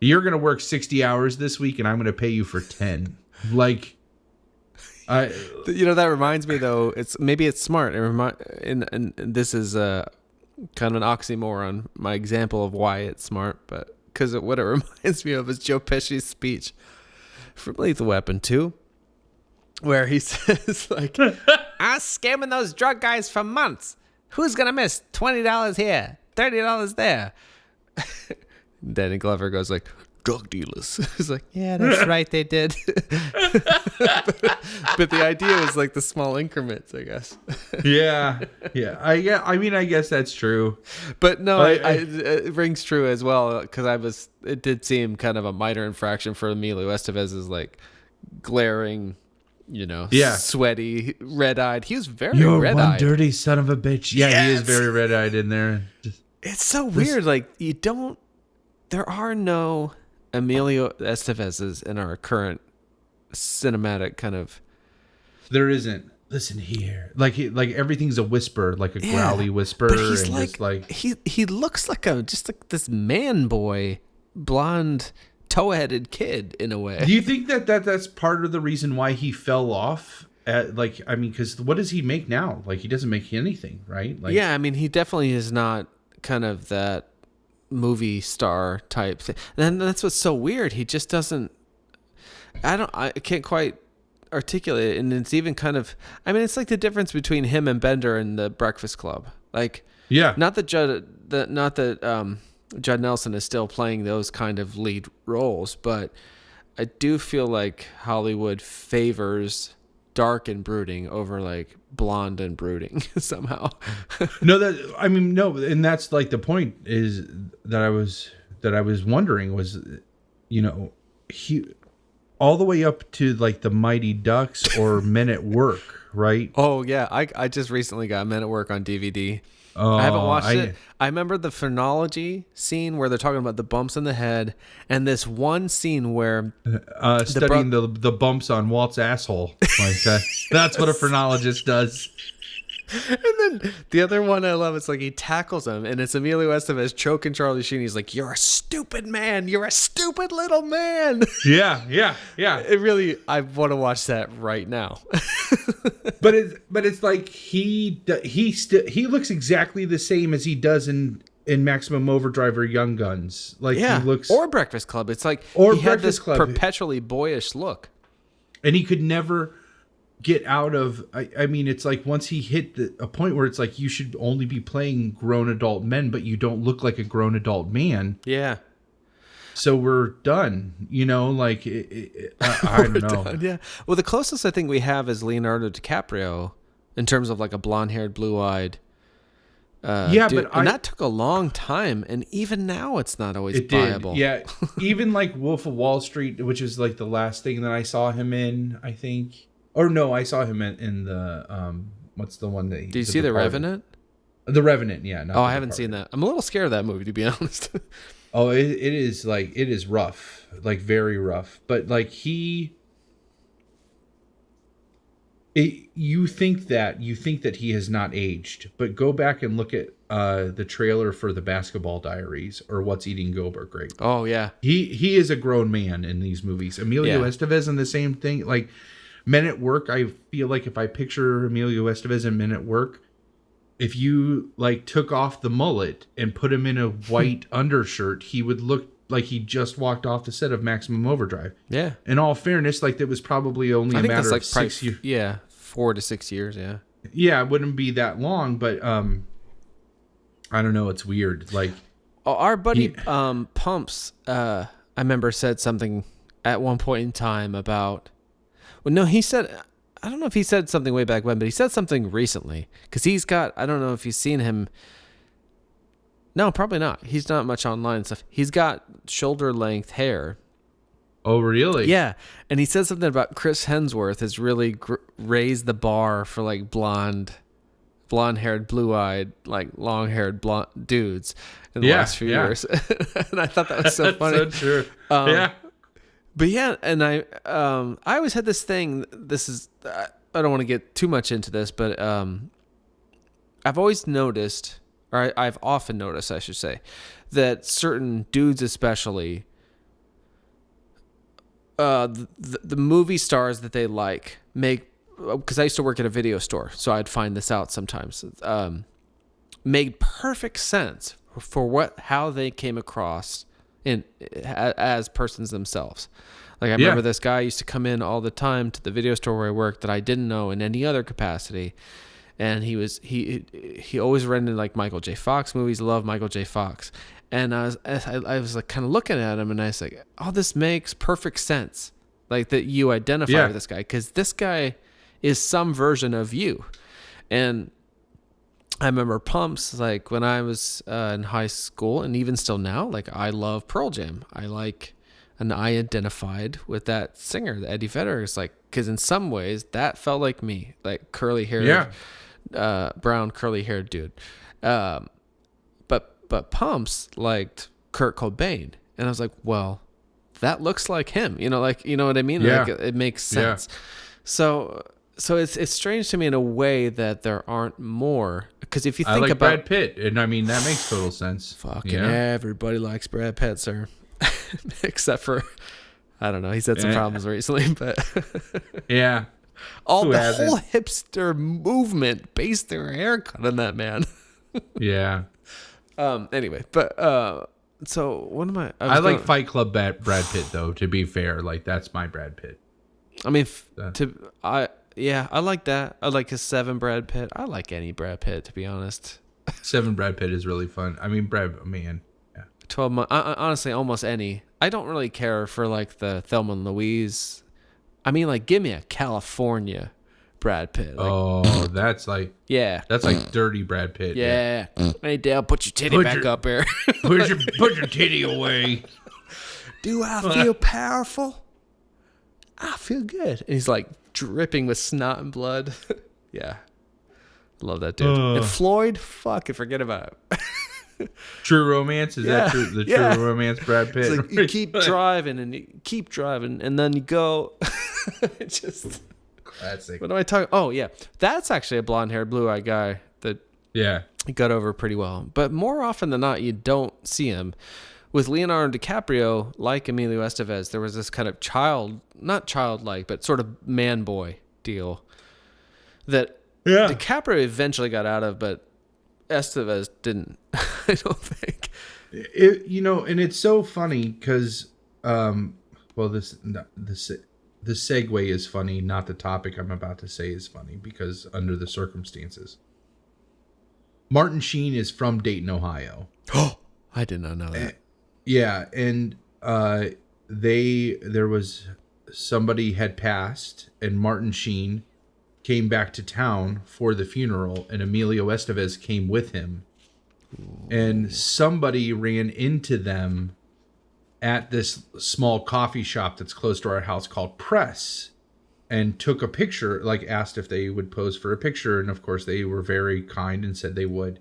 [SPEAKER 2] you're gonna work 60 hours this week, and I'm gonna pay you for 10. Like,
[SPEAKER 1] that reminds me though. It's smart. And this is kind of an oxymoron. My example of why it's smart, but. Because what it reminds me of is Joe Pesci's speech from Lethal Weapon 2, where he says, like, I was scamming those drug guys for months. Who's going to miss $20 here, $30 there? Danny Glover goes like, drug dealers. He's like, yeah, that's right, they did. but the idea is like the small increments, I guess.
[SPEAKER 2] Yeah. I mean, I guess that's true.
[SPEAKER 1] But no, it rings true as well, because it did seem kind of a minor infraction for Emilio Estevez's like glaring, sweaty, red-eyed. He was very
[SPEAKER 2] You're
[SPEAKER 1] red-eyed.
[SPEAKER 2] One dirty son of a bitch. Yeah, he is very red-eyed in there.
[SPEAKER 1] It's so weird. Like, there are no Emilio Estevez's in our current cinematic kind of.
[SPEAKER 2] There isn't. Listen here, like everything's a whisper, like a growly whisper,
[SPEAKER 1] but he's
[SPEAKER 2] and
[SPEAKER 1] like,
[SPEAKER 2] just like
[SPEAKER 1] he looks like just like this man boy, blonde, toe-headed kid in a way.
[SPEAKER 2] Do you think that's part of the reason why he fell off? Because what does he make now? Like, he doesn't make anything, right? Like,
[SPEAKER 1] yeah, I mean, he definitely is not kind of that movie star type thing. And that's what's so weird. He just doesn't. I can't quite articulate it, and it's even kind of. I mean, it's like the difference between him and Bender in The Breakfast Club. Like,
[SPEAKER 2] Yeah.
[SPEAKER 1] not that Judd Nelson is still playing those kind of lead roles, but I do feel like Hollywood favors dark and brooding over like blonde and brooding somehow.
[SPEAKER 2] No, and that's like the point is that I was wondering was, he all the way up to like the Mighty Ducks or Men at Work, right?
[SPEAKER 1] Oh yeah, I just recently got Men at Work on DVD. I haven't watched it. I remember the phrenology scene where they're talking about the bumps in the head, and this one scene where
[SPEAKER 2] studying the bumps on Walt's asshole. Like that's what a phrenologist does.
[SPEAKER 1] And then the other one I love, it's like he tackles him, and it's Emilio Estevez choking Charlie Sheen. He's like, "You're a stupid man. You're a stupid little man."
[SPEAKER 2] Yeah.
[SPEAKER 1] It really, I want to watch that right now.
[SPEAKER 2] but it's like he looks exactly the same as he does in Maximum Overdrive or Young Guns. Like he looks,
[SPEAKER 1] or Breakfast Club. It's like he had this perpetually boyish look,
[SPEAKER 2] and he could never get out of. I mean, it's like once he hit a point where it's like you should only be playing grown adult men, but you don't look like a grown adult man.
[SPEAKER 1] Yeah.
[SPEAKER 2] So we're done, like I don't know.
[SPEAKER 1] Done, yeah. Well, the closest I think we have is Leonardo DiCaprio in terms of like a blonde-haired, blue-eyed. Dude. And that took a long time, and even now it's not always viable.
[SPEAKER 2] Yeah, even like Wolf of Wall Street, which is like the last thing that I saw him in, I think. Or no, I saw him in the what's the one that?
[SPEAKER 1] Did you see The Revenant?
[SPEAKER 2] The Revenant, yeah.
[SPEAKER 1] I haven't seen that. I'm a little scared of that movie, to be honest.
[SPEAKER 2] Oh, it is rough, like very rough. But like you think that he has not aged, but go back and look at the trailer for The Basketball Diaries or What's Eating Gilbert Grape.
[SPEAKER 1] Oh yeah,
[SPEAKER 2] he is a grown man in these movies. Emilio Estevez in the same thing, like. Men at Work, I feel like if I picture Emilio Estevez in Men at Work, if you like took off the mullet and put him in a white undershirt, he would look like he just walked off the set of Maximum Overdrive. Yeah. In all fairness, like that was probably only a matter of 6 years.
[SPEAKER 1] Yeah, 4 to 6 years. Yeah.
[SPEAKER 2] Yeah, it wouldn't be that long, but I don't know. It's weird. Like
[SPEAKER 1] our buddy Pumps, I remember said something at one point in time about. Well, no, he said, I don't know if he said something way back when, but he said something recently. Because he's got, I don't know if you've seen him. No, probably not. He's not much online and stuff. He's got shoulder-length hair.
[SPEAKER 2] Oh, really?
[SPEAKER 1] Yeah. And he said something about Chris Hemsworth has really raised the bar for like blonde-haired, blue-eyed, like long-haired blonde dudes in the last few years. And I thought that was so funny.
[SPEAKER 2] That's so true. Yeah.
[SPEAKER 1] But yeah, and I always had this thing. This is I don't want to get too much into this, but I've always noticed, or I've often noticed, I should say, that certain dudes, especially, the movie stars that they like make. Because I used to work at a video store, so I'd find this out sometimes. Made perfect sense for how they came across. As persons themselves. Like I remember this guy used to come in all the time to the video store where I worked that I didn't know in any other capacity, and he always rented like Michael J. Fox movies. Loved Michael J. Fox, and I was like kind of looking at him, and I was like, oh, this makes perfect sense, like that you identify with this guy because this guy is some version of you, and. I remember Pumps, like when I was in high school and even still now, like I love Pearl Jam. I identified with that singer, Eddie Vedder. It's like, because in some ways that felt like me, like curly haired, brown curly haired dude. But Pumps liked Kurt Cobain. And I was like, well, that looks like him, like, you know what I mean?
[SPEAKER 2] Yeah.
[SPEAKER 1] Like, it makes sense. Yeah. So it's strange to me in a way that there aren't more. Because if you think about
[SPEAKER 2] Brad Pitt, and I mean that makes total sense.
[SPEAKER 1] Fucking everybody likes Brad Pitt, sir, except for I don't know. He's had some problems recently, but
[SPEAKER 2] the
[SPEAKER 1] whole hipster movement based their haircut on that man.
[SPEAKER 2] Yeah.
[SPEAKER 1] Anyway, but so what am I?
[SPEAKER 2] I like Fight Club Brad Pitt though. To be fair, like that's my Brad Pitt.
[SPEAKER 1] I mean, I like that. I like his 7 Brad Pitt. I like any Brad Pitt, to be honest.
[SPEAKER 2] Seven Brad Pitt is really fun. I mean, man. Yeah.
[SPEAKER 1] 12 months. Honestly, almost any. I don't really care for like the Thelma and Louise. I mean, like, give me a California Brad Pitt. Like,
[SPEAKER 2] that's like
[SPEAKER 1] that's
[SPEAKER 2] like dirty Brad Pitt.
[SPEAKER 1] Yeah. Hey, Dale, put your titty back up here.
[SPEAKER 2] Put your titty away.
[SPEAKER 1] Do I feel powerful? I feel good. And he's like dripping with snot and blood. Yeah. Love that dude. And Floyd, fuck it, forget about it.
[SPEAKER 2] True Romance? Is that true? The True Romance Brad Pitt?
[SPEAKER 1] It's like you keep driving and you keep driving and then you go. It's just
[SPEAKER 2] classic.
[SPEAKER 1] What am I talking? Oh, yeah. That's actually a blonde-haired, blue-eyed guy that he got over pretty well. But more often than not, you don't see him. With Leonardo DiCaprio, like Emilio Estevez, there was this kind of not childlike, but sort of man-boy deal that DiCaprio eventually got out of, but Estevez didn't, I don't think.
[SPEAKER 2] And it's so funny because, the segue is funny, not the topic I'm about to say is funny, because under the circumstances. Martin Sheen is from Dayton, Ohio.
[SPEAKER 1] Oh, I did not know that.
[SPEAKER 2] Yeah, and there was somebody had passed, and Martin Sheen came back to town for the funeral, and Emilio Estevez came with him. Ooh. And somebody ran into them at this small coffee shop that's close to our house called Press, and took a picture, like asked if they would pose for a picture, and of course they were very kind and said they would.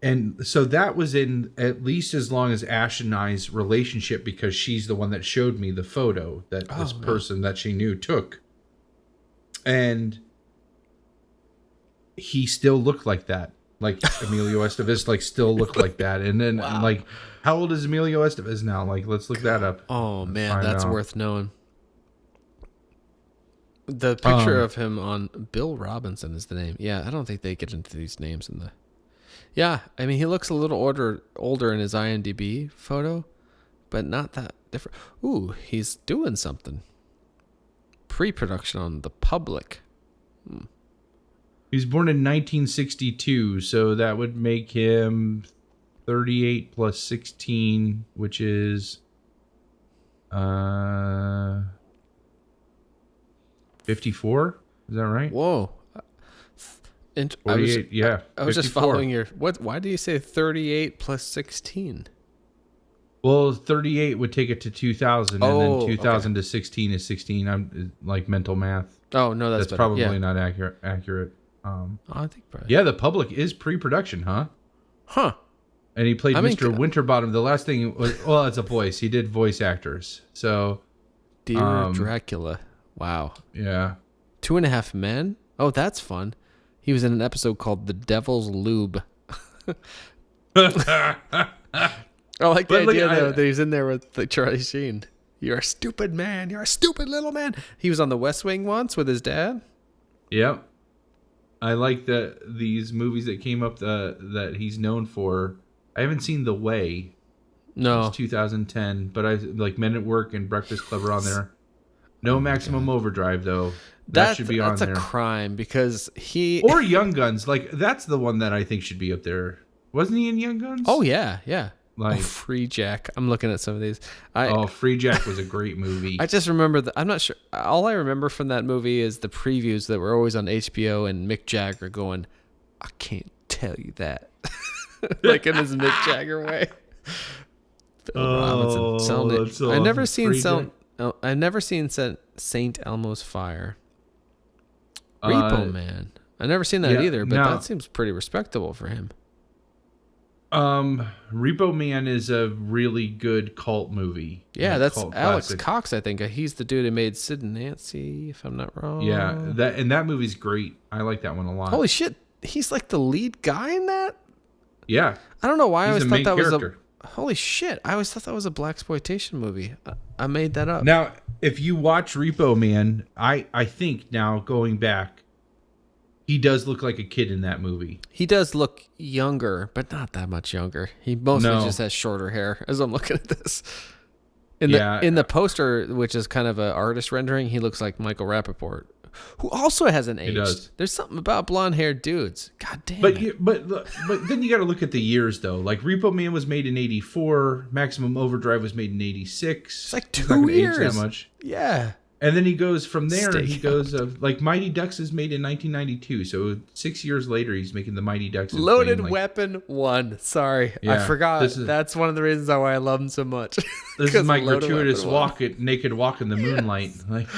[SPEAKER 2] And so that was in at least as long as Ash and I's relationship, because she's the one that showed me the photo that this person that she knew took. And he still looked like that. Like Emilio Estevez, like still looked like that. And then like, how old is Emilio Estevez now? Like, let's look that up.
[SPEAKER 1] Oh man, that's worth knowing. The picture of him on Bill Robinson is the name. Yeah, I don't think they get into these names in the. Yeah, I mean, he looks a little older in his IMDb photo, but not that different. Ooh, he's doing something. Pre-production on The Public.
[SPEAKER 2] He was born in 1962, so that would make him 38 plus 16, which is 54. Is that right?
[SPEAKER 1] Whoa.
[SPEAKER 2] 48,
[SPEAKER 1] I was just following your... Why do you say 38 plus 16?
[SPEAKER 2] Well, 38 would take it to 2000, and then 2000 to 16 is 16. I'm like mental math.
[SPEAKER 1] Oh, no, that's better.
[SPEAKER 2] Probably not accurate.
[SPEAKER 1] I think probably.
[SPEAKER 2] Yeah, The Public is pre-production, huh?
[SPEAKER 1] Huh.
[SPEAKER 2] And he played Mr. Winterbottom. The last thing was... Well, it's a voice. He did voice actors. So...
[SPEAKER 1] Dear Dracula. Wow.
[SPEAKER 2] Yeah.
[SPEAKER 1] 2.5 Men? Oh, that's fun. He was in an episode called The Devil's Lube. I like the idea, though, that he's in there with Charlie Sheen. You're a stupid man. You're a stupid little man. He was on The West Wing once with his dad.
[SPEAKER 2] Yep. I like these movies that came up that he's known for. I haven't seen The Way.
[SPEAKER 1] No.
[SPEAKER 2] It's 2010, but I like Men at Work and Breakfast Club are on there. No Maximum Overdrive, though. That should be on there.
[SPEAKER 1] That's a crime because
[SPEAKER 2] or Young Guns. Like, that's the one that I think should be up there. Wasn't he in Young Guns?
[SPEAKER 1] Oh, yeah, yeah.
[SPEAKER 2] Like
[SPEAKER 1] Free Jack. I'm looking at some of these.
[SPEAKER 2] Free Jack was a great movie.
[SPEAKER 1] I just remember I'm not sure. All I remember from that movie is the previews that were always on HBO and Mick Jagger going, I can't tell you that. Like in his Mick Jagger way. Bill Robinson selling it.
[SPEAKER 2] Awesome.
[SPEAKER 1] I've never seen St. Elmo's Fire. Repo Man. I've never seen that either, but that seems pretty respectable for him.
[SPEAKER 2] Repo Man is a really good cult movie.
[SPEAKER 1] Yeah, that's Alex Cox, I think. He's the dude who made Sid and Nancy, if I'm not wrong.
[SPEAKER 2] Yeah, that movie's great. I like that one a lot.
[SPEAKER 1] Holy shit, he's like the lead guy in that?
[SPEAKER 2] Yeah.
[SPEAKER 1] I don't know why I always thought that
[SPEAKER 2] character.
[SPEAKER 1] was holy shit, I always thought that was a blaxploitation movie. I made that up.
[SPEAKER 2] Now, if you watch Repo Man, I think now going back, he does look like a kid in that movie.
[SPEAKER 1] He does look younger, but not that much younger. He mostly just has shorter hair as I'm looking at this. In the poster, which is kind of an artist rendering, he looks like Michael Rappaport. who also hasn't aged.
[SPEAKER 2] does.
[SPEAKER 1] There's something about blonde-haired dudes. God damn
[SPEAKER 2] But
[SPEAKER 1] it.
[SPEAKER 2] but then you got to look at the years though. Like Repo Man was made in '84. Maximum Overdrive was made in '86.
[SPEAKER 1] It's like
[SPEAKER 2] He's not
[SPEAKER 1] 2
[SPEAKER 2] gonna age
[SPEAKER 1] years.
[SPEAKER 2] that much.
[SPEAKER 1] Yeah.
[SPEAKER 2] And then he goes from there.
[SPEAKER 1] Stay
[SPEAKER 2] He goes of like Mighty Ducks is made in 1992. So 6 years later, he's making the Mighty Ducks. and
[SPEAKER 1] Loaded
[SPEAKER 2] playing, like,
[SPEAKER 1] Weapon 1. Sorry. I
[SPEAKER 2] Yeah,
[SPEAKER 1] forgot.
[SPEAKER 2] this is-
[SPEAKER 1] That's one of the reasons why I love him so much.
[SPEAKER 2] This is
[SPEAKER 1] 'Cause
[SPEAKER 2] my
[SPEAKER 1] Loaded
[SPEAKER 2] gratuitous
[SPEAKER 1] Weapon 1.
[SPEAKER 2] naked walk in the moonlight. Like,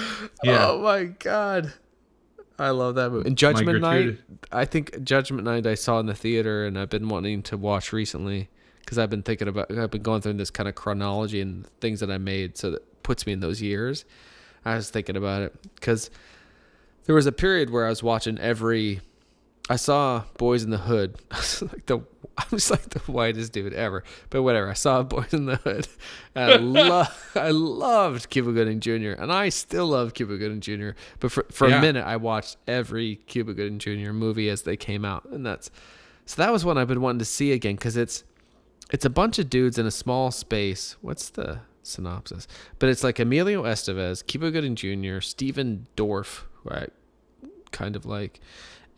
[SPEAKER 2] yeah.
[SPEAKER 1] Oh my God. I love that movie. And Judgment Night.
[SPEAKER 2] gratuitous-
[SPEAKER 1] I think Judgment Night I saw in the theater and I've been wanting to watch recently because I've been going through this kind of chronology and things that I made. So that puts me in those years. I was thinking about it because there was a period where I was watching I saw Boys in the Hood. I was like the whitest dude ever, but whatever. I saw Boys in the Hood. And I loved Cuba Gooding Jr. and I still love Cuba Gooding Jr. But for a minute, I watched every Cuba Gooding Jr. movie as they came out, and that was one I've been wanting to see again because it's a bunch of dudes in a small space. What's the synopsis? But it's like Emilio Estevez, Cuba Gooding Jr., Stephen Dorff, who I kind of like,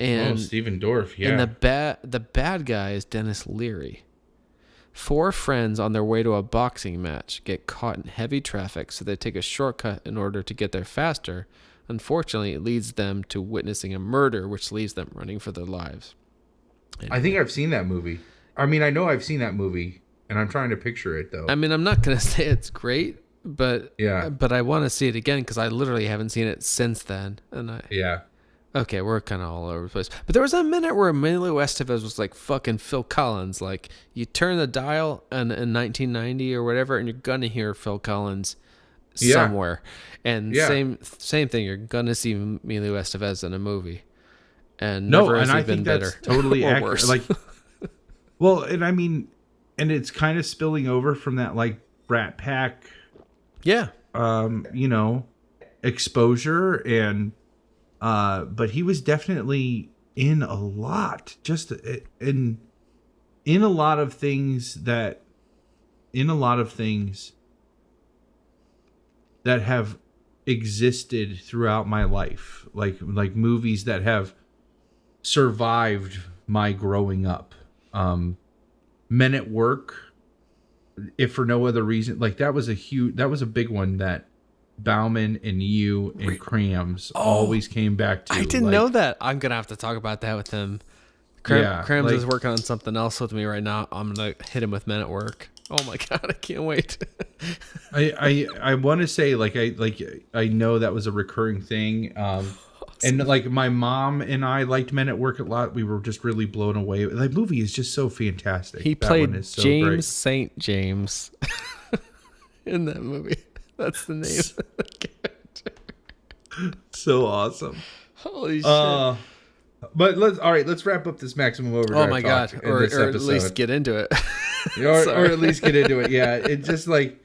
[SPEAKER 1] and
[SPEAKER 2] Stephen Dorff, yeah.
[SPEAKER 1] and the bad guy is Dennis Leary. 4 friends on their way to a boxing match get caught in heavy traffic, so they take a shortcut in order to get there faster. Unfortunately, it leads them to witnessing a murder, which leaves them running for their lives.
[SPEAKER 2] I think I've seen that movie. I mean, I know I've seen that movie, and I'm trying to picture it though.
[SPEAKER 1] I mean, I'm not gonna say it's great, but
[SPEAKER 2] Yeah.
[SPEAKER 1] but I want to see it again because I literally haven't seen it since then. And
[SPEAKER 2] Yeah.
[SPEAKER 1] okay, we're kind of all over the place. But there was a minute where Emilio Estevez was like fucking Phil Collins. Like you turn the dial in 1990 or whatever, and you're gonna hear Phil Collins somewhere. And same thing. You're gonna see Emilio Estevez in a movie. And
[SPEAKER 2] No,
[SPEAKER 1] never has
[SPEAKER 2] and
[SPEAKER 1] he
[SPEAKER 2] I
[SPEAKER 1] been
[SPEAKER 2] think that's
[SPEAKER 1] better
[SPEAKER 2] totally
[SPEAKER 1] or
[SPEAKER 2] accurate.
[SPEAKER 1] worse.
[SPEAKER 2] Like, well, and I mean, and it's kind of spilling over from that like Brat Pack,
[SPEAKER 1] yeah.
[SPEAKER 2] Exposure and, but he was definitely in a lot, just in a lot of things that have existed throughout my life, like movies that have survived my growing up. Men at Work, if for no other reason, like that was a big one that Bauman and you and Krams always came back to.
[SPEAKER 1] I didn't know that. I'm gonna have to talk about that with him. Krams is working on something else with me right now. I'm gonna hit him with Men at Work. Oh my God, I can't wait.
[SPEAKER 2] I want to say I know that was a recurring thing. And like my mom and I liked Men at Work a lot. We were just really blown away. The movie is just so fantastic.
[SPEAKER 1] He
[SPEAKER 2] That
[SPEAKER 1] played
[SPEAKER 2] one is so
[SPEAKER 1] James
[SPEAKER 2] great.
[SPEAKER 1] St. James in that movie. That's the name of the character.
[SPEAKER 2] So awesome.
[SPEAKER 1] Holy shit.
[SPEAKER 2] But let's wrap up this Maximum Overdrive.
[SPEAKER 1] Oh my God.
[SPEAKER 2] talk
[SPEAKER 1] Or
[SPEAKER 2] in this
[SPEAKER 1] at least
[SPEAKER 2] episode.
[SPEAKER 1] get into it.
[SPEAKER 2] or at least get into it. Yeah, it's just like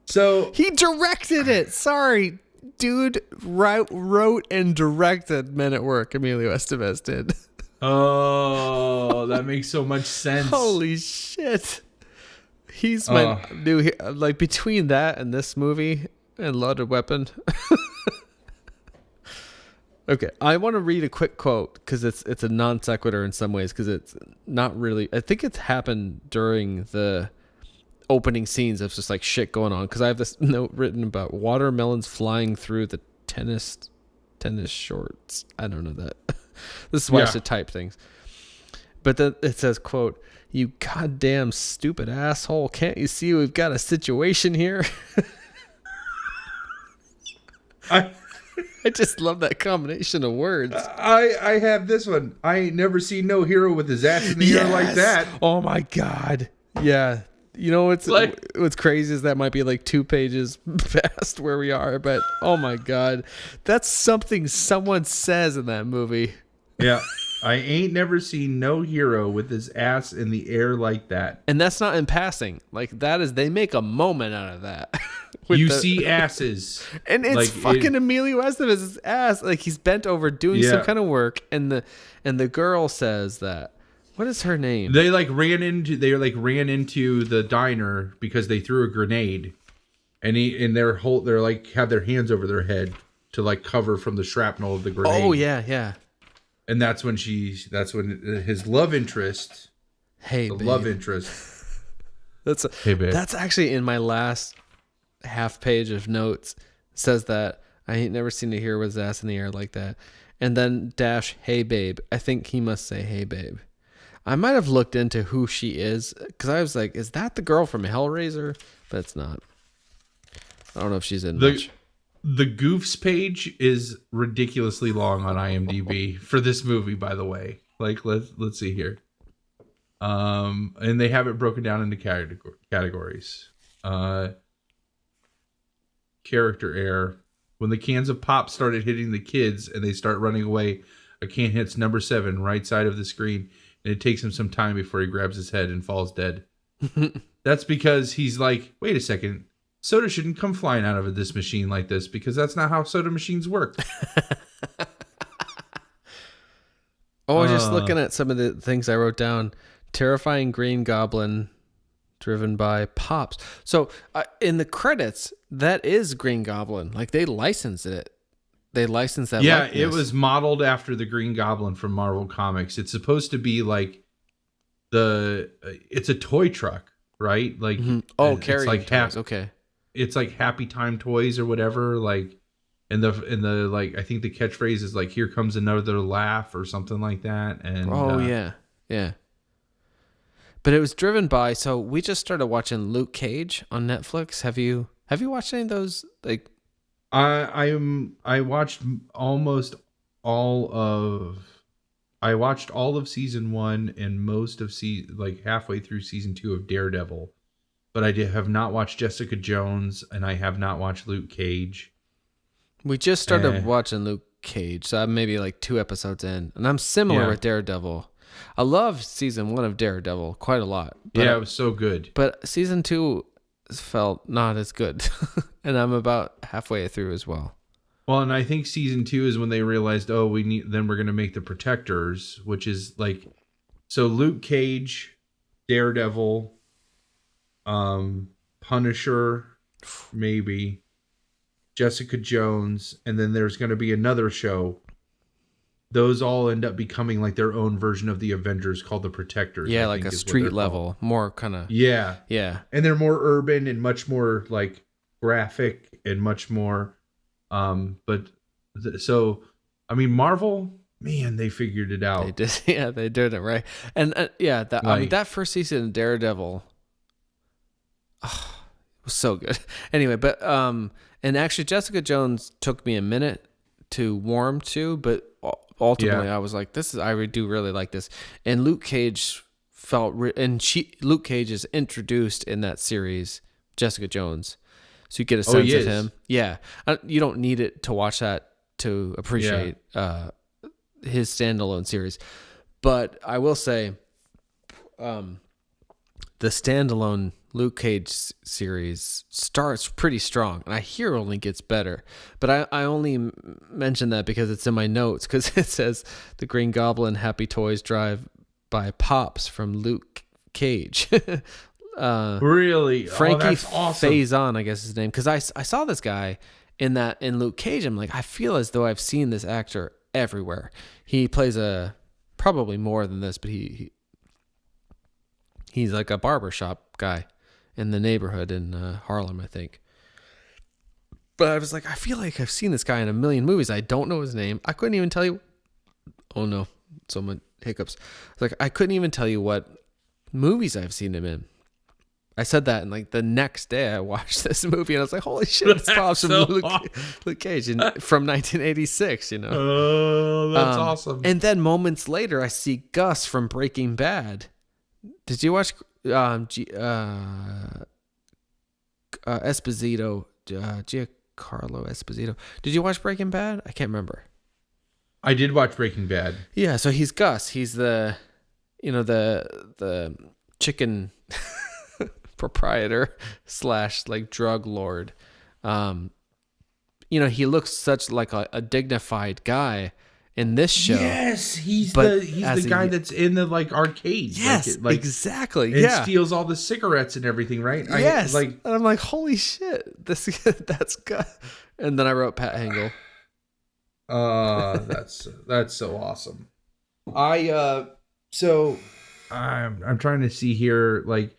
[SPEAKER 2] so.
[SPEAKER 1] He directed it. Sorry. Dude wrote and directed Men at Work. Emilio Estevez did.
[SPEAKER 2] Oh, that makes so much sense.
[SPEAKER 1] Holy shit. He's my new, like between that and this movie and Loaded Weapon. Okay, I want to read a quick quote because it's a non sequitur in some ways because it's not really. I think it's happened during the opening scenes of just like shit going on because I have this note written about watermelons flying through the tennis shorts. I don't know that. This is why I should type things. But then it says, quote, "You goddamn stupid asshole. Can't you see we've got a situation here?" I just love that combination of words.
[SPEAKER 2] I have this one. I ain't never seen no hero with his ass in the air like that.
[SPEAKER 1] Oh my God. Yeah. You know what's crazy is that might be like 2 pages past where we are, but oh my God. That's something someone says in that movie.
[SPEAKER 2] Yeah. I ain't never seen no hero with his ass in the air like that.
[SPEAKER 1] And that's not in passing. Like that is, they make a moment out of that.
[SPEAKER 2] You see asses.
[SPEAKER 1] And it's
[SPEAKER 2] like,
[SPEAKER 1] fucking Emilio Estevez's ass. Like he's bent over doing some kind of work. And the girl says that, what is her name?
[SPEAKER 2] They ran into the diner because they threw a grenade. And they're like have their hands over their head. to like cover from the shrapnel of the grenade.
[SPEAKER 1] Oh yeah.
[SPEAKER 2] And that's when his love interest.
[SPEAKER 1] Hey,
[SPEAKER 2] the
[SPEAKER 1] babe.
[SPEAKER 2] love interest.
[SPEAKER 1] Hey, babe. That's actually in my last half page of notes. It says that I ain't never seen a hero with his ass in the air like that. And then dash, hey babe. I think he must say hey babe. I might have looked into who she is because I was like, is that the girl from Hellraiser? But it's not. I don't know if she's in much.
[SPEAKER 2] The Goofs page is ridiculously long on IMDb for this movie, by the way. Like, let's see here. And they have it broken down into categories. Character error. When the cans of pop started hitting the kids and they start running away, a can hits number 7, right side of the screen, and it takes him some time before he grabs his head and falls dead. That's because he's like, wait a second, soda shouldn't come flying out of this machine like this because that's not how soda machines work.
[SPEAKER 1] Just looking at some of the things I wrote down. Terrifying Green Goblin driven by Pops. So in the credits, that is Green Goblin. Like they licensed it. They licensed that.
[SPEAKER 2] Yeah,
[SPEAKER 1] likeness.
[SPEAKER 2] it was modeled after the Green Goblin from Marvel Comics. It's supposed to be like it's a toy truck, right? Like
[SPEAKER 1] carrying
[SPEAKER 2] like
[SPEAKER 1] toys. Okay.
[SPEAKER 2] It's like Happy Time Toys or whatever. Like in the like I think the catchphrase is like "Here comes another laugh" or something like that. And
[SPEAKER 1] yeah. But it was driven by. So we just started watching Luke Cage on Netflix. Have you watched any of those? Like,
[SPEAKER 2] I watched almost all of. I watched all of season 1 and most of like halfway through season 2 of Daredevil, but I have not watched Jessica Jones and I have not watched Luke Cage.
[SPEAKER 1] We just started watching Luke Cage, so I'm maybe like 2 episodes in, and I'm similar with Daredevil. I love season 1 of Daredevil quite a lot.
[SPEAKER 2] Yeah, it was so good.
[SPEAKER 1] But season 2 felt not as good, and I'm about halfway through as well.
[SPEAKER 2] Well, and I think season 2 is when they realized, we're going to make the Protectors, which is like, so Luke Cage, Daredevil, Punisher, maybe, Jessica Jones, and then there's going to be another show. Those all end up becoming like their own version of the Avengers called the Protectors.
[SPEAKER 1] Yeah, like a street level, more kind of.
[SPEAKER 2] Yeah. And they're more urban and much more like graphic and much more. So I mean, Marvel, man, they figured it out.
[SPEAKER 1] They did, yeah, they did it right. And I mean, that first season of Daredevil, it was so good. Anyway, but and actually, Jessica Jones took me a minute to warm to, but ultimately, I was like, I do really like this. And Luke Cage Luke Cage is introduced in that series, Jessica Jones. So you get a sense of him. Yeah. You don't need it to watch that to appreciate his standalone series. But I will say the standalone Luke Cage series starts pretty strong. And I hear it only gets better. But I only mention that because it's in my notes. Because it says the Green Goblin Happy Toys Drive by Pops from Luke Cage.
[SPEAKER 2] Really?
[SPEAKER 1] Frankie
[SPEAKER 2] that's awesome.
[SPEAKER 1] Faison, I guess his name. Because I saw this guy in Luke Cage. I'm like, I feel as though I've seen this actor everywhere. He plays probably more than this, but he's like a barbershop guy in the neighborhood in Harlem, I think. But I was like, I feel like I've seen this guy in a million movies. I don't know his name. I couldn't even tell you. Oh no, so many hiccups. Like I couldn't even tell you what movies I've seen him in. I said that, and like the next day I watched this movie, and I was like, "Holy shit!" It's Pops from Luke Cage from 1986. You know,
[SPEAKER 2] oh, that's awesome.
[SPEAKER 1] And then moments later, I see Gus from Breaking Bad. Did you watch Esposito? Giancarlo Esposito. Did you watch Breaking Bad? I can't remember.
[SPEAKER 2] I did watch Breaking Bad.
[SPEAKER 1] Yeah, so he's Gus. He's the chicken proprietor / like drug lord. He looks such like a dignified guy in this show.
[SPEAKER 2] Yes, he's the guy that's in the like arcades.
[SPEAKER 1] Yes, exactly.
[SPEAKER 2] And steals all the cigarettes and everything, right?
[SPEAKER 1] Yes, and I'm like, holy shit, that's Gus. And then I wrote Pat Hingle.
[SPEAKER 2] That's so awesome. So I'm trying to see here. Like,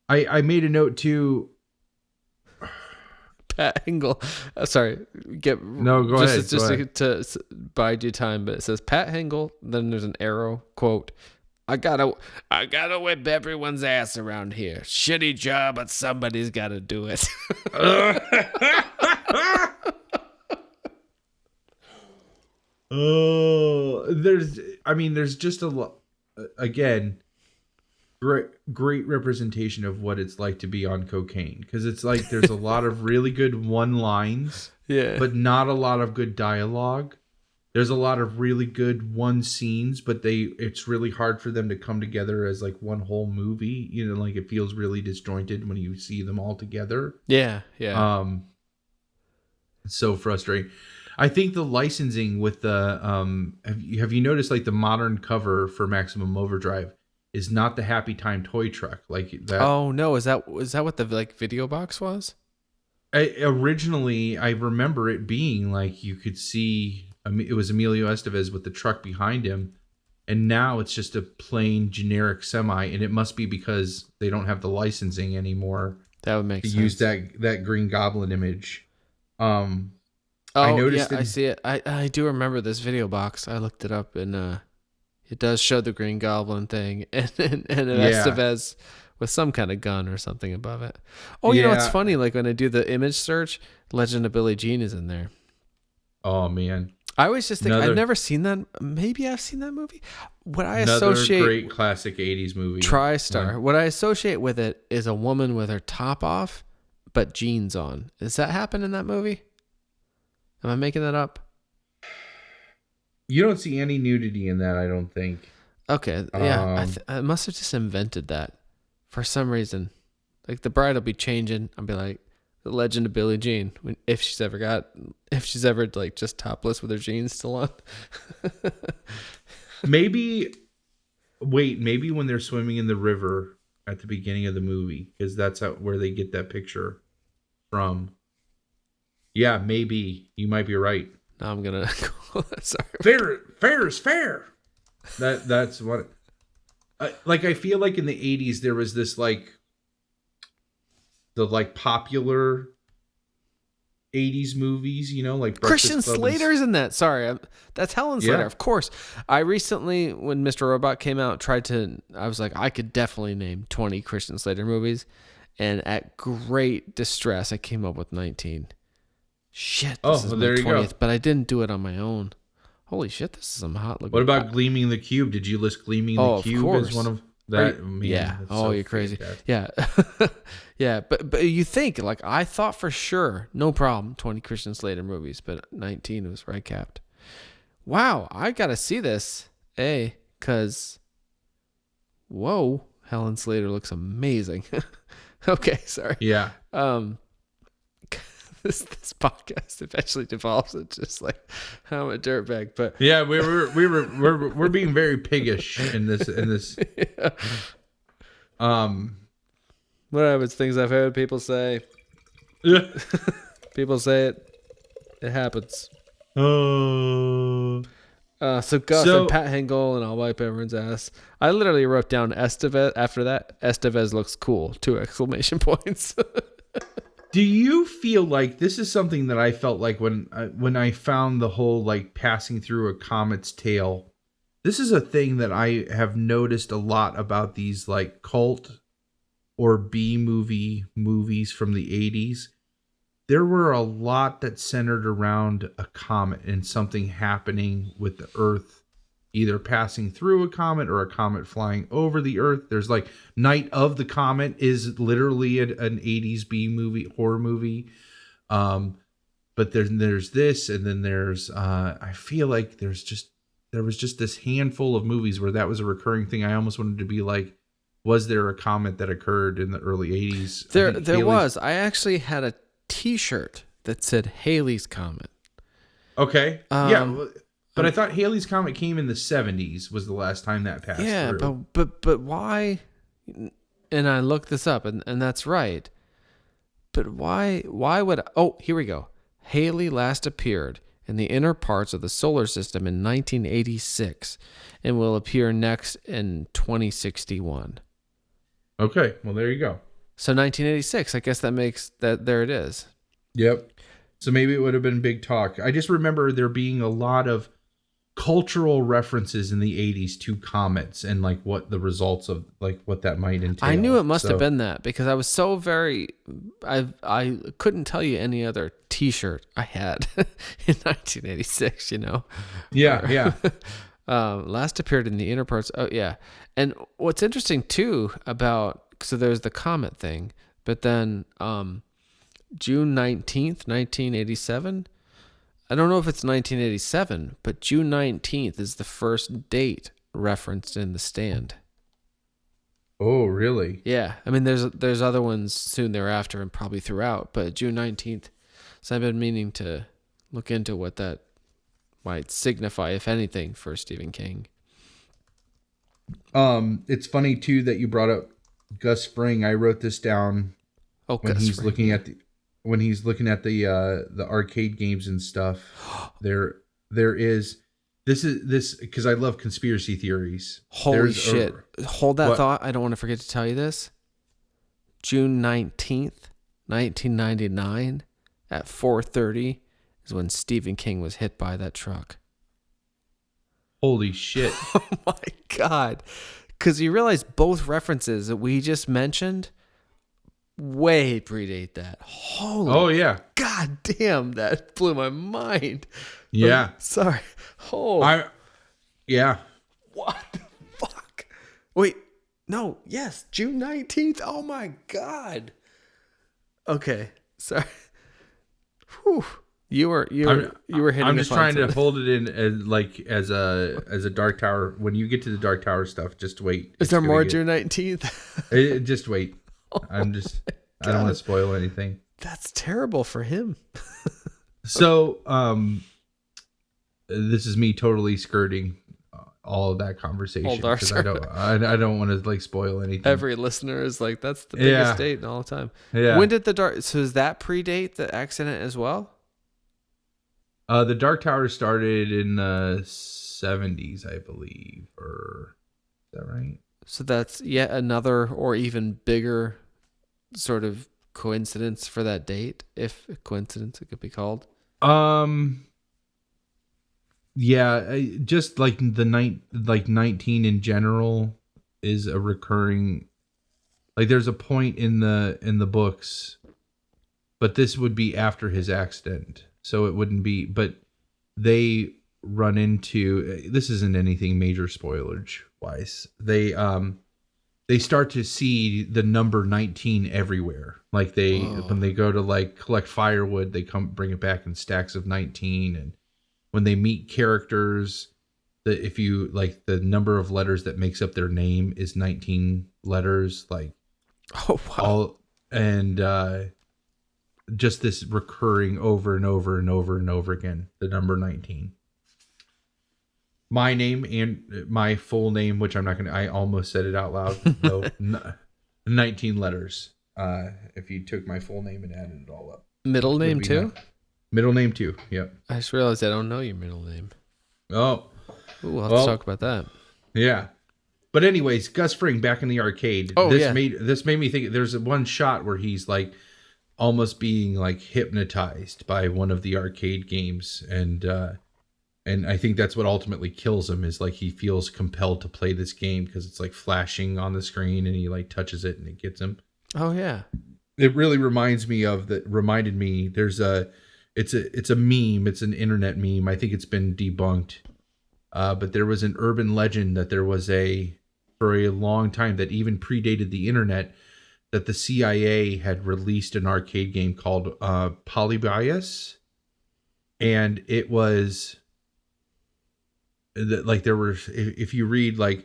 [SPEAKER 2] I made a note too.
[SPEAKER 1] Pat Hingle. Go
[SPEAKER 2] ahead.
[SPEAKER 1] To bide you time, but it says Pat Hingle. Then there's an arrow quote. I gotta whip everyone's ass around here. Shitty job, but somebody's gotta do it.
[SPEAKER 2] There's just a lot. Again, great representation of what it's like to be on cocaine, because it's like there's a lot of really good one-liners, but not a lot of good dialogue. There's a lot of really good one scenes, but it's really hard for them to come together as like one whole movie. You know, like it feels really disjointed when you see them all together.
[SPEAKER 1] Yeah.
[SPEAKER 2] It's so frustrating. I think the licensing with the have you noticed like the modern cover for Maximum Overdrive is not the Happy Time toy truck like that?
[SPEAKER 1] Oh no, is that what the like video box was?
[SPEAKER 2] Originally, I remember it being like you could see it was Emilio Estevez with the truck behind him, and now it's just a plain generic semi, and it must be because they don't have the licensing anymore.
[SPEAKER 1] That would make sense.
[SPEAKER 2] Use that Green Goblin image.
[SPEAKER 1] I noticed. I see it. I do remember this video box. I looked it up, and it does show the Green Goblin thing, and Estevez with some kind of gun or something above it. Oh, you know, it's funny. Like when I do the image search, Legend of Billie Jean is in there.
[SPEAKER 2] Oh man,
[SPEAKER 1] I always just think I've never seen that. Maybe I've seen that movie. What I associate
[SPEAKER 2] great classic '80s movie,
[SPEAKER 1] TriStar. Yeah. What I associate with it is a woman with her top off, but jeans on. Does that happen in that movie? Am I making that up?
[SPEAKER 2] You don't see any nudity in that, I don't think.
[SPEAKER 1] Okay, yeah. I must have just invented that for some reason. Like the bride will be changing. I'll be like, the Legend of Billie Jean. If she's ever like just topless with her jeans still on.
[SPEAKER 2] Maybe when they're swimming in the river at the beginning of the movie, because that's where they get that picture from. Yeah, maybe you might be right.
[SPEAKER 1] No, I'm gonna. Sorry.
[SPEAKER 2] Fair is fair. That's what. I feel like in the '80s there was this like the like popular '80s movies, you know, like
[SPEAKER 1] Christian Slater's in that. Sorry, that's Helen Slater, of course. I recently, when Mr. Robot came out, I was like, I could definitely name 20 Christian Slater movies, and at great distress, I came up with 19. Shit, this is my 20th, but I didn't do it on my own. Holy shit, this is some hot looking.
[SPEAKER 2] What about Gleaming the Cube? Did you list Gleaming the Cube as one of that?
[SPEAKER 1] Yeah. Oh, you're crazy. Fantastic. Yeah. Yeah, but you think, like, I thought for sure, no problem, 20 Christian Slater movies, but 19 was where I capped. Wow, I gotta see this, because, whoa, Helen Slater looks amazing. Okay, sorry.
[SPEAKER 2] Yeah.
[SPEAKER 1] This podcast eventually devolves into just like I'm a dirtbag, but
[SPEAKER 2] yeah, we're being very piggish in this.
[SPEAKER 1] Yeah. Whatever, it's things I've heard people say.
[SPEAKER 2] Yeah.
[SPEAKER 1] People say it happens.
[SPEAKER 2] Oh.
[SPEAKER 1] So Gus and Pat Hingle, and I'll wipe everyone's ass. I literally wrote down Estevez after that. Estevez looks cool. 2 exclamation points.
[SPEAKER 2] Do you feel like this is something that I felt like when I found the whole like passing through a comet's tail? This is a thing that I have noticed a lot about these like cult or B movies from the 80s. There were a lot that centered around a comet and something happening with the Earth, either passing through a comet or a comet flying over the Earth. There's like Night of the Comet is literally an 80s B movie, horror movie. But there's this, and then there's I feel like there was just this handful of movies where that was a recurring thing. I almost wanted to be like, was there a comet that occurred in the early 80s?
[SPEAKER 1] There was. I actually had a T-shirt that said Halley's Comet.
[SPEAKER 2] Okay. Yeah. But I thought Halley's Comet came in the 70s was the last time that passed through.
[SPEAKER 1] but why? And I looked this up, and that's right. But why would... Oh, here we go. Halley last appeared in the inner parts of the solar system in 1986 and will appear next in 2061.
[SPEAKER 2] Okay, well, there you go.
[SPEAKER 1] So 1986, I guess that makes that, there it is.
[SPEAKER 2] Yep. So maybe it would have been big talk. I just remember there being a lot of cultural references in the 80s to comets and like what the results of like what that might entail.
[SPEAKER 1] I knew it must have been that because I was so I couldn't tell you any other t-shirt I had in 1986, you know?
[SPEAKER 2] Yeah.
[SPEAKER 1] Last appeared in the inner parts. Oh yeah. And what's interesting too about, so there's the comet thing, but then June 19th, 1987, I don't know if it's 1987, but June 19th is the first date referenced in The Stand.
[SPEAKER 2] Oh, really?
[SPEAKER 1] Yeah. I mean, there's other ones soon thereafter and probably throughout, but June 19th. So I've been meaning to look into what that might signify, if anything, for Stephen King.
[SPEAKER 2] It's funny too that you brought up Gus Fring. I wrote this down when he's looking at the arcade games and stuff. There is this because I love conspiracy theories.
[SPEAKER 1] Holy shit. Hold that thought. I don't want to forget to tell you this. June 19th, 1999 at 4:30 is when Stephen King was hit by that truck.
[SPEAKER 2] Holy shit.
[SPEAKER 1] Oh my God. Because you realize both references that we just mentioned way predate that. Holy God damn, that blew my mind.
[SPEAKER 2] Yeah.
[SPEAKER 1] Sorry. Oh.
[SPEAKER 2] Yeah.
[SPEAKER 1] What the fuck? Wait. No. Yes. June 19th. Oh my God. Okay. Sorry. Whew. You were hitting.
[SPEAKER 2] I'm just trying to hold it in as a Dark Tower. When you get to the Dark Tower stuff, just wait.
[SPEAKER 1] Is there more June 19th?
[SPEAKER 2] Just wait. I don't want to spoil anything.
[SPEAKER 1] That's terrible for him.
[SPEAKER 2] So, this is me totally skirting all of that conversation because I don't want to like spoil anything.
[SPEAKER 1] Every listener is like, that's the biggest date in all the time.
[SPEAKER 2] Yeah.
[SPEAKER 1] When did so does that predate the accident as well?
[SPEAKER 2] The Dark Tower started in the 70s, I believe, or is that right?
[SPEAKER 1] So that's yet another or even bigger sort of coincidence for that date, if a coincidence it could be called.
[SPEAKER 2] Yeah, just like 19 in general is a recurring, like there's a point in the books, but this would be after his accident. So it wouldn't be, but they run into, this isn't anything major spoilage wise. They start to see the number 19 everywhere. Like when they go to like collect firewood, they come bring it back in stacks of 19. And when they meet characters, that if you like the number of letters that makes up their name is 19 letters, like just this recurring over and over and over and over again, the number 19. My name and my full name, which I almost said it out loud. No, 19 letters. If you took my full name and added it all up.
[SPEAKER 1] Middle name too?
[SPEAKER 2] Middle name too. Yep.
[SPEAKER 1] I just realized I don't know your middle name.
[SPEAKER 2] Oh.
[SPEAKER 1] Ooh, we'll have to talk about that.
[SPEAKER 2] Yeah. But anyways, Gus Fring back in the arcade. This made me think there's one shot where he's like almost being like hypnotized by one of the arcade games, and I think that's what ultimately kills him, is like he feels compelled to play this game because it's like flashing on the screen and he like touches it and it gets him.
[SPEAKER 1] Oh yeah.
[SPEAKER 2] It really reminded me there's it's a meme, it's an internet meme. I think it's been debunked. But there was an urban legend that there was for a long time that even predated the internet, that the CIA had released an arcade game called Polybius, and it was that like there were, if you read like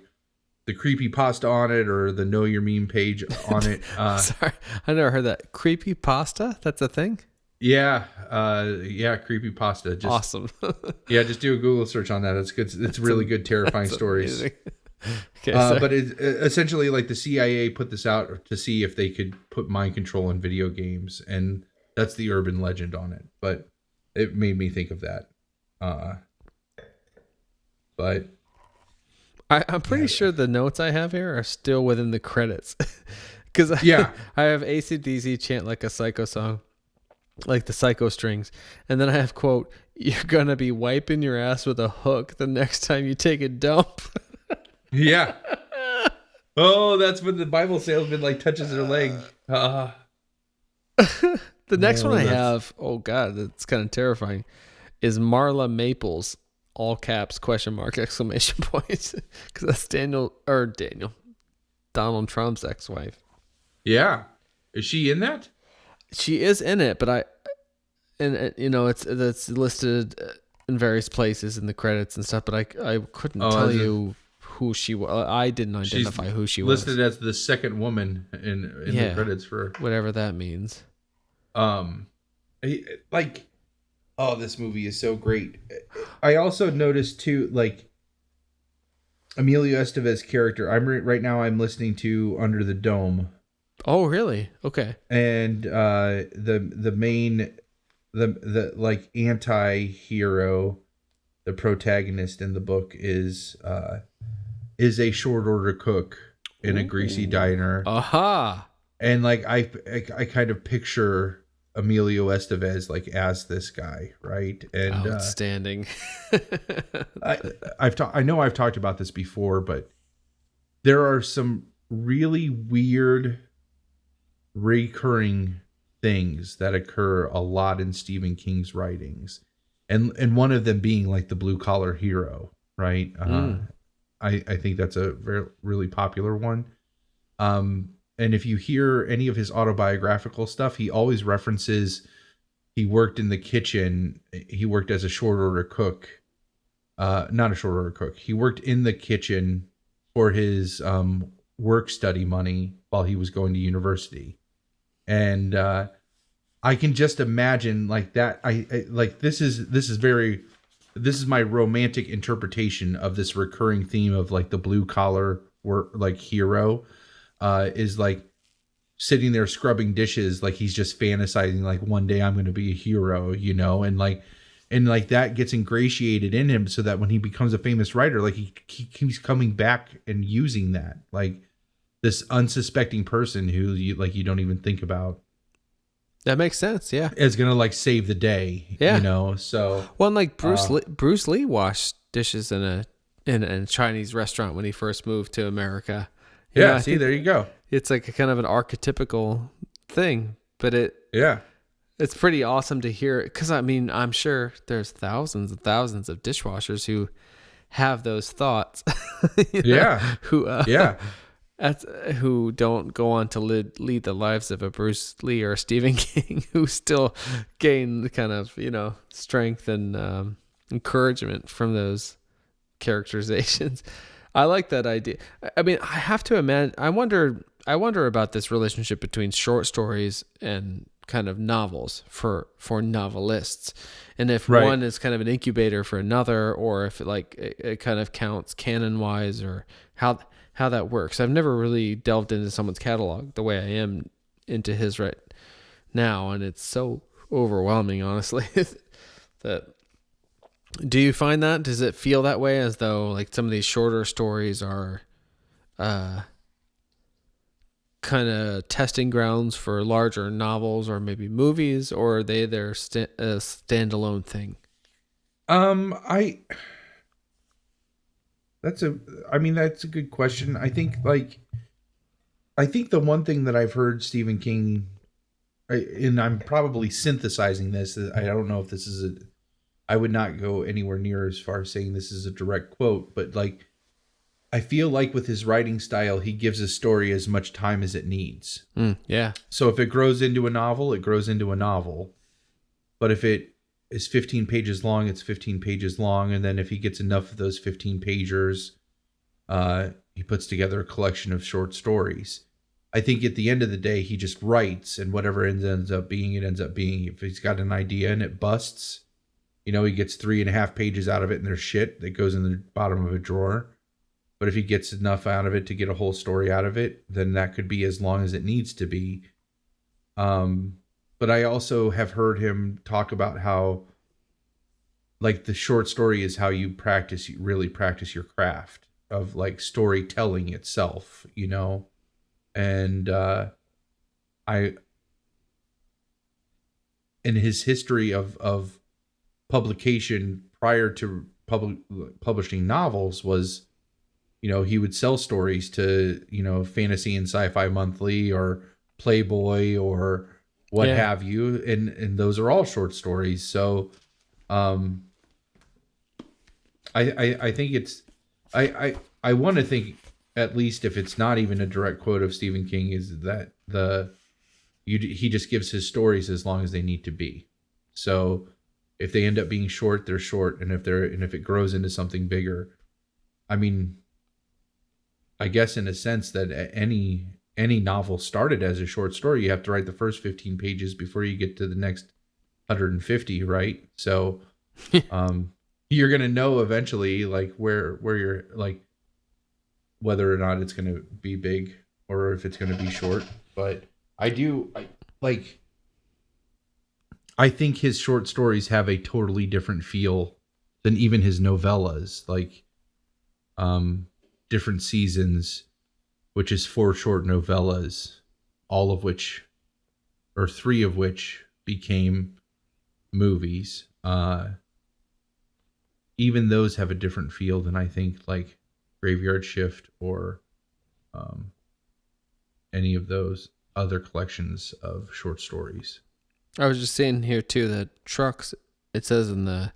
[SPEAKER 2] the creepypasta on it or the Know Your Meme page on it.
[SPEAKER 1] Sorry, I never heard that. Creepypasta? That's a thing?
[SPEAKER 2] Yeah, creepypasta. Just,
[SPEAKER 1] awesome.
[SPEAKER 2] Yeah, just do a Google search on that. It's good. It's really good, terrifying stories.
[SPEAKER 1] Okay,
[SPEAKER 2] but it essentially, like the CIA put this out to see if they could put mind control in video games, and that's the urban legend on it. But it made me think of that. But
[SPEAKER 1] I'm pretty sure the notes I have here are still within the credits. Because
[SPEAKER 2] Yeah.
[SPEAKER 1] I have AC/DC chant like a Psycho song, like the Psycho strings. And then I have, quote, "You're going to be wiping your ass with a hook the next time you take a dump."
[SPEAKER 2] yeah. Oh, that's when the Bible salesman like touches her leg.
[SPEAKER 1] The next one I have, oh God, that's kind of terrifying, is Marla Maples, all caps, question mark, exclamation points. Because that's Donald Trump's ex-wife.
[SPEAKER 2] Yeah. Is she in that?
[SPEAKER 1] She is in it, but it's listed in various places in the credits and stuff, but I couldn't tell you who she was. I didn't identify who she was.
[SPEAKER 2] Listed as the second woman in the credits for
[SPEAKER 1] whatever that means.
[SPEAKER 2] This movie is so great. I also noticed too, like, Emilio Estevez's character. Right now I'm listening to Under the Dome.
[SPEAKER 1] Oh, really? Okay.
[SPEAKER 2] And the main like anti-hero, the protagonist in the book is a short order cook in a greasy diner.
[SPEAKER 1] Aha.
[SPEAKER 2] And like I kind of picture Emilio Estevez like as this guy, right? And
[SPEAKER 1] outstanding.
[SPEAKER 2] I know I've talked about this before, but there are some really weird recurring things that occur a lot in Stephen King's writings, and one of them being like the blue collar hero, right? I think that's a really popular one. And if you hear any of his autobiographical stuff, he always references he worked in the kitchen. He worked as a short order cook, not a short order cook. He worked in the kitchen for his work study money while he was going to university. And I can just imagine like that. I like this is my romantic interpretation of this recurring theme of like the blue collar work, like hero, is like sitting there scrubbing dishes. Like he's just fantasizing like one day I'm going to be a hero, you know, and that gets ingratiated in him so that when he becomes a famous writer, like he keeps coming back and using that, like this unsuspecting person who you don't even think about.
[SPEAKER 1] That makes sense. Yeah.
[SPEAKER 2] Is going to like save the day, you know? So,
[SPEAKER 1] well, and like Bruce Lee washed dishes in a Chinese restaurant when he first moved to America.
[SPEAKER 2] There you go.
[SPEAKER 1] It's like a kind of an archetypical thing, but it's pretty awesome to hear. Because I mean, I'm sure there's thousands and thousands of dishwashers who have those thoughts. Who don't go on to lead the lives of a Bruce Lee or a Stephen King, who still gain the kind of strength and encouragement from those characterizations. I like that idea. I mean, I have to imagine. I wonder about this relationship between short stories and kind of novels for novelists, and if one is kind of an incubator for another, or if it kind of counts canon wise, or how that works. I've never really delved into someone's catalog the way I am into his right now, and it's so overwhelming, honestly. Do you find that? Does it feel that way, as though like some of these shorter stories are kind of testing grounds for larger novels or maybe movies, or are they their standalone thing?
[SPEAKER 2] That's a good question. I think the one thing that I've heard Stephen King, and I'm probably synthesizing this. I don't know if this is I would not go anywhere near as far as saying this is a direct quote, but like, I feel like with his writing style, he gives a story as much time as it needs.
[SPEAKER 1] Yeah.
[SPEAKER 2] So if it grows into a novel, it grows into a novel. But if it is 15 pages long, it's 15 pages long. And then if he gets enough of those 15 pagers, he puts together a collection of short stories. I think at the end of the day, he just writes, and whatever it ends up being, it ends up being. If he's got an idea and it busts, he gets 3.5 pages out of it and there's shit that goes in the bottom of a drawer. But if he gets enough out of it to get a whole story out of it, then that could be as long as it needs to be. But I also have heard him talk about how like the short story is how you really practice your craft of like storytelling itself, you know? And I in his history of publication prior to publishing novels was, you know, he would sell stories to, you know, Fantasy and Sci-Fi Monthly or Playboy or what have you, and those are all short stories. So I think it's I want to think, at least if it's not even a direct quote of Stephen King, is that he just gives his stories as long as they need to be. So if they end up being short, they're short, and if it grows into something bigger, I mean, I guess in a sense that any novel started as a short story, you have to write the first 15 pages before you get to the next 150, right? So you're going to know eventually like where you're like whether or not it's going to be big or if it's going to be short. But I think his short stories have a totally different feel than even his novellas, like Different Seasons, which is 4 short novellas, all of which, or 3 of which, became movies. Even those have a different feel than I think like Graveyard Shift or any of those other collections of short stories.
[SPEAKER 1] I was just seeing here too that Trucks, it says in the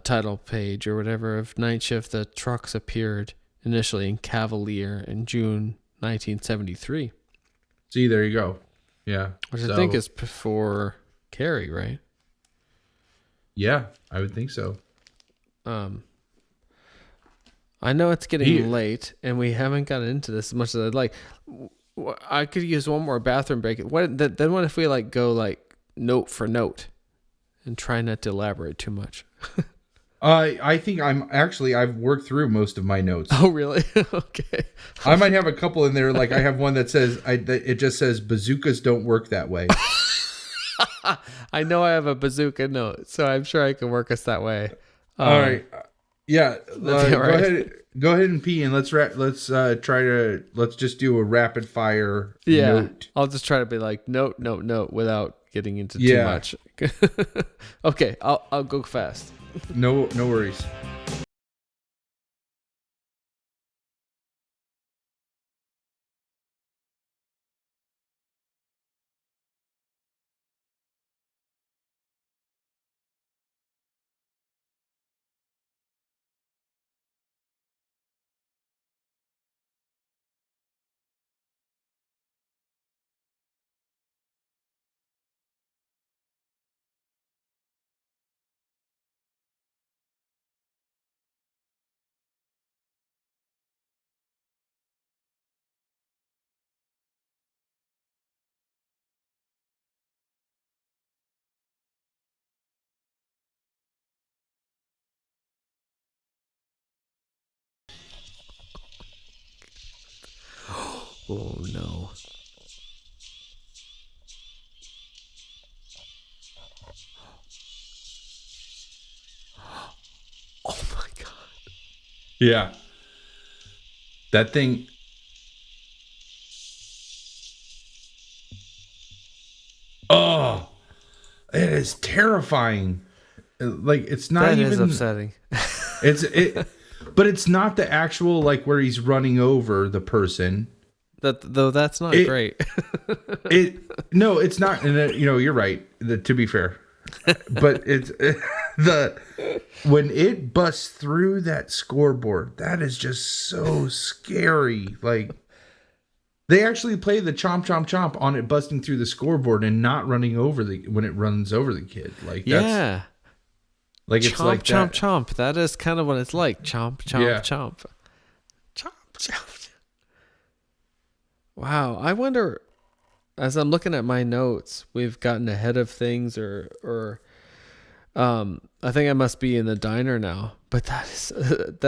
[SPEAKER 1] title page or whatever of Night Shift that Trucks appeared initially in Cavalier in June 1973.
[SPEAKER 2] See, there you go. Yeah.
[SPEAKER 1] Which I think is before Carrie, right?
[SPEAKER 2] Yeah, I would think so.
[SPEAKER 1] I know it's getting late and we haven't gotten into this as much as I'd like. I could use one more bathroom break. What if we like go like note for note and try not to elaborate too much?
[SPEAKER 2] I think I've worked through most of my notes.
[SPEAKER 1] Oh, really? Okay.
[SPEAKER 2] I might have a couple in there. Like I have one that says, it just says bazookas don't work that way.
[SPEAKER 1] I know I have a bazooka note, so I'm sure I can work us that way.
[SPEAKER 2] All right. Yeah.
[SPEAKER 1] Right.
[SPEAKER 2] Go ahead and pee and let's just do a rapid fire note.
[SPEAKER 1] I'll just try to be like note without getting into too much. Okay, I'll go fast.
[SPEAKER 2] No worries.
[SPEAKER 1] Oh no. Oh my god.
[SPEAKER 2] Yeah. That thing. Oh, it is terrifying. Like it's not
[SPEAKER 1] that
[SPEAKER 2] even
[SPEAKER 1] is upsetting.
[SPEAKER 2] But it's not the actual like where he's running over the person.
[SPEAKER 1] That's not great.
[SPEAKER 2] No, it's not. And you're right. To be fair, but when it busts through that scoreboard, that is just so scary. Like they actually play the chomp chomp chomp on it busting through the scoreboard and not running over when it runs over the kid. Like that's, like it's
[SPEAKER 1] chomp,
[SPEAKER 2] like
[SPEAKER 1] chomp
[SPEAKER 2] that.
[SPEAKER 1] chomp. That is kind of what it's like. Chomp chomp chomp. Chomp chomp. Wow, I wonder, as I'm looking at my notes, we've gotten ahead of things or I think I must be in the diner now. But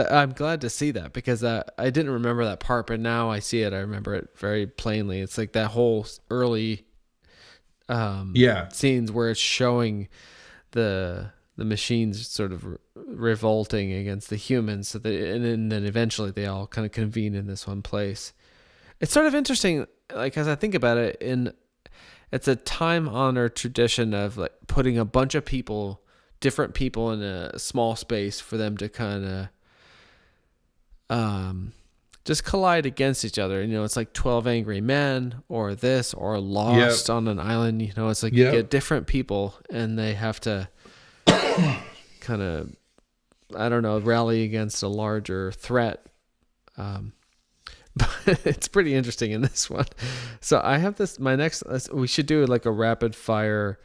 [SPEAKER 1] I'm glad to see that because I didn't remember that part, but now I see it. I remember it very plainly. It's like that whole early scenes where it's showing the the machines sort of revolting against the humans. So and then eventually they all kind of convene in this one place. It's sort of interesting, like as I think about it, it's a time-honored tradition of like putting a bunch of people, different people, in a small space for them to kind of just collide against each other. You know, it's like 12 Angry Men or this or Lost on an island. You know, it's like you get different people and they have to kind of, I don't know, rally against a larger threat. But it's pretty interesting in this one. So I have this, my next, we should do like a rapid fire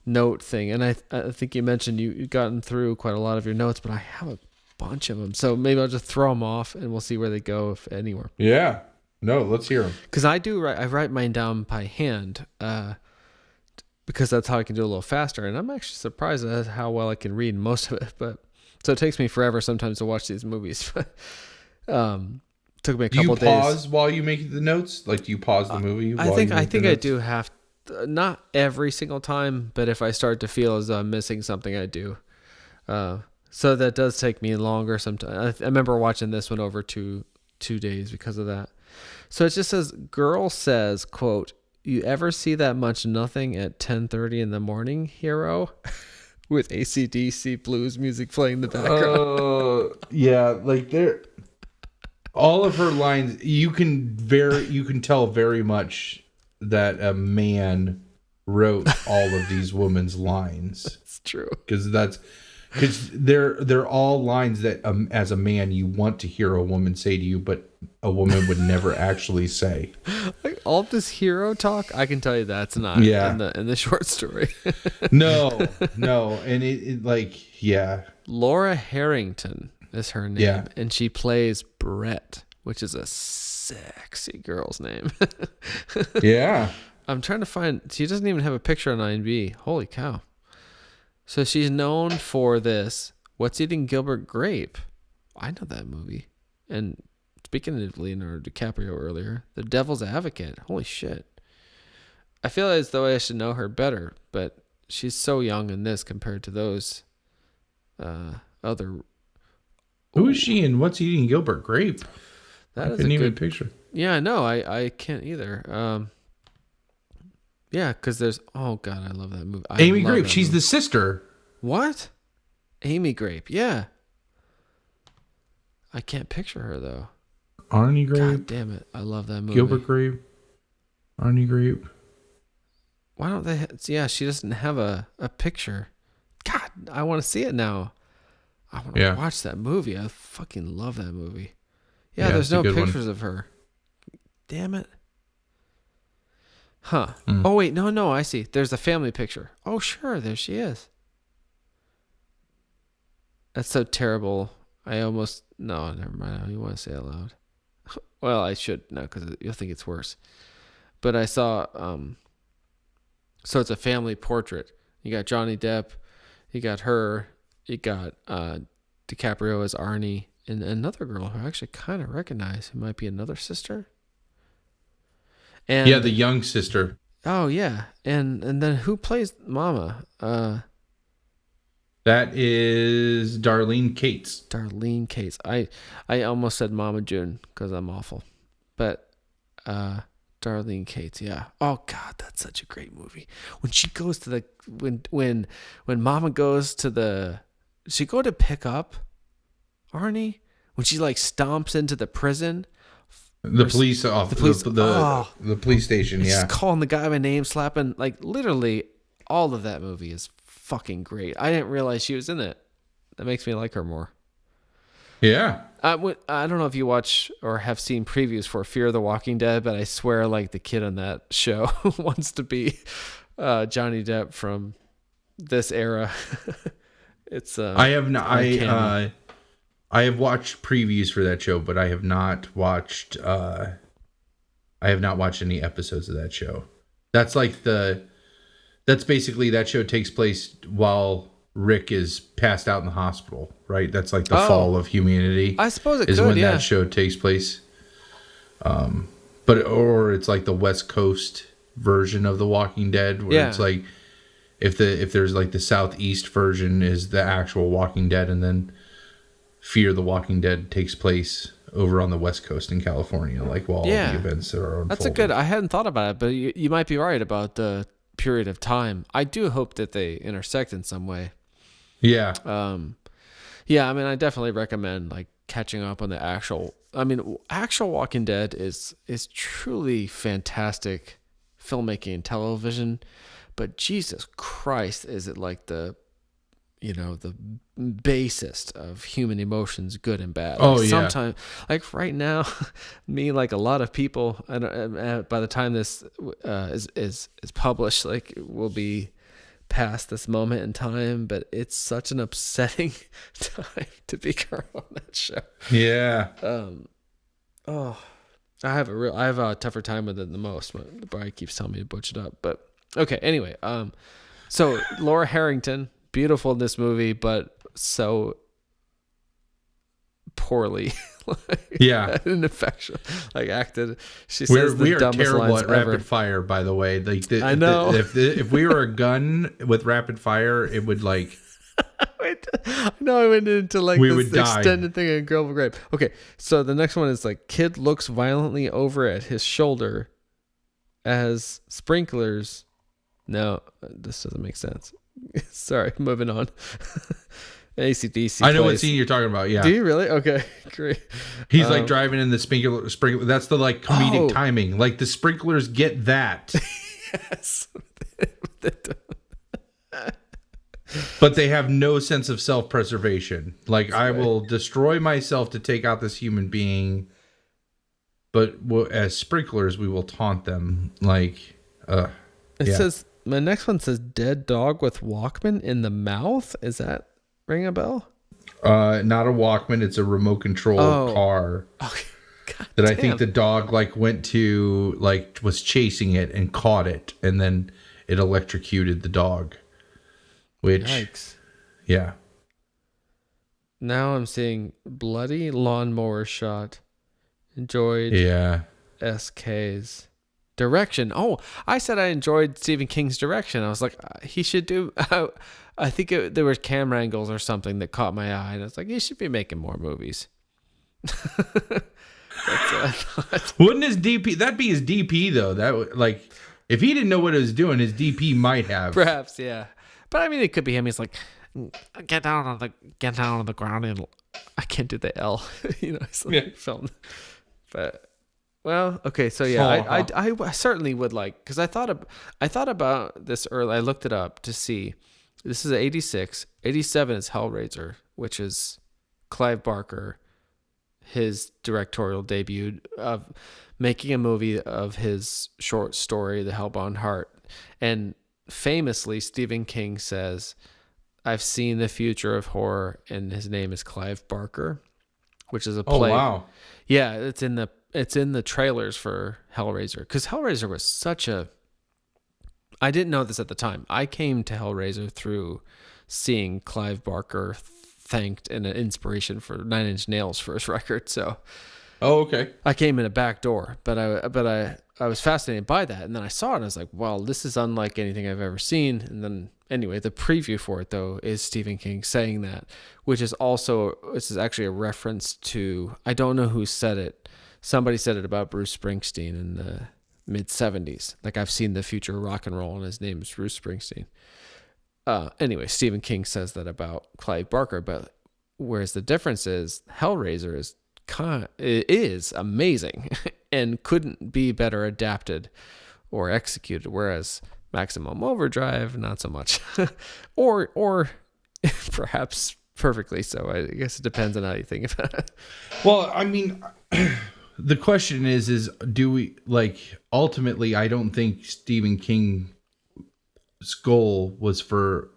[SPEAKER 1] note thing. And I think you mentioned you've gotten through quite a lot of your notes, but I have a bunch of them. So maybe I'll just throw them off and we'll see where they go, if anywhere.
[SPEAKER 2] Yeah. No, let's hear them.
[SPEAKER 1] Because I write mine down by hand because that's how I can do it a little faster. And I'm actually surprised at how well I can read most of it. But so it takes me forever sometimes to watch these movies. Took me a couple days.
[SPEAKER 2] Do you pause while you make the notes? Like, do you pause the movie?
[SPEAKER 1] I think I do have to, not every single time, but if I start to feel as though I'm missing something, I do. So that does take me longer sometimes. I remember watching this one over two days because of that. So it just says, girl says, quote, "You ever see that much nothing at 10:30 in the morning, hero?" With AC/DC blues music playing in the background.
[SPEAKER 2] Yeah, like all of her lines, you can tell very much that a man wrote all of these women's lines.
[SPEAKER 1] It's true.
[SPEAKER 2] Because they're all lines that as a man you want to hear a woman say to you, but a woman would never actually say.
[SPEAKER 1] Like all this hero talk, I can tell you that's not in the short story.
[SPEAKER 2] No, and it like, yeah.
[SPEAKER 1] Laura Harrington is her name, and she plays Brett, which is a sexy girl's name.
[SPEAKER 2] Yeah.
[SPEAKER 1] I'm trying to find, she doesn't even have a picture on IMDb. Holy cow. So she's known for this, What's Eating Gilbert Grape? I know that movie. And speaking of Leonardo DiCaprio earlier, The Devil's Advocate. Holy shit. I feel as though I should know her better, but she's so young in this compared to those other.
[SPEAKER 2] Who is she in What's Eating Gilbert Grape?
[SPEAKER 1] That
[SPEAKER 2] I
[SPEAKER 1] is
[SPEAKER 2] couldn't
[SPEAKER 1] a
[SPEAKER 2] even
[SPEAKER 1] good
[SPEAKER 2] picture.
[SPEAKER 1] Yeah, I know. I can't either. Yeah, because there's... Oh, God, I love that movie.
[SPEAKER 2] Amy Grape. She's the sister.
[SPEAKER 1] What? Amy Grape. Yeah. I can't picture her, though.
[SPEAKER 2] Arnie Grape.
[SPEAKER 1] God damn it. I love that movie.
[SPEAKER 2] Gilbert Grape. Arnie Grape.
[SPEAKER 1] Why don't they... Yeah, she doesn't have a picture. God, I want to see it now. I want to watch that movie. I fucking love that movie. Yeah, there's no pictures of her. Damn it. Huh. Oh, wait. No. I see. There's a family picture. Oh, sure. There she is. That's so terrible. No, never mind. I don't even want to say it out loud. Well, I should now because you'll think it's worse. But I saw, so it's a family portrait. You got Johnny Depp. You got her. You got DiCaprio as Arnie. And another girl who I actually kind of recognize, who might be another sister. And
[SPEAKER 2] yeah, the young sister.
[SPEAKER 1] Oh yeah, and then who plays Mama?
[SPEAKER 2] That is Darlene Cates.
[SPEAKER 1] Darlene Cates. I almost said Mama June because I'm awful, but Darlene Cates. Yeah. Oh God, that's such a great movie. When she goes to the when Mama goes to the, she go to pick up Arnie when she like stomps into the prison.
[SPEAKER 2] The police office, the police station.
[SPEAKER 1] She's
[SPEAKER 2] Yeah,
[SPEAKER 1] calling the guy by name, slapping, like literally all of that movie is fucking great. I didn't realize she was in it. That makes me like her more.
[SPEAKER 2] Yeah.
[SPEAKER 1] I don't know if you watch or have seen previews for Fear of the Walking Dead, but I swear like the kid on that show wants to be Johnny Depp from this era. It's
[SPEAKER 2] I have not. I have watched previews for that show, but I have not watched. I have not watched any episodes of that show. That's basically that show takes place while Rick is passed out in the hospital, right? That's like the fall of humanity.
[SPEAKER 1] I suppose it
[SPEAKER 2] is
[SPEAKER 1] could,
[SPEAKER 2] when that show takes place. Or it's like the West Coast version of The Walking Dead, where it's like if there's like the Southeast version is the actual Walking Dead, and then Fear the Walking Dead takes place over on the West Coast in California, like while all the events are unfolding.
[SPEAKER 1] That's a good. I hadn't thought about it, but you might be right about the period of time. I do hope that they intersect in some way.
[SPEAKER 2] Yeah.
[SPEAKER 1] Yeah. I mean, I definitely recommend like catching up on the actual. I mean, actual Walking Dead is truly fantastic filmmaking and television, but Jesus Christ, is it like the basest of human emotions, good and bad.
[SPEAKER 2] Oh,
[SPEAKER 1] like
[SPEAKER 2] yeah.
[SPEAKER 1] Sometimes, like right now, me, like a lot of people, by the time this is published, like we'll be past this moment in time, but it's such an upsetting time to be current on that show.
[SPEAKER 2] Yeah.
[SPEAKER 1] I have a tougher time with it than most. Brian keeps telling me to butch it up, but okay. Anyway, so Laura Harrington, beautiful in this movie, but so poorly, ineffectual, like acted. She says
[SPEAKER 2] we are
[SPEAKER 1] dumbest
[SPEAKER 2] terrible
[SPEAKER 1] lines
[SPEAKER 2] at
[SPEAKER 1] ever.
[SPEAKER 2] rapid fire, by the way. Like
[SPEAKER 1] I know.
[SPEAKER 2] If we were a gun with rapid fire, it would like.
[SPEAKER 1] I went into like
[SPEAKER 2] we
[SPEAKER 1] this
[SPEAKER 2] would die.
[SPEAKER 1] Extended thing in Girl Grape. Okay, so the next one is like kid looks violently over at his shoulder as sprinklers. No, this doesn't make sense. Sorry, moving on. AC/DC.
[SPEAKER 2] I know what scene you're talking about. Yeah.
[SPEAKER 1] Do you really? Okay, great.
[SPEAKER 2] He's like driving in the sprinkler. That's the like comedic timing. Like the sprinklers get that.
[SPEAKER 1] Yes.
[SPEAKER 2] But they have no sense of self-preservation. Like, I will destroy myself to take out this human being, but as sprinklers, we will taunt them. Like,
[SPEAKER 1] it says, my next one says, dead dog with Walkman in the mouth. Is that ring a bell?
[SPEAKER 2] Not a Walkman. It's a remote control car.
[SPEAKER 1] Okay. God
[SPEAKER 2] that
[SPEAKER 1] damn.
[SPEAKER 2] I think the dog like went to, like was chasing it and caught it, and then it electrocuted the dog. Which,
[SPEAKER 1] yikes.
[SPEAKER 2] Yeah.
[SPEAKER 1] Now I'm seeing bloody lawnmower shot. Enjoyed.
[SPEAKER 2] Yeah.
[SPEAKER 1] SK's direction. Oh, I said I enjoyed Stephen King's direction. I was like, he should do. I think there were camera angles or something that caught my eye, and I was like, he should be making more movies. That's what I thought.
[SPEAKER 2] Wouldn't his DP? That'd be his DP though. That like, if he didn't know what he was doing, his DP might have.
[SPEAKER 1] Perhaps, yeah. But I mean, it could be him. He's like, get down on the ground, and I can't do the L. It's like filmed. But well, okay. So yeah, I certainly would like, because I thought about this early. I looked it up to see. This is 86. 87 is Hellraiser, which is Clive Barker, his directorial debut of making a movie of his short story, The Hellbound Heart, and famously, Stephen King says, I've seen the future of horror, and his name is Clive Barker, which is a play.
[SPEAKER 2] Oh, wow.
[SPEAKER 1] Yeah, it's in the trailers for Hellraiser, because Hellraiser was such a... I didn't know this at the time. I came to Hellraiser through seeing Clive Barker thanked and an inspiration for Nine Inch Nails for his record, so...
[SPEAKER 2] Oh, okay.
[SPEAKER 1] I came in a back door, but I was fascinated by that, and then I saw it and I was like, wow, this is unlike anything I've ever seen. And then anyway, the preview for it though is Stephen King saying that, this is actually a reference to, I don't know who said it. Somebody said it about Bruce Springsteen in the mid-70s. Like, I've seen the future of rock and roll, and his name is Bruce Springsteen. Anyway, Stephen King says that about Clive Barker, but whereas the difference is Hellraiser is amazing and couldn't be better adapted or executed, whereas Maximum Overdrive, not so much. or perhaps perfectly so. I guess it depends on how you think about it.
[SPEAKER 2] Well, I mean, the question is do we, like, ultimately, I don't think Stephen King's goal was for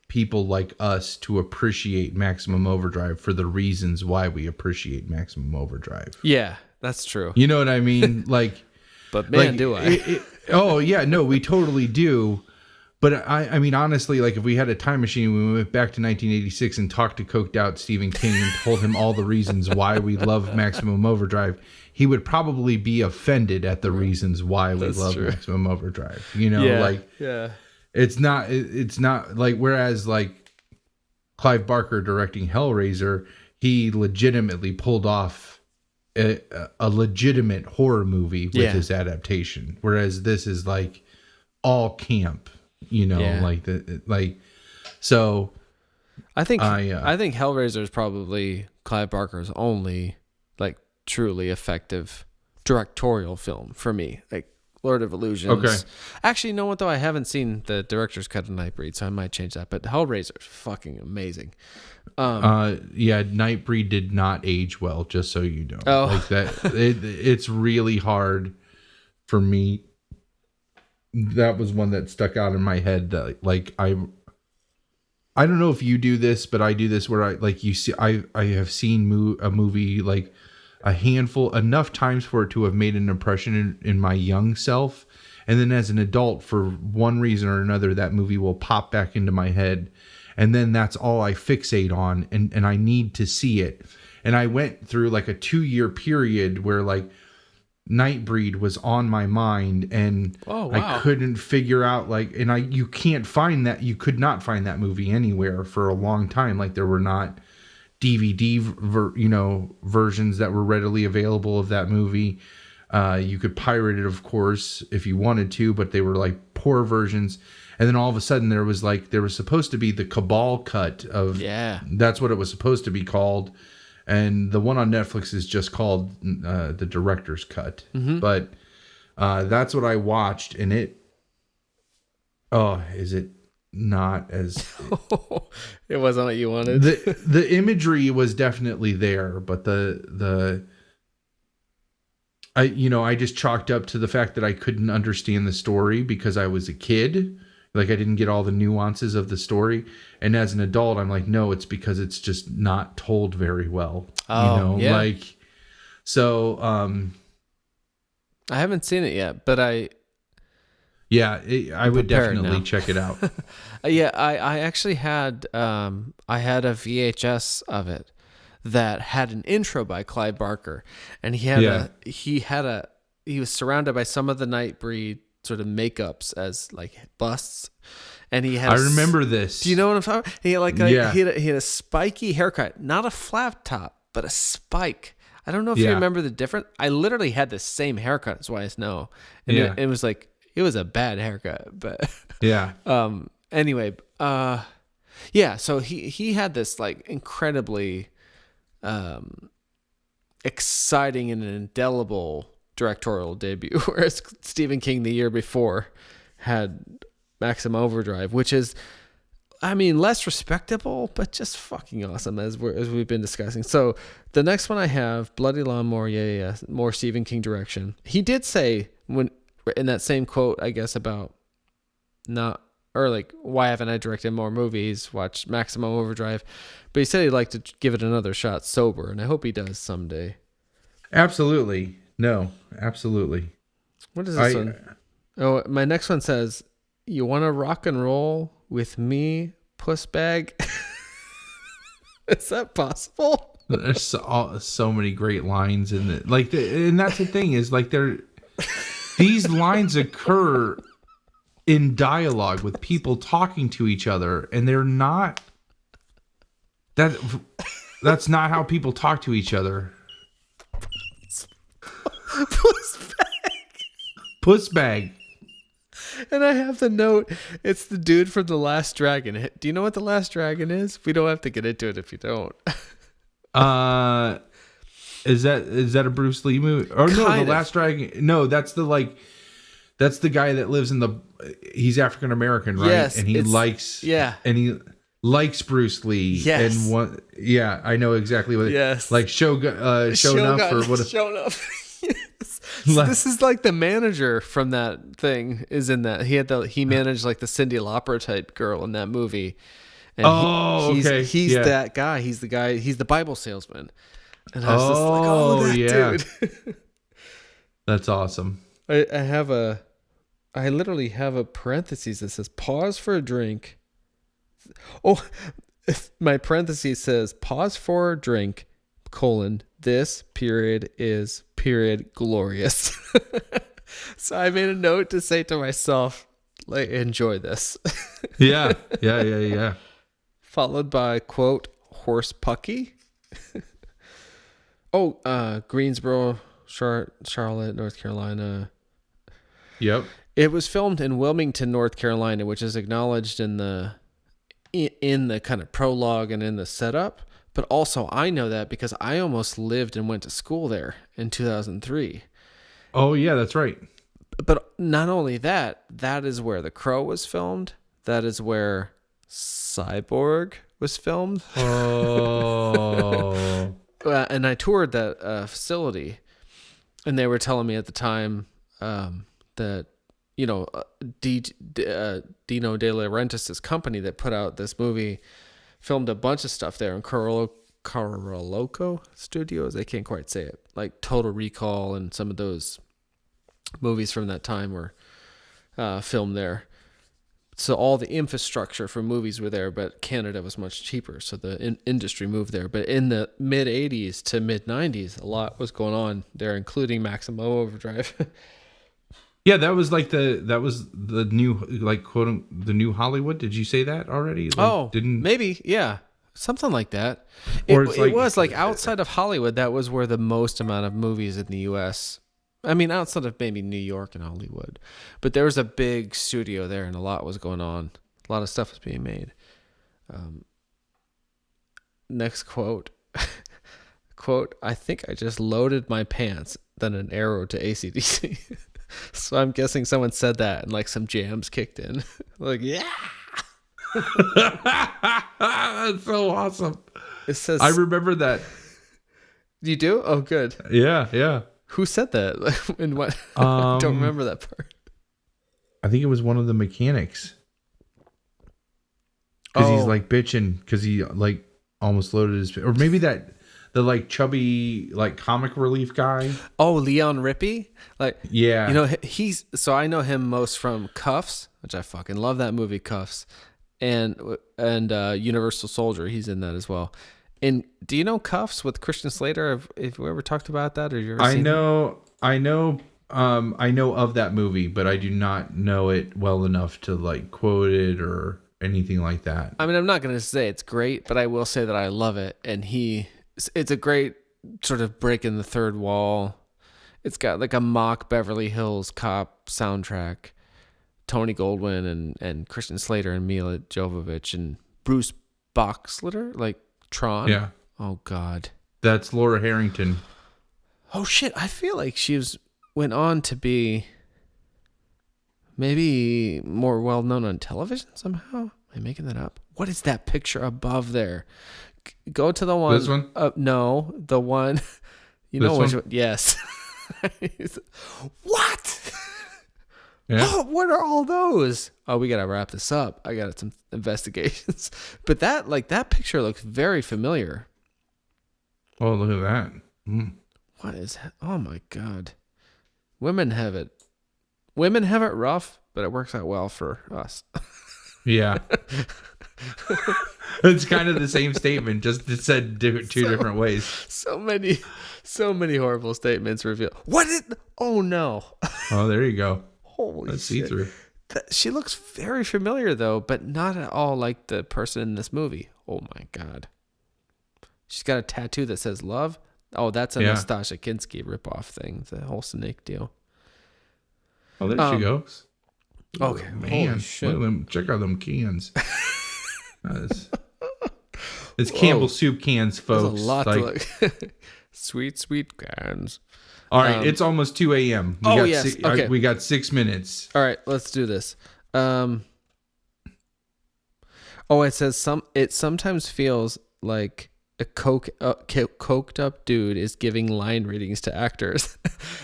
[SPEAKER 2] people like us to appreciate Maximum Overdrive for the reasons why we appreciate Maximum Overdrive.
[SPEAKER 1] Yeah, that's true.
[SPEAKER 2] You know what I mean? Like,
[SPEAKER 1] but man,
[SPEAKER 2] like,
[SPEAKER 1] do I.
[SPEAKER 2] Oh yeah, no, we totally do. But I mean, honestly, like, if we had a time machine, we went back to 1986 and talked to coked out Stephen King and told him all the reasons why we love Maximum Overdrive, he would probably be offended at the reasons why we love Maximum Overdrive. You know,
[SPEAKER 1] yeah,
[SPEAKER 2] like,
[SPEAKER 1] yeah.
[SPEAKER 2] it's not like, whereas like Clive Barker directing Hellraiser, he legitimately pulled off a legitimate horror movie with his adaptation, whereas this is like all camp, so
[SPEAKER 1] I think Hellraiser is probably Clive Barker's only like truly effective directorial film for me. Like Lord of Illusions.
[SPEAKER 2] Okay.
[SPEAKER 1] Actually, you know what though? I haven't seen the director's cut of Nightbreed, so I might change that. But Hellraiser is fucking amazing.
[SPEAKER 2] Nightbreed did not age well, just so you know.
[SPEAKER 1] Oh.
[SPEAKER 2] Like that, it's really hard for me. That was one that stuck out in my head. That like I don't know if you do this, but I do this where I have seen a movie like a handful enough times for it to have made an impression in my young self, and then as an adult, for one reason or another, that movie will pop back into my head, and then that's all I fixate on, and I need to see it. And I went through like a 2-year period where like Nightbreed was on my mind, and I couldn't figure out you could not find that movie anywhere for a long time. Like there were not DVD versions that were readily available of that movie. You could pirate it, of course, if you wanted to, but they were like poor versions. And then all of a sudden there was supposed to be the Cabal cut of, that's what it was supposed to be called. And the one on Netflix is just called the director's cut. Mm-hmm. But that's what I watched, and is it not as...
[SPEAKER 1] It wasn't what you wanted.
[SPEAKER 2] The imagery was definitely there, but I just chalked up to the fact that I couldn't understand the story because I was a kid. Like I didn't get all the nuances of the story. And as an adult, I'm like, no, it's because it's just not told very well. So
[SPEAKER 1] I haven't seen it yet, but I
[SPEAKER 2] would definitely check it out.
[SPEAKER 1] I actually had I had a VHS of it that had an intro by Clive Barker, and he was surrounded by some of the Nightbreed sort of makeups as like busts, and he had
[SPEAKER 2] I remember this.
[SPEAKER 1] Do you know what I'm talking about? He had a spiky haircut, not a flat top, but a spike. I don't know if you remember the difference. I literally had the same haircut as Wise No, and it was like, it was a bad haircut, but anyway, so he had this like incredibly exciting and indelible directorial debut, whereas Stephen King the year before had Maximum Overdrive, which is, I mean, less respectable, but just fucking awesome as we've been discussing. So the next one I have, Bloody Lawnmower, more Stephen King direction. He did say when in that same quote, I guess, about why haven't I directed more movies? Watch Maximum Overdrive, but he said he'd like to give it another shot sober, and I hope he does someday.
[SPEAKER 2] Absolutely. No, absolutely.
[SPEAKER 1] What is this one? Oh, my next one says, "You want to rock and roll with me, puss bag?" Is that possible?
[SPEAKER 2] There's so many great lines in it. And that's the thing is these lines occur in dialogue with people talking to each other, and they're not. That's not how people talk to each other. Puss bag.
[SPEAKER 1] And I have the note. It's the dude from The Last Dragon. Do you know what The Last Dragon is? We don't have to get into it if you don't.
[SPEAKER 2] Is that a Bruce Lee movie? Or no, The Last Dragon. No, that's the guy that lives in he's African American, right?
[SPEAKER 1] Yes,
[SPEAKER 2] and he likes Bruce Lee.
[SPEAKER 1] Yes.
[SPEAKER 2] And I know exactly what.
[SPEAKER 1] Yes.
[SPEAKER 2] Like Shogun or what?
[SPEAKER 1] Shogun. Yes. So this is like the manager from that thing is in that. He managed like the Cyndi Lauper type girl in that movie. And he's that guy. He's the guy. He's the Bible salesman. And I was just like, dude.
[SPEAKER 2] That's awesome.
[SPEAKER 1] I literally have a parenthesis that says pause for a drink. Oh, my parenthesis says pause for a drink, : this period is period glorious. So I made a note to say to myself, Like, enjoy this.
[SPEAKER 2] Yeah. Yeah.
[SPEAKER 1] Followed by, quote, Horse Pucky. Greensboro, Charlotte, North Carolina.
[SPEAKER 2] Yep.
[SPEAKER 1] It was filmed in Wilmington, North Carolina, which is acknowledged in the kind of prologue and in the setup. But also, I know that because I almost lived and went to school there in 2003.
[SPEAKER 2] Oh, yeah, that's right.
[SPEAKER 1] But not only that, that is where The Crow was filmed. That is where Cyborg was filmed.
[SPEAKER 2] Oh.
[SPEAKER 1] And I toured that facility, and they were telling me at the time that, Dino De Laurentiis' company that put out this movie filmed a bunch of stuff there in Caroloco Studios. I can't quite say it. Like Total Recall and some of those movies from that time were filmed there. So all the infrastructure for movies were there, but Canada was much cheaper, so the industry moved there. But in the mid 80s to mid 90s, a lot was going on there, including Maximum Overdrive.
[SPEAKER 2] Yeah, that was the new, like, quote, the new Hollywood. Did you say that already? Like,
[SPEAKER 1] maybe, yeah, something like that.
[SPEAKER 2] Or
[SPEAKER 1] it was like outside of Hollywood, that was where the most amount of movies in the U.S. I mean, outside of maybe New York and Hollywood, but there was a big studio there, and a lot was going on. A lot of stuff was being made. Next quote. Quote, I think I just loaded my pants, then an arrow to AC/DC. So I'm guessing someone said that and like some jams kicked in. Like, yeah.
[SPEAKER 2] That's so awesome.
[SPEAKER 1] It says,
[SPEAKER 2] I remember that.
[SPEAKER 1] You do? Oh, good.
[SPEAKER 2] Yeah.
[SPEAKER 1] Who said that? And what? I don't remember that part.
[SPEAKER 2] I think it was one of the mechanics. Because he's like bitching because he like almost loaded his, or maybe the like chubby like comic relief guy.
[SPEAKER 1] Oh, Leon Rippey. Like,
[SPEAKER 2] yeah,
[SPEAKER 1] so I know him most from Cuffs, which I fucking love that movie, Cuffs, and Universal Soldier. He's in that as well. And do you know Cuffs with Christian Slater? Have we ever talked about that, or you ever seen it?
[SPEAKER 2] I know of that movie, but I do not know it well enough to like quote it or anything like that.
[SPEAKER 1] I mean, I'm not going to say it's great, but I will say that I love it. And it's a great sort of break in the third wall. It's got like a mock Beverly Hills Cop soundtrack. Tony Goldwyn and Christian Slater and Mila Jovovich and Bruce Boxleiter, like Tron.
[SPEAKER 2] Yeah.
[SPEAKER 1] Oh God.
[SPEAKER 2] That's Laura Harrington.
[SPEAKER 1] Oh shit. I feel like went on to be maybe more well known on television somehow. Am I making that up? What is that picture above there? Go to the one.
[SPEAKER 2] This one?
[SPEAKER 1] No, the one. You know which one? Yes. What?
[SPEAKER 2] Yeah.
[SPEAKER 1] Oh, what are all those? Oh, we gotta wrap this up. I got some investigations. But that picture looks very familiar.
[SPEAKER 2] Oh, look at that.
[SPEAKER 1] What is that? Oh my God. Women have it rough, but it works out well for us.
[SPEAKER 2] Yeah. It's kind of the same statement, just it said two different ways.
[SPEAKER 1] So many horrible statements revealed. Oh no.
[SPEAKER 2] Oh, there you go.
[SPEAKER 1] Holy
[SPEAKER 2] That's
[SPEAKER 1] shit.
[SPEAKER 2] see-through.
[SPEAKER 1] She looks very familiar though, but not at all like the person in this movie. Oh my God. She's got a tattoo that says love. Oh, that's a Nastasha Kinski ripoff thing. The whole snake deal.
[SPEAKER 2] Oh, there she goes.
[SPEAKER 1] Okay,
[SPEAKER 2] man.
[SPEAKER 1] Holy shit.
[SPEAKER 2] Check out them cans. It's Campbell soup cans, folks.
[SPEAKER 1] There's a lot to look. Sweet cans.
[SPEAKER 2] All right, it's almost 2 a.m.
[SPEAKER 1] Okay.
[SPEAKER 2] We got 6 minutes.
[SPEAKER 1] All right, let's do this. It says it sometimes feels like a coked up dude is giving line readings to actors.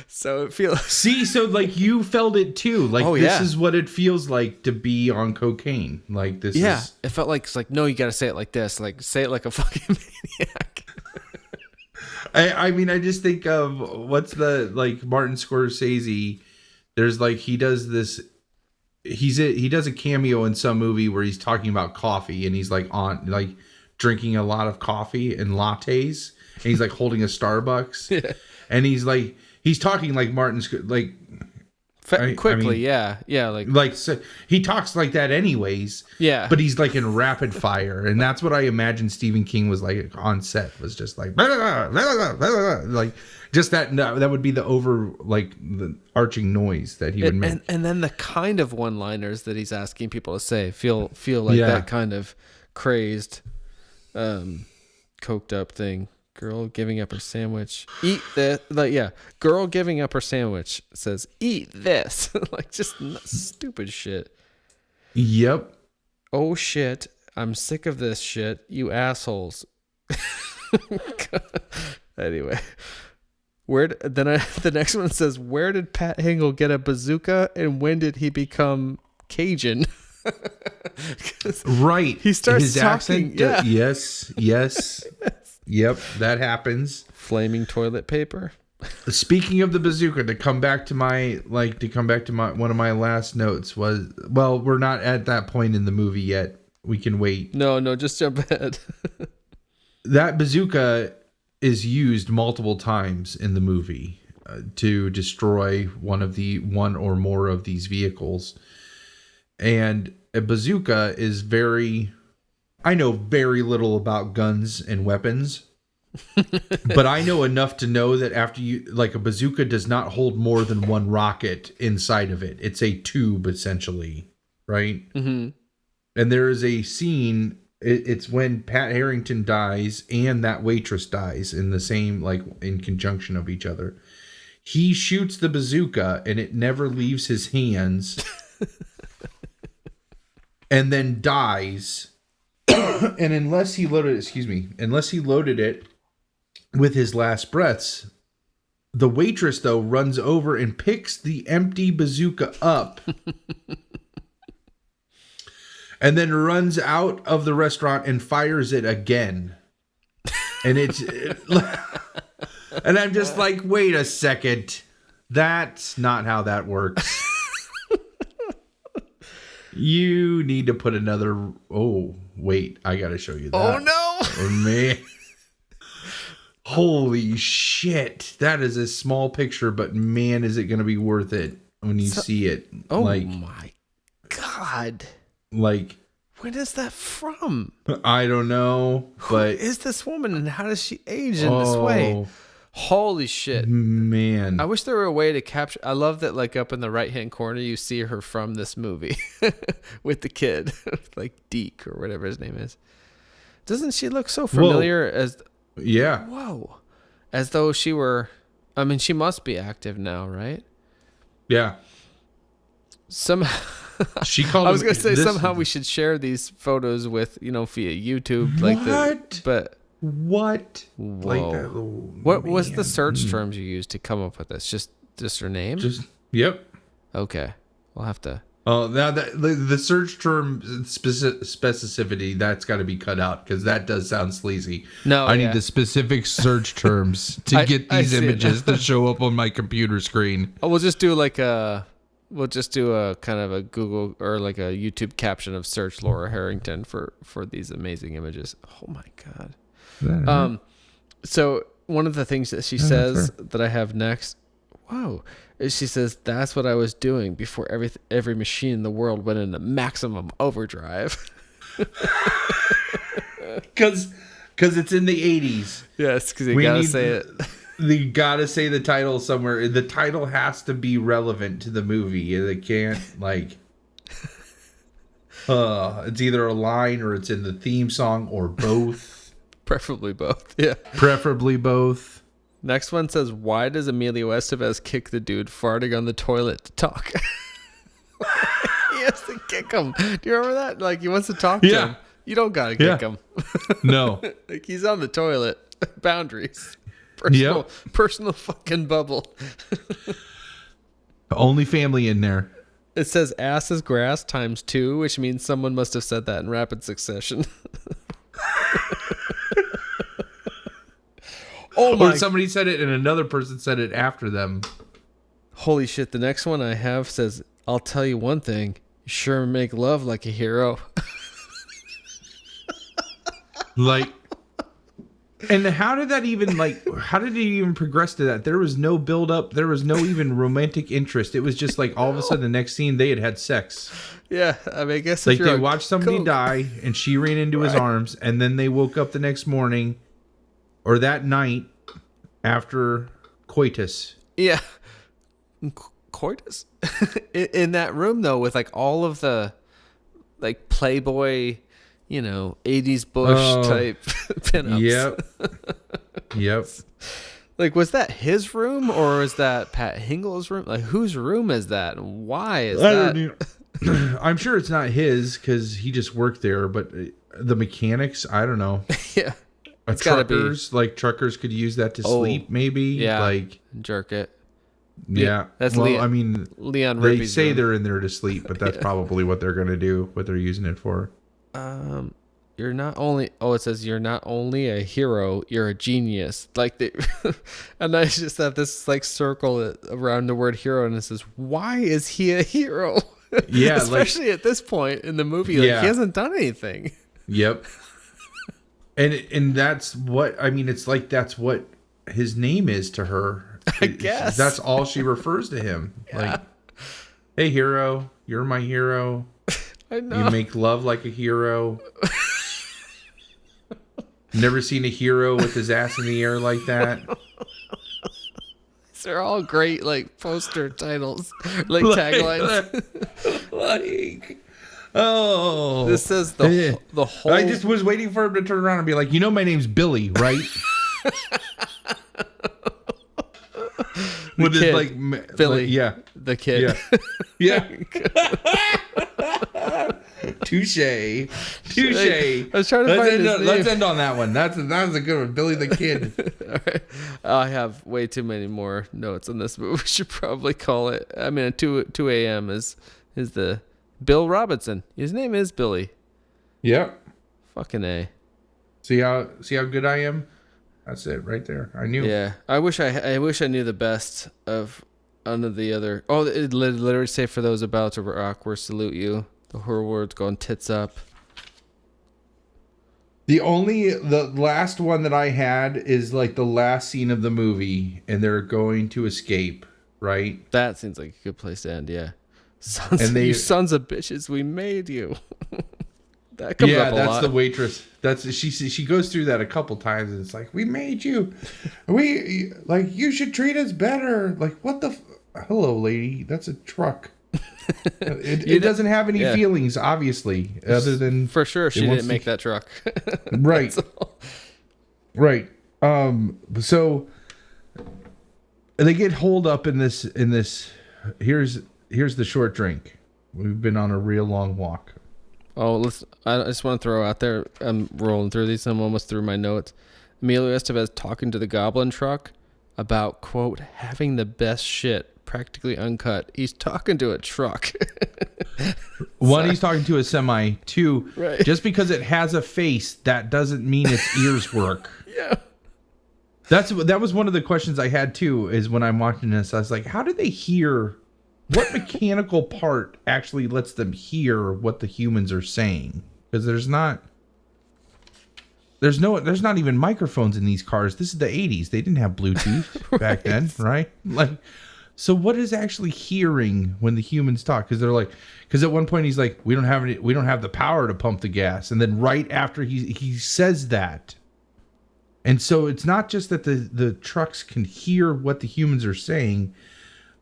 [SPEAKER 1] So it feels.
[SPEAKER 2] See, so like you felt it too. Like this is what it feels like to be on cocaine. Like this.
[SPEAKER 1] Yeah,
[SPEAKER 2] is...
[SPEAKER 1] it felt like it's like no, you got to say it like this. Like say it like a fucking maniac.
[SPEAKER 2] I mean, I just think of what's the like Martin Scorsese. There's like he does this. He does a cameo in some movie where he's talking about coffee and he's like drinking a lot of coffee and lattes and he's like holding a Starbucks and he's talking like Martin like
[SPEAKER 1] quickly. Yeah.
[SPEAKER 2] Like so he talks like that anyways.
[SPEAKER 1] Yeah.
[SPEAKER 2] But he's like in rapid fire, and that's what I imagine Stephen King was like on set. Was just like blah, blah, blah, blah, blah, blah, like just that. That would be the the arching noise that he would make.
[SPEAKER 1] And then the kind of one-liners that he's asking people to say feel like that kind of crazed, coked up thing. Girl giving up her sandwich. Eat this. Girl giving up her sandwich says, eat this. Like just stupid shit.
[SPEAKER 2] Yep.
[SPEAKER 1] Oh shit. I'm sick of this shit. You assholes. Anyway. The next one says, where did Pat Hingle get a bazooka and when did he become Cajun?
[SPEAKER 2] Right.
[SPEAKER 1] He starts
[SPEAKER 2] his
[SPEAKER 1] talking.
[SPEAKER 2] Accent. Yes. Yep, that happens.
[SPEAKER 1] Flaming toilet paper.
[SPEAKER 2] Speaking of the bazooka, to come back to my one of my last notes was, well, we're not at that point in the movie yet. We can wait.
[SPEAKER 1] No, just jump ahead.
[SPEAKER 2] That bazooka is used multiple times in the movie to destroy one or more of these vehicles. And a bazooka is I know very little about guns and weapons, but I know enough to know that a bazooka does not hold more than one rocket inside of it. It's a tube essentially, right?
[SPEAKER 1] Mm-hmm.
[SPEAKER 2] And there is a scene. It's when Pat Harrington dies and that waitress dies in the same, in conjunction of each other. He shoots the bazooka and it never leaves his hands and then dies. And unless he loaded it with his last breaths, the waitress though runs over and picks the empty bazooka up and then runs out of the restaurant and fires it again. And and I'm just like, wait a second. That's not how that works. You need to put another. Oh, wait. I got to show you that.
[SPEAKER 1] Oh, no.
[SPEAKER 2] Oh, man. Holy shit. That is a small picture, but man, is it going to be worth it when you see it.
[SPEAKER 1] Oh, my God.
[SPEAKER 2] Like.
[SPEAKER 1] When is that from?
[SPEAKER 2] I don't know. But
[SPEAKER 1] who is this woman and how does she age in this way? Holy shit.
[SPEAKER 2] Man.
[SPEAKER 1] I wish there were a way to capture. I love that, up in the right-hand corner, you see her from this movie with the kid, like Deke or whatever his name is. Doesn't she look so familiar
[SPEAKER 2] Yeah.
[SPEAKER 1] Whoa. As though she were, she must be active now, right?
[SPEAKER 2] Yeah. She called
[SPEAKER 1] I was going to say somehow we should share these photos with, via YouTube. What? Whoa. What was the search terms you used to come up with this? Just her name?
[SPEAKER 2] Yep.
[SPEAKER 1] Okay. We'll have to.
[SPEAKER 2] Oh, now the search term specificity, that's got to be cut out because that does sound sleazy.
[SPEAKER 1] No,
[SPEAKER 2] I need the specific search terms to get these images to show up on my computer screen.
[SPEAKER 1] Oh, we'll just do a kind of a Google or a YouTube caption of search Laura Harrington for these amazing images. Oh my God. So one of the things that she says that I have next, is she says, that's what I was doing before every machine in the world went into maximum overdrive.
[SPEAKER 2] Because it's in the 80s.
[SPEAKER 1] Yes, because you gotta say it.
[SPEAKER 2] You gotta say the title somewhere. The title has to be relevant to the movie. It can't it's either a line or it's in the theme song or both.
[SPEAKER 1] Preferably both. Yeah.
[SPEAKER 2] Preferably both.
[SPEAKER 1] Next one says, why does Emilio Estevez kick the dude farting on the toilet to talk? He has to kick him. Do you remember that? He wants to talk to him. You don't gotta kick him.
[SPEAKER 2] No.
[SPEAKER 1] He's on the toilet. Boundaries. Personal fucking bubble.
[SPEAKER 2] Only family in there.
[SPEAKER 1] It says ass is grass times 2, which means someone must have said that in rapid succession.
[SPEAKER 2] Or somebody said it and another person said it after them.
[SPEAKER 1] Holy shit. The next one I have says, I'll tell you one thing. You sure make love like a hero.
[SPEAKER 2] And how did that even how did it even progress to that? There was no build up. There was no even romantic interest. It was just like all of a sudden the next scene they had sex.
[SPEAKER 1] Yeah, I mean, I guess
[SPEAKER 2] Like they watched somebody die and she ran into his arms, and then they woke up the next morning or that night after coitus.
[SPEAKER 1] Yeah. Coitus? In that room though, with like all of the like Playboy, 80s Bush type pinups. Yep. Like, was that his room or is that Pat Hingle's room? Like, whose room is that? And why is that?
[SPEAKER 2] I'm sure it's not his because he just worked there, but the mechanics, I don't know.
[SPEAKER 1] Yeah.
[SPEAKER 2] Truckers could use that to sleep, maybe.
[SPEAKER 1] Yeah.
[SPEAKER 2] Like,
[SPEAKER 1] jerk it.
[SPEAKER 2] Yeah.
[SPEAKER 1] That's
[SPEAKER 2] Leon
[SPEAKER 1] Rippey's
[SPEAKER 2] they say
[SPEAKER 1] room.
[SPEAKER 2] they're in there to sleep, but that's probably what they're going to do, what they're using it for.
[SPEAKER 1] You're not only, it says you're not only a hero, you're a genius. Like, and I just have this like circle around the word hero, and it says, why is he a hero?
[SPEAKER 2] Yeah.
[SPEAKER 1] Especially at this point in the movie, he hasn't done anything.
[SPEAKER 2] Yep. And that's what, it's like, that's what his name is to her.
[SPEAKER 1] I guess.
[SPEAKER 2] That's all she refers to him. Yeah. Like, hey, hero, you're my hero.
[SPEAKER 1] I know.
[SPEAKER 2] You make love like a hero. Never seen a hero with his ass in the air like that.
[SPEAKER 1] They're all great, like, poster titles, like taglines. This says the whole.
[SPEAKER 2] I just was waiting for him to turn around and be like, my name's Billy, right? With his like
[SPEAKER 1] Billy,
[SPEAKER 2] the
[SPEAKER 1] kid,
[SPEAKER 2] yeah. Touche.
[SPEAKER 1] I was trying to find his name.
[SPEAKER 2] Let's end on that one. That was a good one, Billy the Kid.
[SPEAKER 1] All right. I have way too many more notes on this, but we should probably call it. 2 a.m. is the Bill Robinson. His name is Billy.
[SPEAKER 2] Yep.
[SPEAKER 1] Fucking A.
[SPEAKER 2] See how good I am? That's it right there. I knew.
[SPEAKER 1] Yeah. I wish I knew the best of under the other. Oh, it literally say for those about to rock, we salute you. The horror words going tits up.
[SPEAKER 2] The last one that I had is like the last scene of the movie, and they're going to escape, right?
[SPEAKER 1] That seems like a good place to end, yeah. You sons of bitches, we made you. That comes up a lot.
[SPEAKER 2] That's the waitress. She goes through that a couple times, and it's like, we made you. You should treat us better. Like, what the? Hello, lady. That's a truck. It doesn't have any feelings, obviously, other than
[SPEAKER 1] for sure she didn't make that truck.
[SPEAKER 2] Right. Right. So they get holed up in this. Here's the short drink. We've been on a real long walk.
[SPEAKER 1] Oh, I just want to throw out there. I'm rolling through these. I'm almost through my notes. Emilio Estevez talking to the Goblin truck about, quote, having the best shit, practically uncut. He's talking to a truck.
[SPEAKER 2] One, he's talking to a semi. Two,
[SPEAKER 1] right.
[SPEAKER 2] Just because it has a face, that doesn't mean its ears work.
[SPEAKER 1] Yeah.
[SPEAKER 2] That was one of the questions I had too, is when I'm watching this, I was like, how do they hear? What mechanical part actually lets them hear what the humans are saying? Because there's not even microphones in these cars. This is the 80s. They didn't have Bluetooth back then, right? Like, so what is actually hearing when the humans talk? Because at one point he's like, we don't have the power to pump the gas, and then right after he says that, and so it's not just that the trucks can hear what the humans are saying,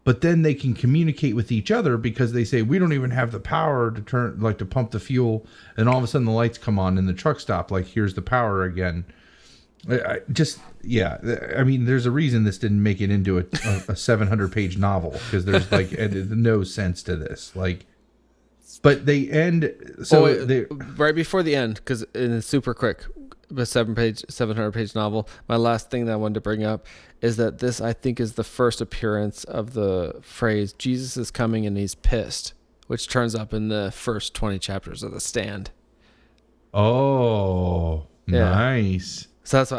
[SPEAKER 2] but then they can communicate with each other because they say, we don't even have the power to to pump the fuel. And all of a sudden the lights come on and the truck stop. Like, here's the power again. There's a reason this didn't make it into a 700-page novel, because there's like no sense to this. Like, but they end.
[SPEAKER 1] Right before the end, because it's super quick. A 700-page novel. My last thing that I wanted to bring up is that this, I think, is the first appearance of the phrase "Jesus is coming and he's pissed," which turns up in the first 20 chapters of The Stand.
[SPEAKER 2] Oh, yeah. Nice.
[SPEAKER 1] So that's why,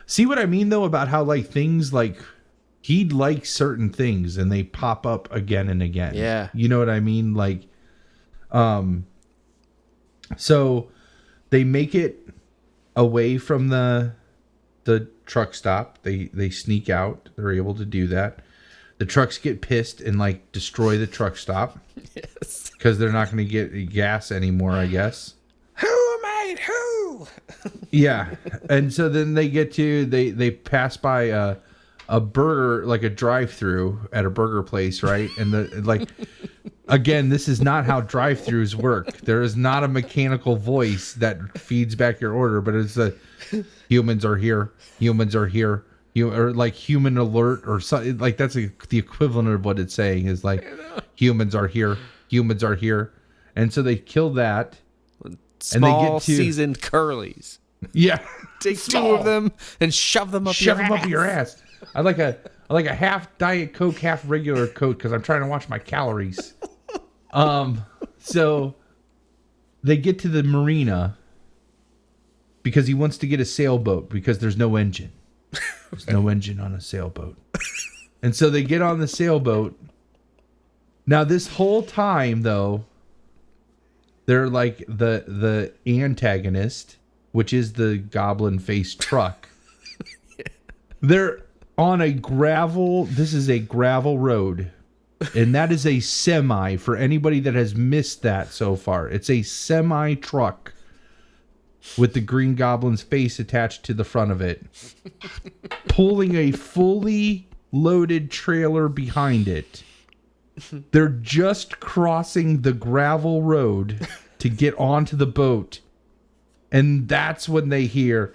[SPEAKER 2] see what I mean though about how like things like he'd like certain things and they pop up again and again.
[SPEAKER 1] Yeah.
[SPEAKER 2] You know what I mean? Like, so they make it away from the the truck stop. They sneak out. They're able to do that. The trucks get pissed and like destroy the truck stop.
[SPEAKER 1] Yes.
[SPEAKER 2] Because they're not going to get gas anymore, I guess.
[SPEAKER 1] Who made who?
[SPEAKER 2] Yeah. And so then they pass by a burger, like a drive-through at a burger place, right? And again, this is not how drive-throughs work. There is not a mechanical voice that feeds back your order, but it's humans are here, or like human alert or something. Like that's the equivalent of what it's saying is like humans are here. And so they kill that.
[SPEAKER 1] Small
[SPEAKER 2] and they get to
[SPEAKER 1] seasoned curlies.
[SPEAKER 2] Yeah.
[SPEAKER 1] Take two of them and shove them up
[SPEAKER 2] your ass. I like a half Diet Coke, half regular Coke because I'm trying to watch my calories. So they get to the marina because he wants to get a sailboat because there's no engine. There's no engine on a sailboat. And so they get on the sailboat. Now this whole time though, they're like the antagonist, which is the goblin-faced truck. They're on this is a gravel road. And that is a semi for anybody that has missed that so far. It's a semi truck with the Green Goblin's face attached to the front of it, pulling a fully loaded trailer behind it. They're just crossing the gravel road to get onto the boat. And that's when they hear.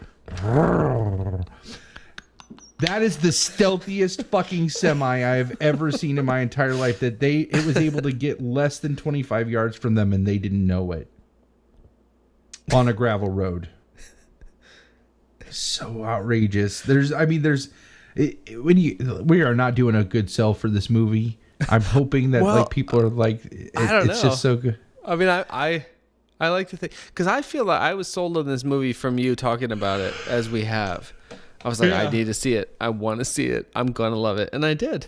[SPEAKER 2] That is the stealthiest fucking semi I have ever seen in my entire life. That it was able to get less than 25 yards from them and they didn't know it. On a gravel road. So outrageous. We are not doing a good sell for this movie. I'm hoping that like people are like, it's just so good.
[SPEAKER 1] I mean, I like to think, because I feel like I was sold on this movie from you talking about it as we have. I was like, I need to see it. I want to see it. I'm gonna love it, and I did.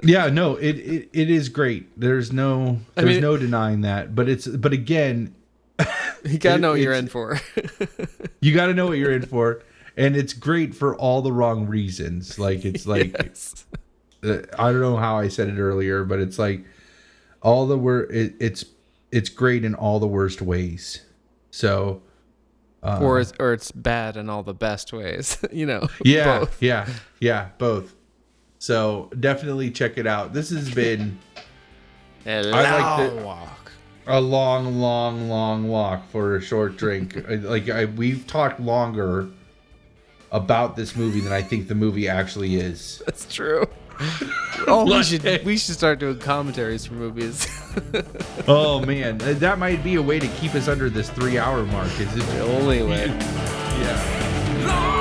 [SPEAKER 2] Yeah, no, it is great. There's no denying that. But again,
[SPEAKER 1] you gotta know what you're in for.
[SPEAKER 2] You gotta know what you're in for, and it's great for all the wrong reasons. Like it's like, yes. I don't know how I said it earlier, but it's like it's great in all the worst ways. So.
[SPEAKER 1] Or it's bad in all the best ways,
[SPEAKER 2] Yeah,
[SPEAKER 1] both.
[SPEAKER 2] yeah, both. So definitely check it out. This has been a long walk for a short drink. We've talked longer about this movie than I think the movie actually is.
[SPEAKER 1] That's true. We should start doing commentaries for movies.
[SPEAKER 2] Oh man, that might be a way to keep us under this 3-hour mark. Is it
[SPEAKER 1] the only way?
[SPEAKER 2] Yeah.